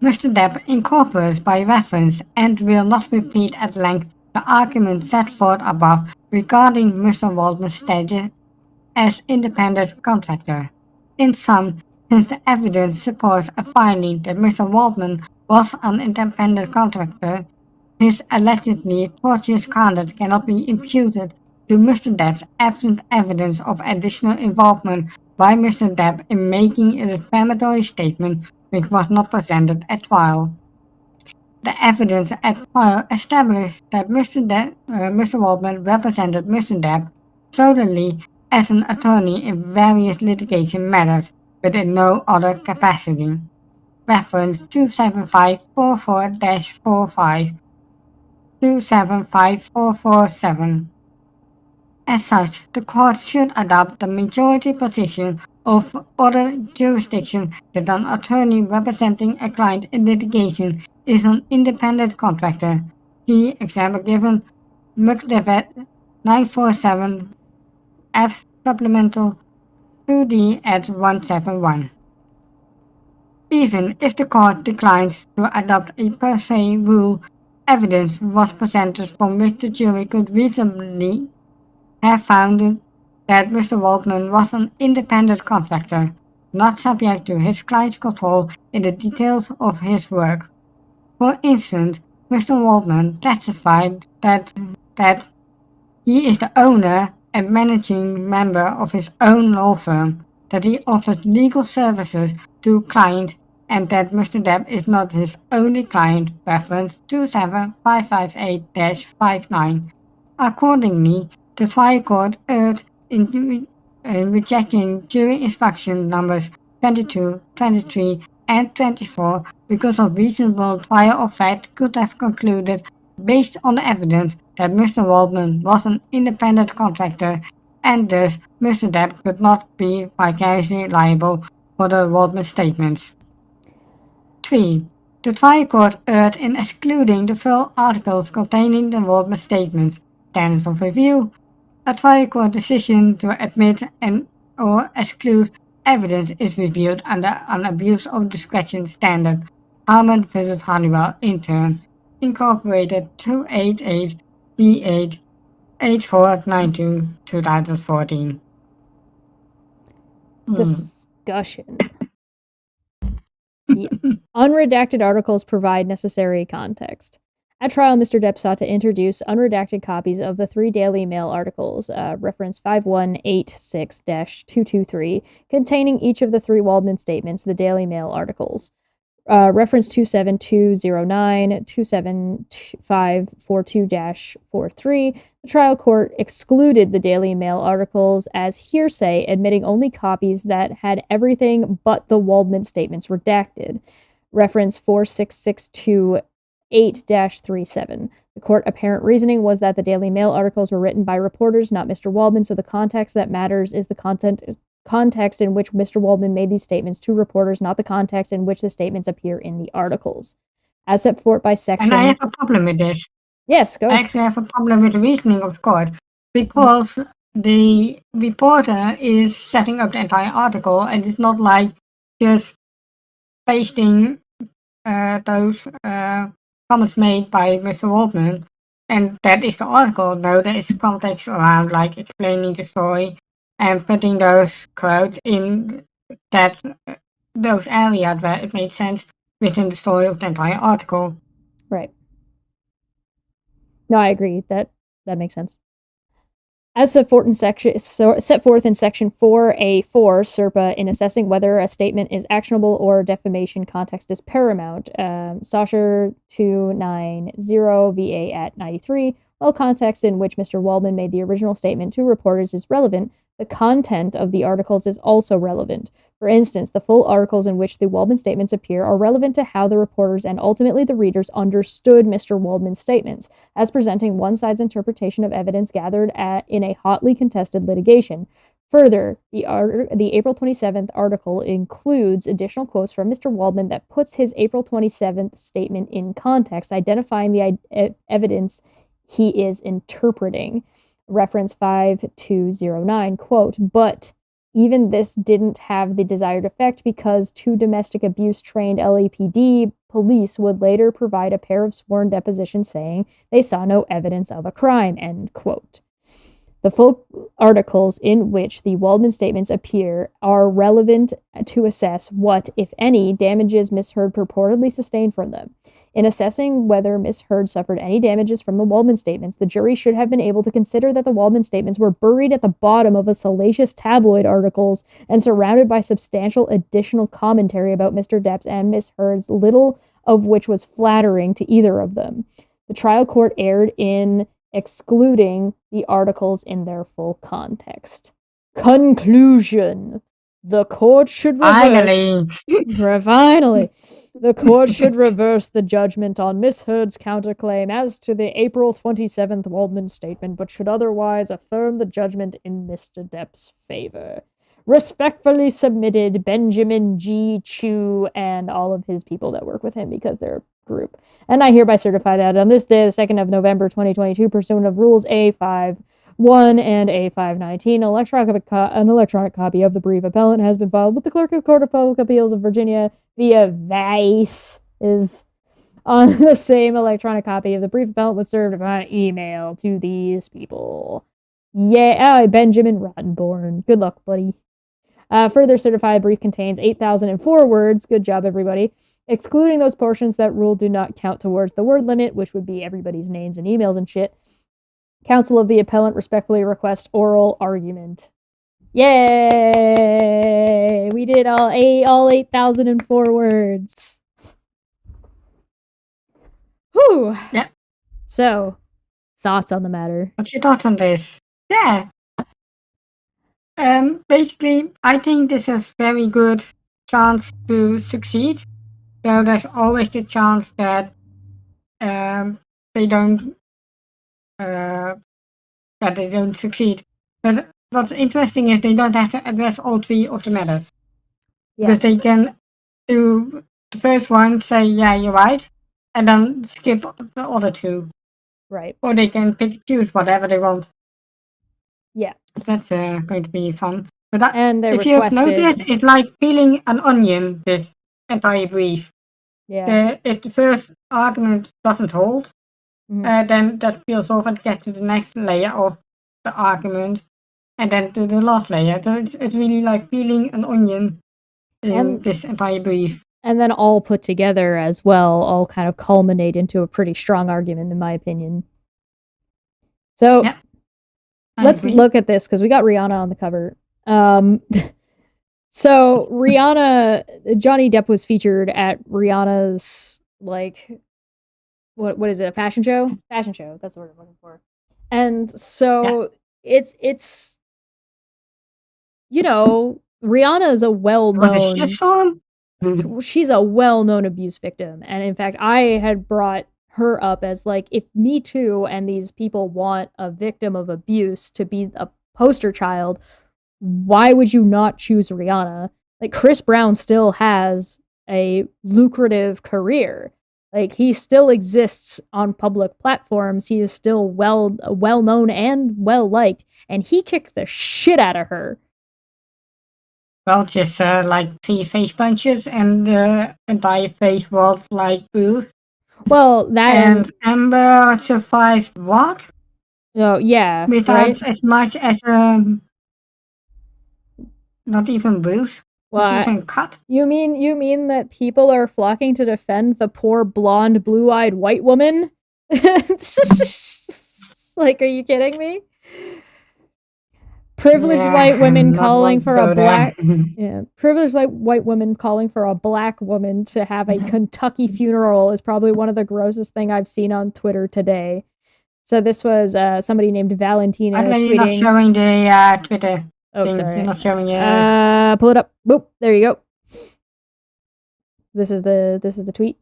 Mr. Depp incorporates by reference and will not repeat at length the argument set forth above regarding Mr. Waldman's status as independent contractor. In sum, since the evidence supports a finding that Mr. Waldman was an independent contractor, his allegedly tortious conduct cannot be imputed to Mr. Depp absent evidence of additional involvement by Mr. Depp in making a defamatory statement which was not presented at trial. The evidence at trial established that Mr. Waldman represented Mr. Depp solely as an attorney in various litigation matters, but in no other capacity. Reference 27544-45, 275447. As such, the court should adopt the majority position of other jurisdictions that an attorney representing a client in litigation is an independent contractor. See example given, McDevitt 947 F supplemental 2D at 171. Even if the court declines to adopt a per se rule, evidence was presented from which the jury could reasonably have found that Mr. Waldman was an independent contractor, not subject to his client's control in the details of his work. For instance, Mr. Waldman testified that he is the owner and managing member of his own law firm, that he offers legal services to clients, and that Mr. Depp is not his only client. Reference 27558-59. Accordingly, the trial court erred in rejecting jury instruction numbers 22, 23, and 24 because a reasonable trial of fact could have concluded, based on the evidence, that Mr. Waldman was an independent contractor, and thus Mr. Depp could not be vicariously liable for the Waldman statements. 3. The trial court erred in excluding the full articles containing the Waldman statements. Standards of review. A trial court decision to admit and or exclude evidence is reviewed under an abuse of discretion standard. Harmon v. Honeywell, intern, Incorporated 288 D8 8492 2014. Discussion. The unredacted articles provide necessary context. At trial, Mr. Depp sought to introduce unredacted copies of the 3 Daily Mail articles, reference 5186-223, containing each of the 3 Waldman statements, the Daily Mail articles. Reference 27209, 27542-43. The trial court excluded the Daily Mail articles as hearsay, admitting only copies that had everything but the Waldman statements redacted. Reference 46628-37. The court apparent reasoning was that the Daily Mail articles were written by reporters, not Mr. Waldman, so the context that matters is the context in which Mr. Waldman made these statements to reporters, not the context in which the statements appear in the articles. As set forth by section... And I have a problem with this. Yes, go ahead. I actually have a problem with the reasoning of the court, because the reporter is setting up the entire article, and it's not like just pasting those comments made by Mr. Waldman, and that is the article. No, there is context around like explaining the story and putting those quotes in that those areas where it made sense within the story of the entire article. Right. No, I agree. That makes sense. As set forth in section 4A4 SERPA, in assessing whether a statement is actionable or defamation, context is paramount. Saucher 290 VA at 93. While context in which Mr. Waldman made the original statement to reporters is relevant, the content of the articles is also relevant. For instance, the full articles in which the Waldman statements appear are relevant to how the reporters and ultimately the readers understood Mr. Waldman's statements, as presenting one side's interpretation of evidence gathered in a hotly contested litigation. Further, the April 27th article includes additional quotes from Mr. Waldman that puts his April 27th statement in context, identifying the evidence he is interpreting. Reference 5209, quote, but even this didn't have the desired effect because two domestic abuse trained LAPD police would later provide a pair of sworn depositions saying they saw no evidence of a crime, end quote. The full articles in which the Waldman statements appear are relevant to assess what, if any, damages Miss Heard purportedly sustained from them. In assessing whether Miss Heard suffered any damages from the Waldman statements, the jury should have been able to consider that the Waldman statements were buried at the bottom of a salacious tabloid articles and surrounded by substantial additional commentary about Mr. Depp's and Miss Heard's, little of which was flattering to either of them. The trial court erred in excluding the articles in their full context. Conclusion. The court should reverse... Finally. The court should reverse the judgment on Miss Heard's counterclaim as to the April 27th Waldman statement, but should otherwise affirm the judgment in Mr. Depp's favor. Respectfully submitted, Benjamin G. Chu and all of his people that work with him because they're a group. And I hereby certify that on this day, the 2nd of November, 2022, pursuant of Rules A51 and A519, an electronic copy of the brief appellant has been filed with the Clerk of the Court of Public Appeals of Virginia via Vice. Is on the same electronic copy of the brief appellant was served by email to these people. Yeah, Benjamin Rottenborn. Good luck, buddy. Further certified brief contains 8,004 words. Good job, everybody. Excluding those portions that rule do not count towards the word limit, which would be everybody's names and emails and shit. Counsel of the appellant respectfully request oral argument. Yay! We did all 8,004 words. Whew. Yeah. So, thoughts on the matter? What's your thoughts on this? Yeah. Basically, I think this is a very good chance to succeed. So there's always the chance that they don't succeed. But what's interesting is they don't have to address all three of the matters. Yeah. Because they can do the first one, say, yeah, you're right, and then skip the other two. Right. Or they can choose whatever they want. Yeah. That's going to be fun. But if you have noticed, it's like peeling an onion, this entire brief. Yeah. If the first argument doesn't hold, then that peels off and gets to the next layer of the argument, and then to the last layer. So it's really like peeling an onion in this entire brief. And then all put together as well, all kind of culminate into a pretty strong argument, in my opinion. So... Yeah. Let's look at this, because we got Rihanna on the cover. So, Rihanna, Johnny Depp was featured at Rihanna's, like, what is it, a fashion show? Fashion show, that's what I'm looking for. And so, it's, you know, Rihanna is a well-known... She's a well-known abuse victim. And in fact, I had brought her up as like, if Me Too and these people want a victim of abuse to be a poster child, why would you not choose Rihanna? Like, Chris Brown still has a lucrative career. Like, he still exists on public platforms. He is still well known and well liked, and he kicked the shit out of her. Well, just like 3 face punches, and the entire face was like boo. Well, that And Amber survived what? oh yeah, right. Without as much as not even bruise, Well, not even cut. you mean that people are flocking to defend the poor blonde, blue-eyed white woman? Like, are you kidding me? Privileged Yeah, white women I'm not calling going to for a go there. black yeah, privileged white women calling for a black woman to have a Kentucky funeral is probably one of the grossest thing I've seen on Twitter today. So this was somebody named But Valentina when you're not tweeting. showing the Twitter Oh, thing, you're sorry. not showing Pull it up. Boop. There you go. This is the tweet.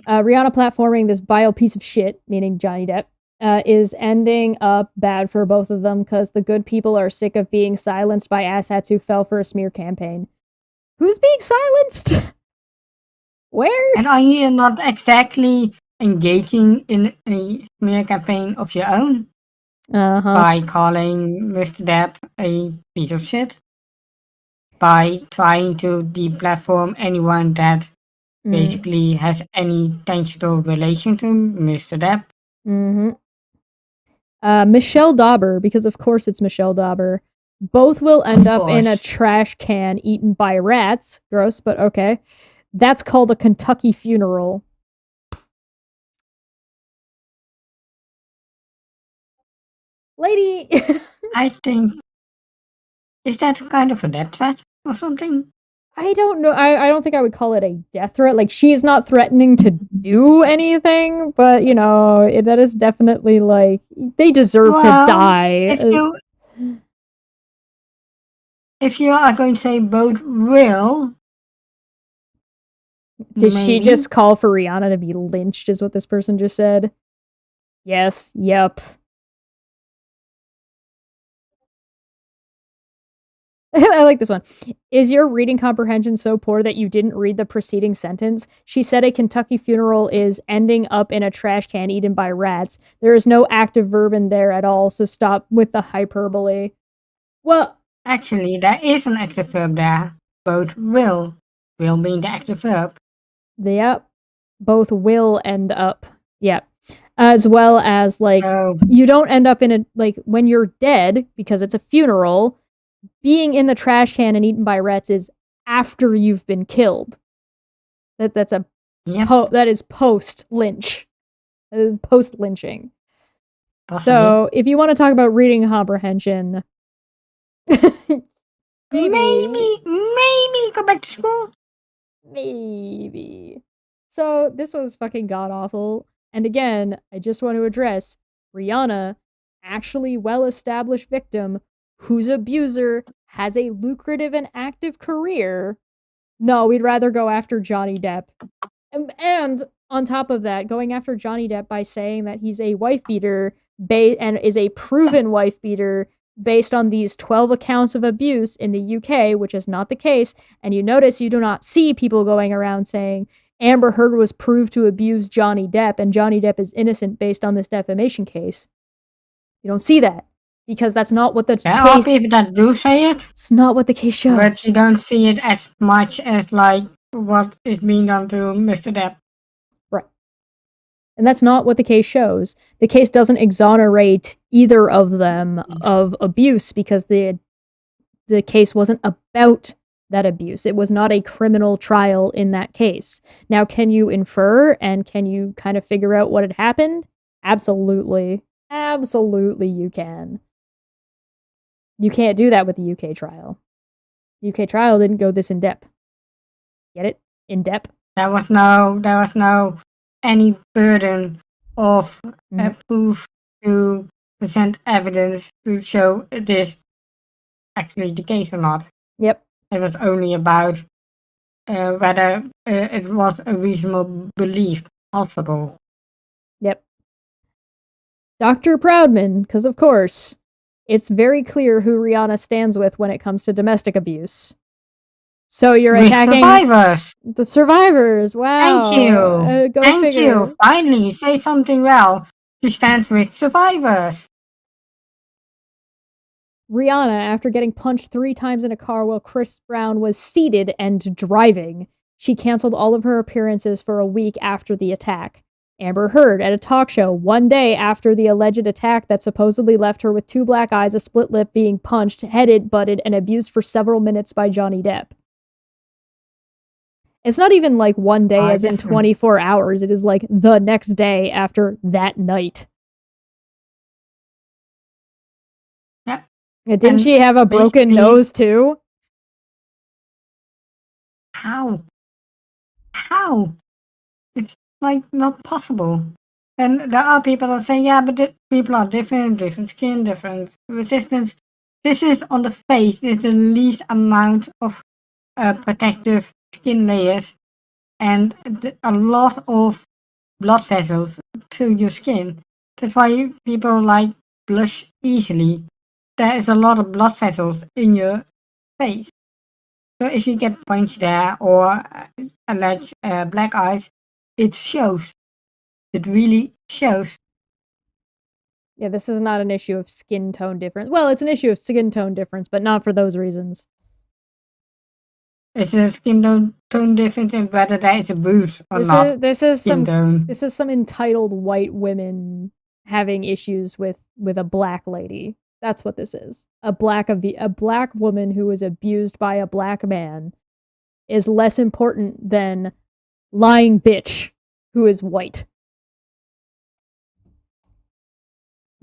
Rihanna platforming this vile piece of shit, meaning Johnny Depp, is ending up bad for both of them because the good people are sick of being silenced by asshats who fell for a smear campaign. Who's being silenced? Where? And are you not exactly engaging in a smear campaign of your own by calling Mr. Depp a piece of shit? By trying to deplatform anyone that basically has any tangible relation to Mr. Depp? Mm-hmm. Michelle Dauber, because of course it's Michelle Dauber. Both will end up in a trash can eaten by rats. Gross, but okay. That's called a Kentucky funeral. Lady! I think. Is that kind of a death threat or something? I don't know. I don't think I would call it a death threat. Like, she's not threatening to do anything, but, you know, that is definitely, like, they deserve to die. If you are going to say both will, did she just call for Rihanna to be lynched, is what this person just said? Yes, yep. I like this one. Is your reading comprehension so poor that you didn't read the preceding sentence? She said a Kentucky funeral is ending up in a trash can eaten by rats. There is no active verb in there at all, so stop with the hyperbole. Well, actually, there is an active verb there. Both will. Will being the active verb. Yep. Both will end up. Yep. As well as, like, you don't end up in a, like, when you're dead, because it's a funeral, being in the trash can and eaten by rats is after you've been killed. That's a that is post lynch. That is post lynching. So if you want to talk about reading comprehension, maybe go back to school. Maybe. So this was fucking god awful. And again, I just want to address Rihanna, actually well established victim whose abuser has a lucrative and active career. No, we'd rather go after Johnny Depp. And on top of that, going after Johnny Depp by saying that he's a wife beater and is a proven wife beater based on these 12 accounts of abuse in the UK, which is not the case. And you notice you do not see people going around saying Amber Heard was proved to abuse Johnny Depp and Johnny Depp is innocent based on this defamation case. You don't see that because that's not what the case. There are people that do say it. It's not what the case shows. But you don't see it as much as like what is being done to Mr. Depp. Right. And that's not what the case shows. The case doesn't exonerate either of them of abuse because the case wasn't about that abuse. It was not a criminal trial in that case. Now, can you infer and can you kind of figure out what had happened? Absolutely. Absolutely you can. You can't do that with the UK trial. The UK trial didn't go this in depth. Get it? In depth? There was no any burden of proof to present evidence to show this actually the case or not. Yep. It was only about whether it was a reasonable belief possible. Yep. Dr. Proudman, because of course, it's very clear who Rihanna stands with when it comes to domestic abuse. So you're attacking the survivors. Wow. Thank you. Thank you. Finally, say something well. She stands with survivors. Rihanna, after getting punched 3 times in a car while Chris Brown was seated and driving, she canceled all of her appearances for a week after the attack. Amber Heard at a talk show one day after the alleged attack that supposedly left her with 2 black eyes, a split lip, being punched, headed, butted, and abused for several minutes by Johnny Depp. It's not even like one day as in 24 hours. It is like the next day after that night. Yeah. And didn't she have a broken nose too? How? It's like not possible. And there are people that say, yeah, but people are different skin, different resistance. This is on the face. There's the least amount of protective skin layers and a lot of blood vessels to your skin. That's why people like blush easily. There is a lot of blood vessels in your face. So if you get punched there or alleged black eyes, it shows. It really shows. Yeah, this is not an issue of skin tone difference. Well, it's an issue of skin tone difference, but not for those reasons. It's a skin tone difference in whether there is a bruise or not. This is some entitled white women having issues with a black lady. That's what this is. A black woman who was abused by a black man is less important than lying bitch who is white.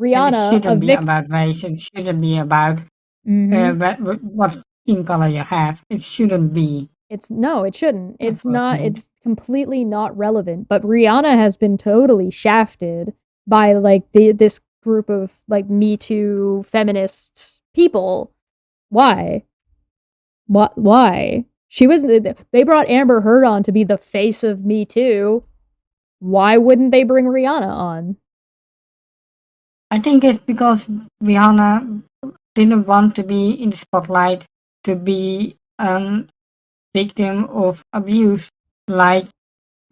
Rihanna, it shouldn't be about race. It shouldn't be about what skin color you have. It shouldn't be. It shouldn't. It's not. It's completely not relevant. But Rihanna has been totally shafted by like this group of like Me Too feminist people. Why? What? Why? She was. They brought Amber Heard on to be the face of Me Too. Why wouldn't they bring Rihanna on? I think it's because Rihanna didn't want to be in the spotlight, to be a victim of abuse like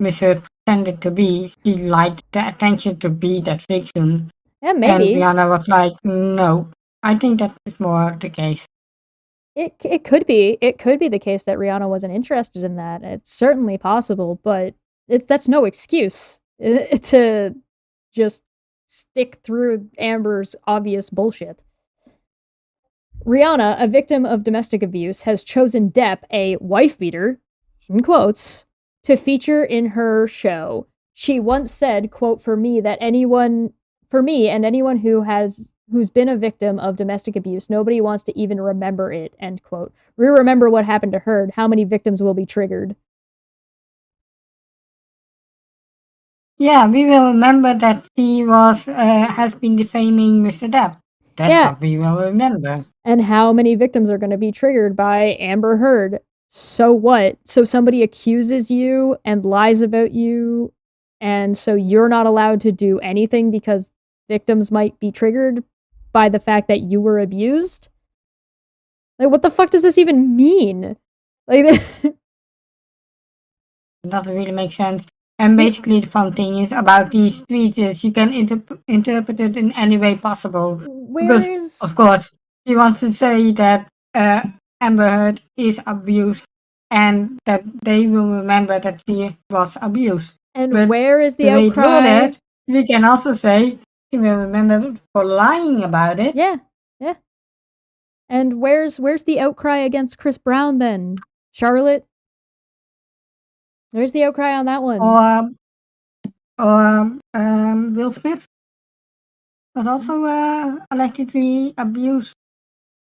Mr. pretended to be. She liked the attention to be that victim. Yeah, maybe. And Rihanna was like, no. I think that is more the case. It could be. It could be the case that Rihanna wasn't interested in that. It's certainly possible, but that's no excuse to just stick through Amber's obvious bullshit. Rihanna, a victim of domestic abuse, has chosen Depp, a wife beater, in quotes, to feature in her show. She once said, quote, for me and anyone who's been a victim of domestic abuse, nobody wants to even remember it, end quote. We remember what happened to Heard. How many victims will be triggered? Yeah, we will remember that she has been defaming Mr. Depp. That's what we will remember. And how many victims are going to be triggered by Amber Heard? So what? So somebody accuses you and lies about you, and so you're not allowed to do anything because victims might be triggered by the fact that you were abused? Like, what the fuck does this even mean? Like, it doesn't really make sense. And basically, the fun thing is about these tweets is you can interpret it in any way possible. Because, of course, he wants to say that Amber Heard is abused and that they will remember that she was abused. And but where is the outcry? We can also say she will remember for lying about it. Yeah. And where's the outcry against Chris Brown then? Charlotte? There's the outcry on that one. Or Will Smith was also allegedly abused.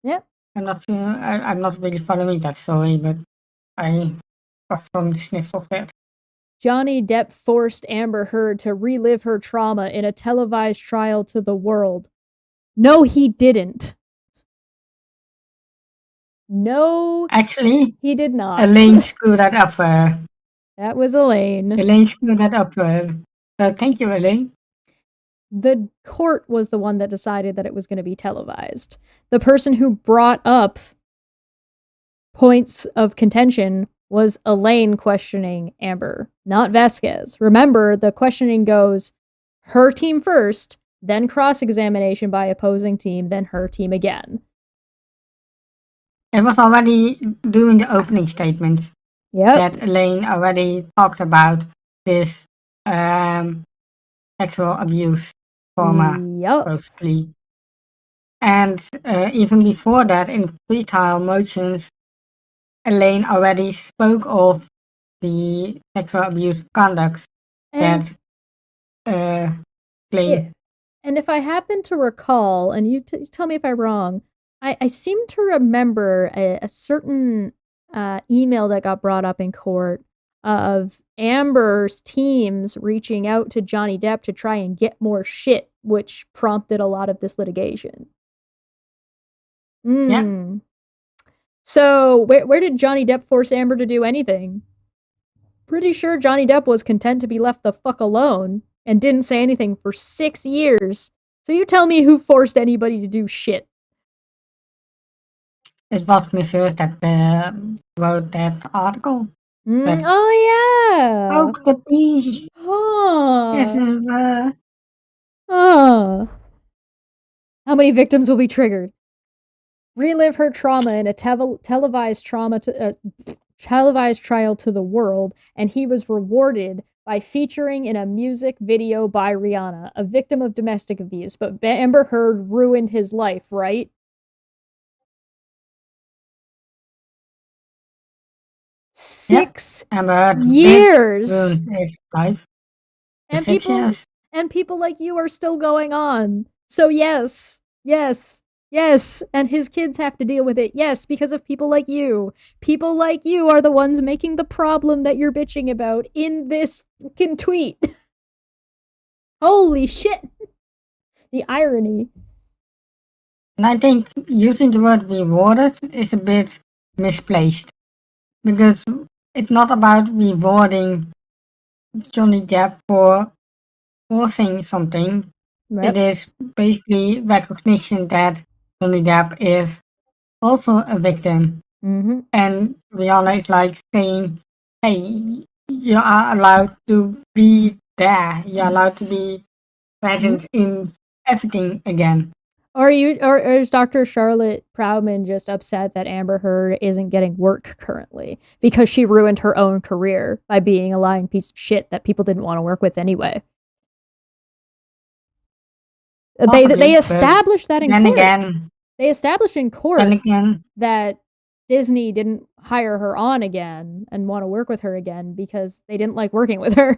Yep. I'm not really following that story, but I got some sniff of that. Johnny Depp forced Amber Heard to relive her trauma in a televised trial to the world. No, he didn't. No, actually, he did not. Elaine screwed that up for her. That was Elaine. Elaine screwed that up for her. So thank you, Elaine. The court was the one that decided that it was going to be televised. The person who brought up points of contention was Elaine questioning Amber, not Vasquez. Remember, the questioning goes her team first, then cross-examination by opposing team, then her team again. It was already during the opening statement that Elaine already talked about this sexual abuse trauma, Yup. supposedly. And even before that, in pretrial motions, Elaine already spoke of the sexual abuse conduct And that claim. it, and if I happen to recall, and you tell me if I'm wrong, I seem to remember a certain email that got brought up in court of Amber's teams reaching out to Johnny Depp to try and get more shit, which prompted a lot of this litigation. Yeah, Hmm. So where did Johnny Depp force Amber to do anything? Pretty sure Johnny Depp was content to be left the fuck alone and didn't say anything for 6 years. So you tell me who forced anybody to do shit. it was Monsieur that wrote that article. That Oh yeah. broke the beast. Yes, Huh. Huh. How many victims will be triggered? Relive her trauma in a televised televised trial to the world, and he was rewarded by featuring in a music video by Rihanna, a victim of domestic abuse. But Amber Heard ruined his life, right? yeah, Six and did years. ruin his life for And 6 years. people like you are still going on. So yes, yes, yes, and his kids have to deal with it. Yes, because of people like you. People like you are the ones making the problem that you're bitching about in this fucking tweet. Holy shit. The irony. And I think using the word rewarded is a bit misplaced because it's not about rewarding Johnny Depp for forcing something. It Yep. is basically recognition that Johnny Depp is also a victim. Mm-hmm. And Rihanna is like saying, hey, you are allowed to be there. You're allowed to be Mm-hmm. present in everything again. Or is Dr. Charlotte Proudman just upset that Amber Heard isn't getting work currently because she ruined her own career by being a lying piece of shit that people didn't want to work with anyway? They Possibly, but established that in then court. again, They established in then court again, that Disney didn't hire her on again and want to work with her again because they didn't like working with her.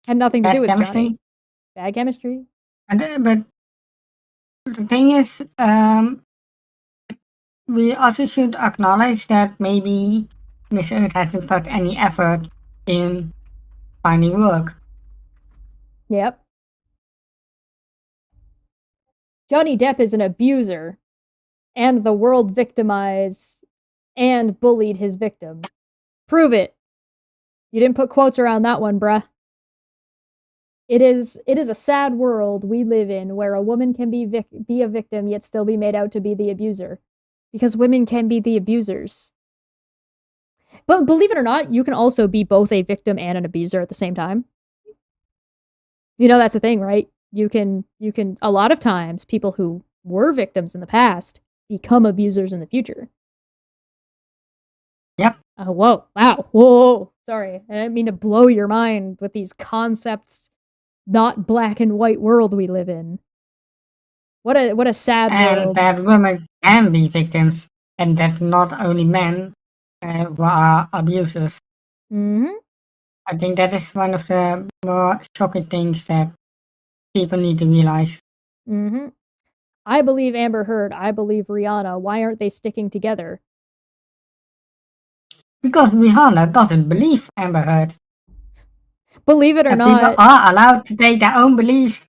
Had nothing to do bad with Johnny. chemistry. Bad chemistry. And, but the thing is, we also should acknowledge that maybe Miss Earth hasn't put any effort in finding work. Yep. Johnny Depp is an abuser, and the world victimized and bullied his victim. Prove it. You didn't put quotes around that one, bruh. It is a sad world we live in where a woman can be a victim yet still be made out to be the abuser. Because women can be the abusers. But believe it or not, you can also be both a victim and an abuser at the same time. You know that's the thing, right? You can a lot of times people who were victims in the past become abusers in the future. Yep. Oh, whoa, wow, whoa, sorry. I didn't mean to blow your mind with these concepts, not black and white world we live in. What a sad And world. that women can be victims, and that not only men who are abusers. Mm-hmm. I think that is one of the more shocking things that people need to realize. Mm-hmm. I believe Amber Heard. I believe Rihanna. Why aren't they sticking together? Because Rihanna doesn't believe Amber Heard. Believe it or And people not, are allowed to take their own beliefs.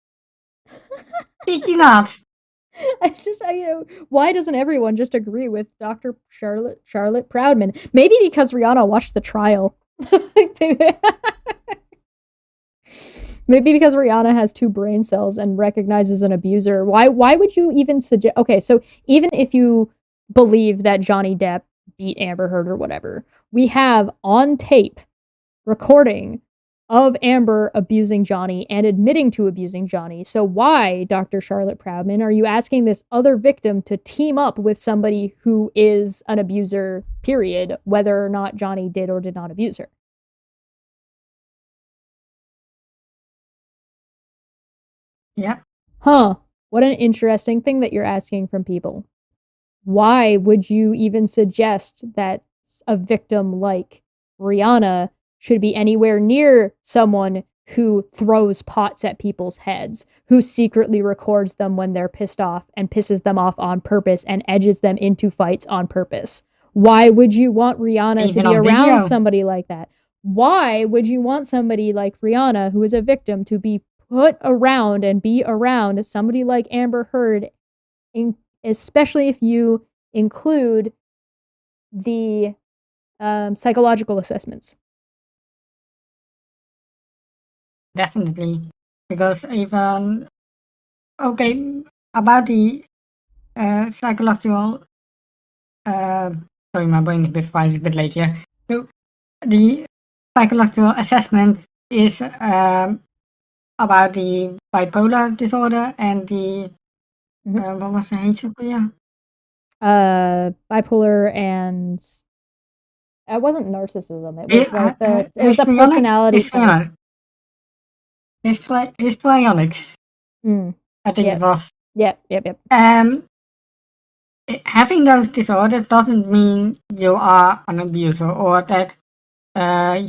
Did you not? why doesn't everyone just agree with Dr. Charlotte Proudman? Maybe because Rihanna watched the trial. Maybe because Rihanna has two brain cells and recognizes an abuser. Why would you even suggest? Okay, so even if you believe that Johnny Depp beat Amber Heard or whatever, we have on tape recording of Amber abusing Johnny and admitting to abusing Johnny. So why, Dr. Charlotte Proudman, are you asking this other victim to team up with somebody who is an abuser, period, whether or not Johnny did or did not abuse her? Yep. Huh. What an interesting thing that you're asking from people. Why would you even suggest that a victim like Rihanna should be anywhere near someone who throws pots at people's heads, who secretly records them when they're pissed off and pisses them off on purpose and edges them into fights on purpose? Why would you want Rihanna to Even be on around video. somebody like that? Why would you want somebody like Rihanna, who is a victim, to be put around and be around somebody like Amber Heard, especially if you include the psychological assessments? Definitely. Because even, okay, about the psychological, uh, sorry, my brain is a bit fried, it's a bit late here. So the psychological assessment is about the bipolar disorder and the, Mhm. what was the H over here? Bipolar and it wasn't narcissism. It was like it was a Histrionic? personality type. Histrionic. Histrionics, Mm. I think it Yep. was. Yep. Yep. Yep. Um, Having those disorders doesn't mean you are an abuser or that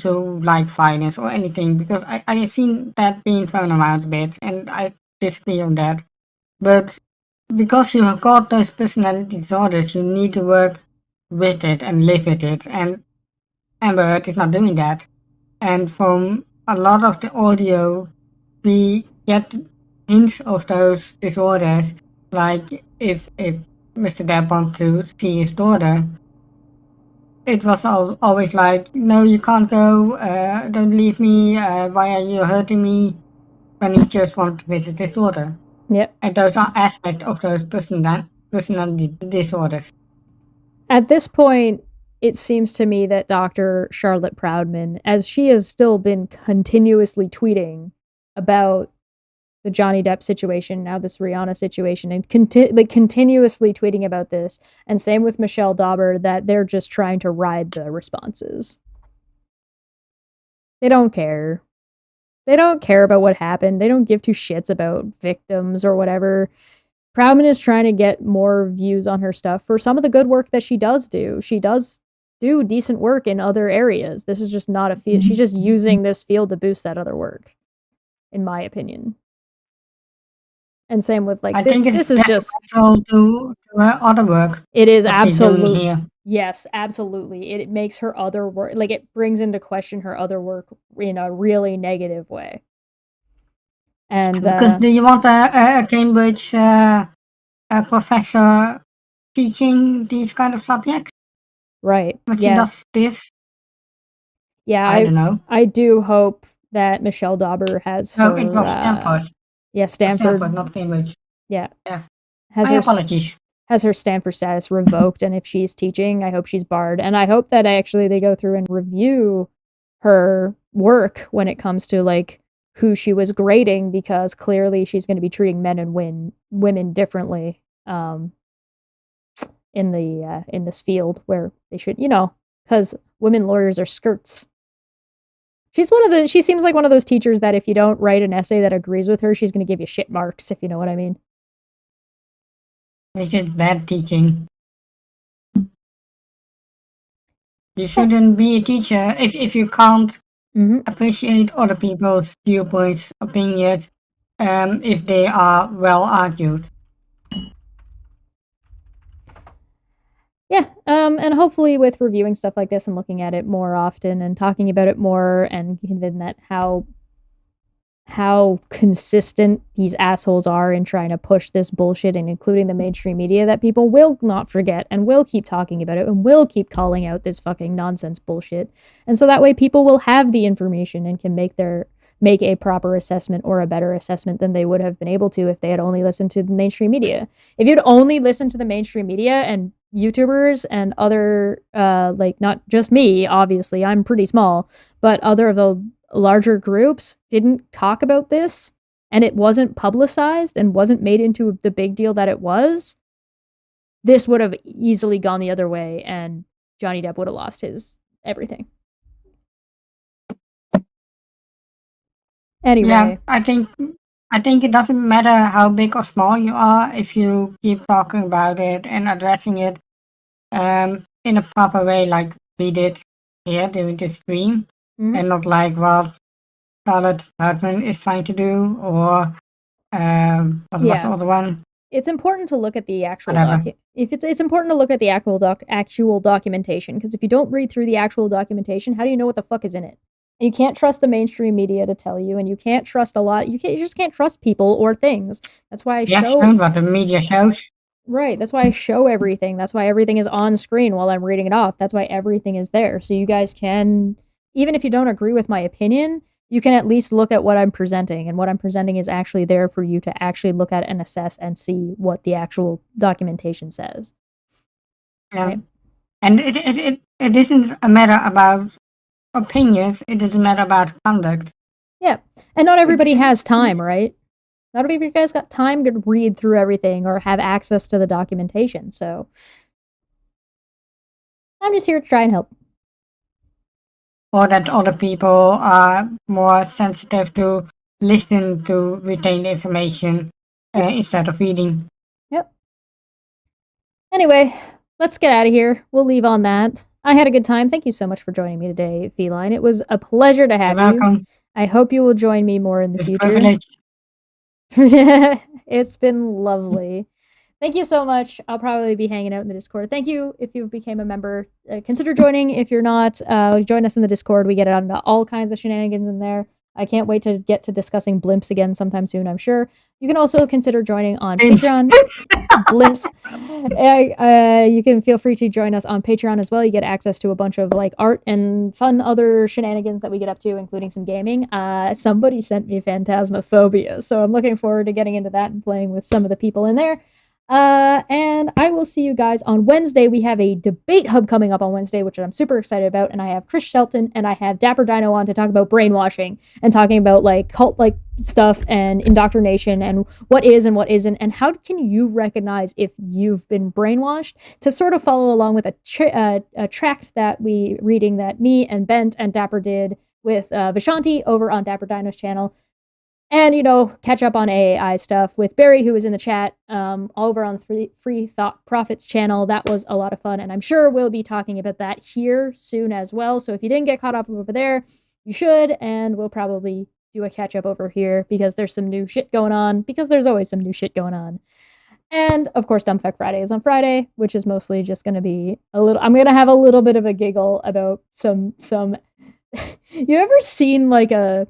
you like violence or anything, because I have seen that being thrown around a bit and I disagree on that. But because you have got those personality disorders, you need to work with it and live with it. And Amber Heard is not doing that. And from a lot of the audio, we get hints of those disorders. Like if Mr. Depp wants to see his daughter, it was always like, no, you can't go. Don't leave me. Why are you hurting me? When he just wants to visit his daughter. Yep. And those are aspects of those personality disorders. At this point, it seems to me that Dr. Charlotte Proudman, as she has still been continuously tweeting about the Johnny Depp situation, now this Rihanna situation, and continuously tweeting about this, and same with Michelle Dauber, that they're just trying to ride the responses. They don't care. They don't care about what happened. They don't give two shits about victims or whatever. Proudman is trying to get more views on her stuff for some of the good work that she does do. She does do decent work in other areas. This is just not a field. She's just using this field to boost that other work, in my opinion. And same with like I this. think it's This is just. detrimental to her other work It is that she's doing absolute. here. Yes, absolutely. It makes her other work, like it brings into question her other work in a really negative way. And Because do you want a Cambridge a professor teaching these kind of subjects? right, But she yeah, does this. yeah. I I don't know. I do hope that Michelle Dauber has No, it her. was Stanford. Yeah, Stanford, Stanford. not Cambridge. Yeah, Yeah. has My her apologies. has her Stanford status revoked, and if she's teaching, I hope she's barred. And I hope that actually they go through and review her work when it comes to like who she was grading, because clearly she's going to be treating men and women differently in this field where they should, because women lawyers are skirts. She seems like one of those teachers that if you don't write an essay that agrees with her, she's going to give you shit marks, if you know what I mean. It's just bad teaching. You shouldn't be a teacher if you can't Mm-hmm. appreciate other people's viewpoints, opinions, if they are well argued. Yeah, and hopefully with reviewing stuff like this and looking at it more often and talking about it more and given that how consistent these assholes are in trying to push this bullshit and including the mainstream media, that people will not forget and will keep talking about it and will keep calling out this fucking nonsense bullshit. And so that way people will have the information and can make a proper assessment or a better assessment than they would have been able to if they had only listened to the mainstream media. If you'd only listened to the mainstream media and YouTubers and other like not just me, obviously, I'm pretty small, but other of the larger groups didn't talk about this and it wasn't publicized and wasn't made into the big deal that it was, this would have easily gone the other way and Johnny Depp would have lost his everything. Anyway. Yeah, I think I think it doesn't matter how big or small you are if you keep talking about it and addressing it in a proper way, like we did here during the stream, and not like what Scarlett Hartman is trying to do, or what was the other one? It's important to look at the actual Whatever. it's important to look at the actual documentation, because if you don't read through the actual documentation, how do you know what the fuck is in it? And you can't trust the mainstream media to tell you, and you can't trust a lot. You just can't trust people or things. That's why I Yes, show what the media shows. Right. That's why I show everything. That's why everything is on screen while I'm reading it off. That's why everything is there. So you guys can, even if you don't agree with my opinion, you can at least look at what I'm presenting. And what I'm presenting is actually there for you to actually look at and assess and see what the actual documentation says. Yeah. Right? And it isn't a matter about opinions, it is a matter about conduct. Yeah. And not everybody has time, right? Not every of you guys got time to read through everything or have access to the documentation. So I'm just here to try and help. Or that other people are more sensitive to listen to retain information instead of reading. Yep. Anyway, let's get out of here. We'll leave on that. I had a good time. Thank you so much for joining me today, Feline. It was a pleasure to have You're you. welcome. I hope you will join me more in the It's future. privilege. It's been lovely. Thank you so much. I'll probably be hanging out in the Discord. Thank you if you became a member. Consider joining. If you're not, join us in the Discord. We get onto all kinds of shenanigans in there. I can't wait to get to discussing blimps again sometime soon, I'm sure. You can also consider joining on Patreon. Blimps. You can feel free to join us on Patreon as well. You get access to a bunch of like art and fun other shenanigans that we get up to, including some gaming. Somebody sent me Phantasmophobia, so I'm looking forward to getting into that and playing with some of the people in there. And I will see you guys on Wednesday. We have a debate hub coming up on Wednesday, which I'm super excited about. And I have Chris Shelton and I have Dapper Dino on to talk about brainwashing and talking about like cult like stuff and indoctrination and what is and what isn't. And how can you recognize if you've been brainwashed, to sort of follow along with a tract that we reading that me and Bent and Dapper did with Vishanti over on Dapper Dino's channel. And, you know, catch up on AI stuff with Barry, who was in the chat over on the Free Thought Profits channel. That was a lot of fun, and I'm sure we'll be talking about that here soon as well. So if you didn't get caught up over there, you should, and we'll probably do a catch up over here because there's some new shit going on, because there's always some new shit going on. And, of course, Dumbfuck Friday is on Friday, which is mostly just going to be I'm going to have a little bit of a giggle about some you ever seen like a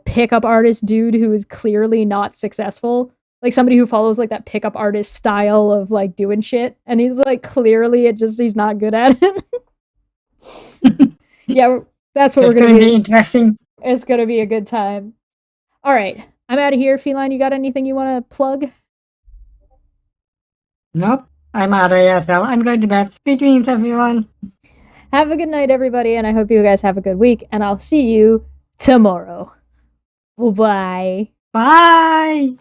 pickup artist dude who is clearly not successful, like somebody who follows like that pickup artist style of like doing shit, and he's like clearly he's not good at it. Yeah, that's what we're gonna be. Interesting. It's gonna be a good time. All right, I'm out of here. Feline, you got anything you want to plug? Nope, I'm out of here as well. I'm going to bed. Sweet dreams, everyone. Have a good night, everybody, and I hope you guys have a good week, and I'll see you tomorrow. Bye. Bye.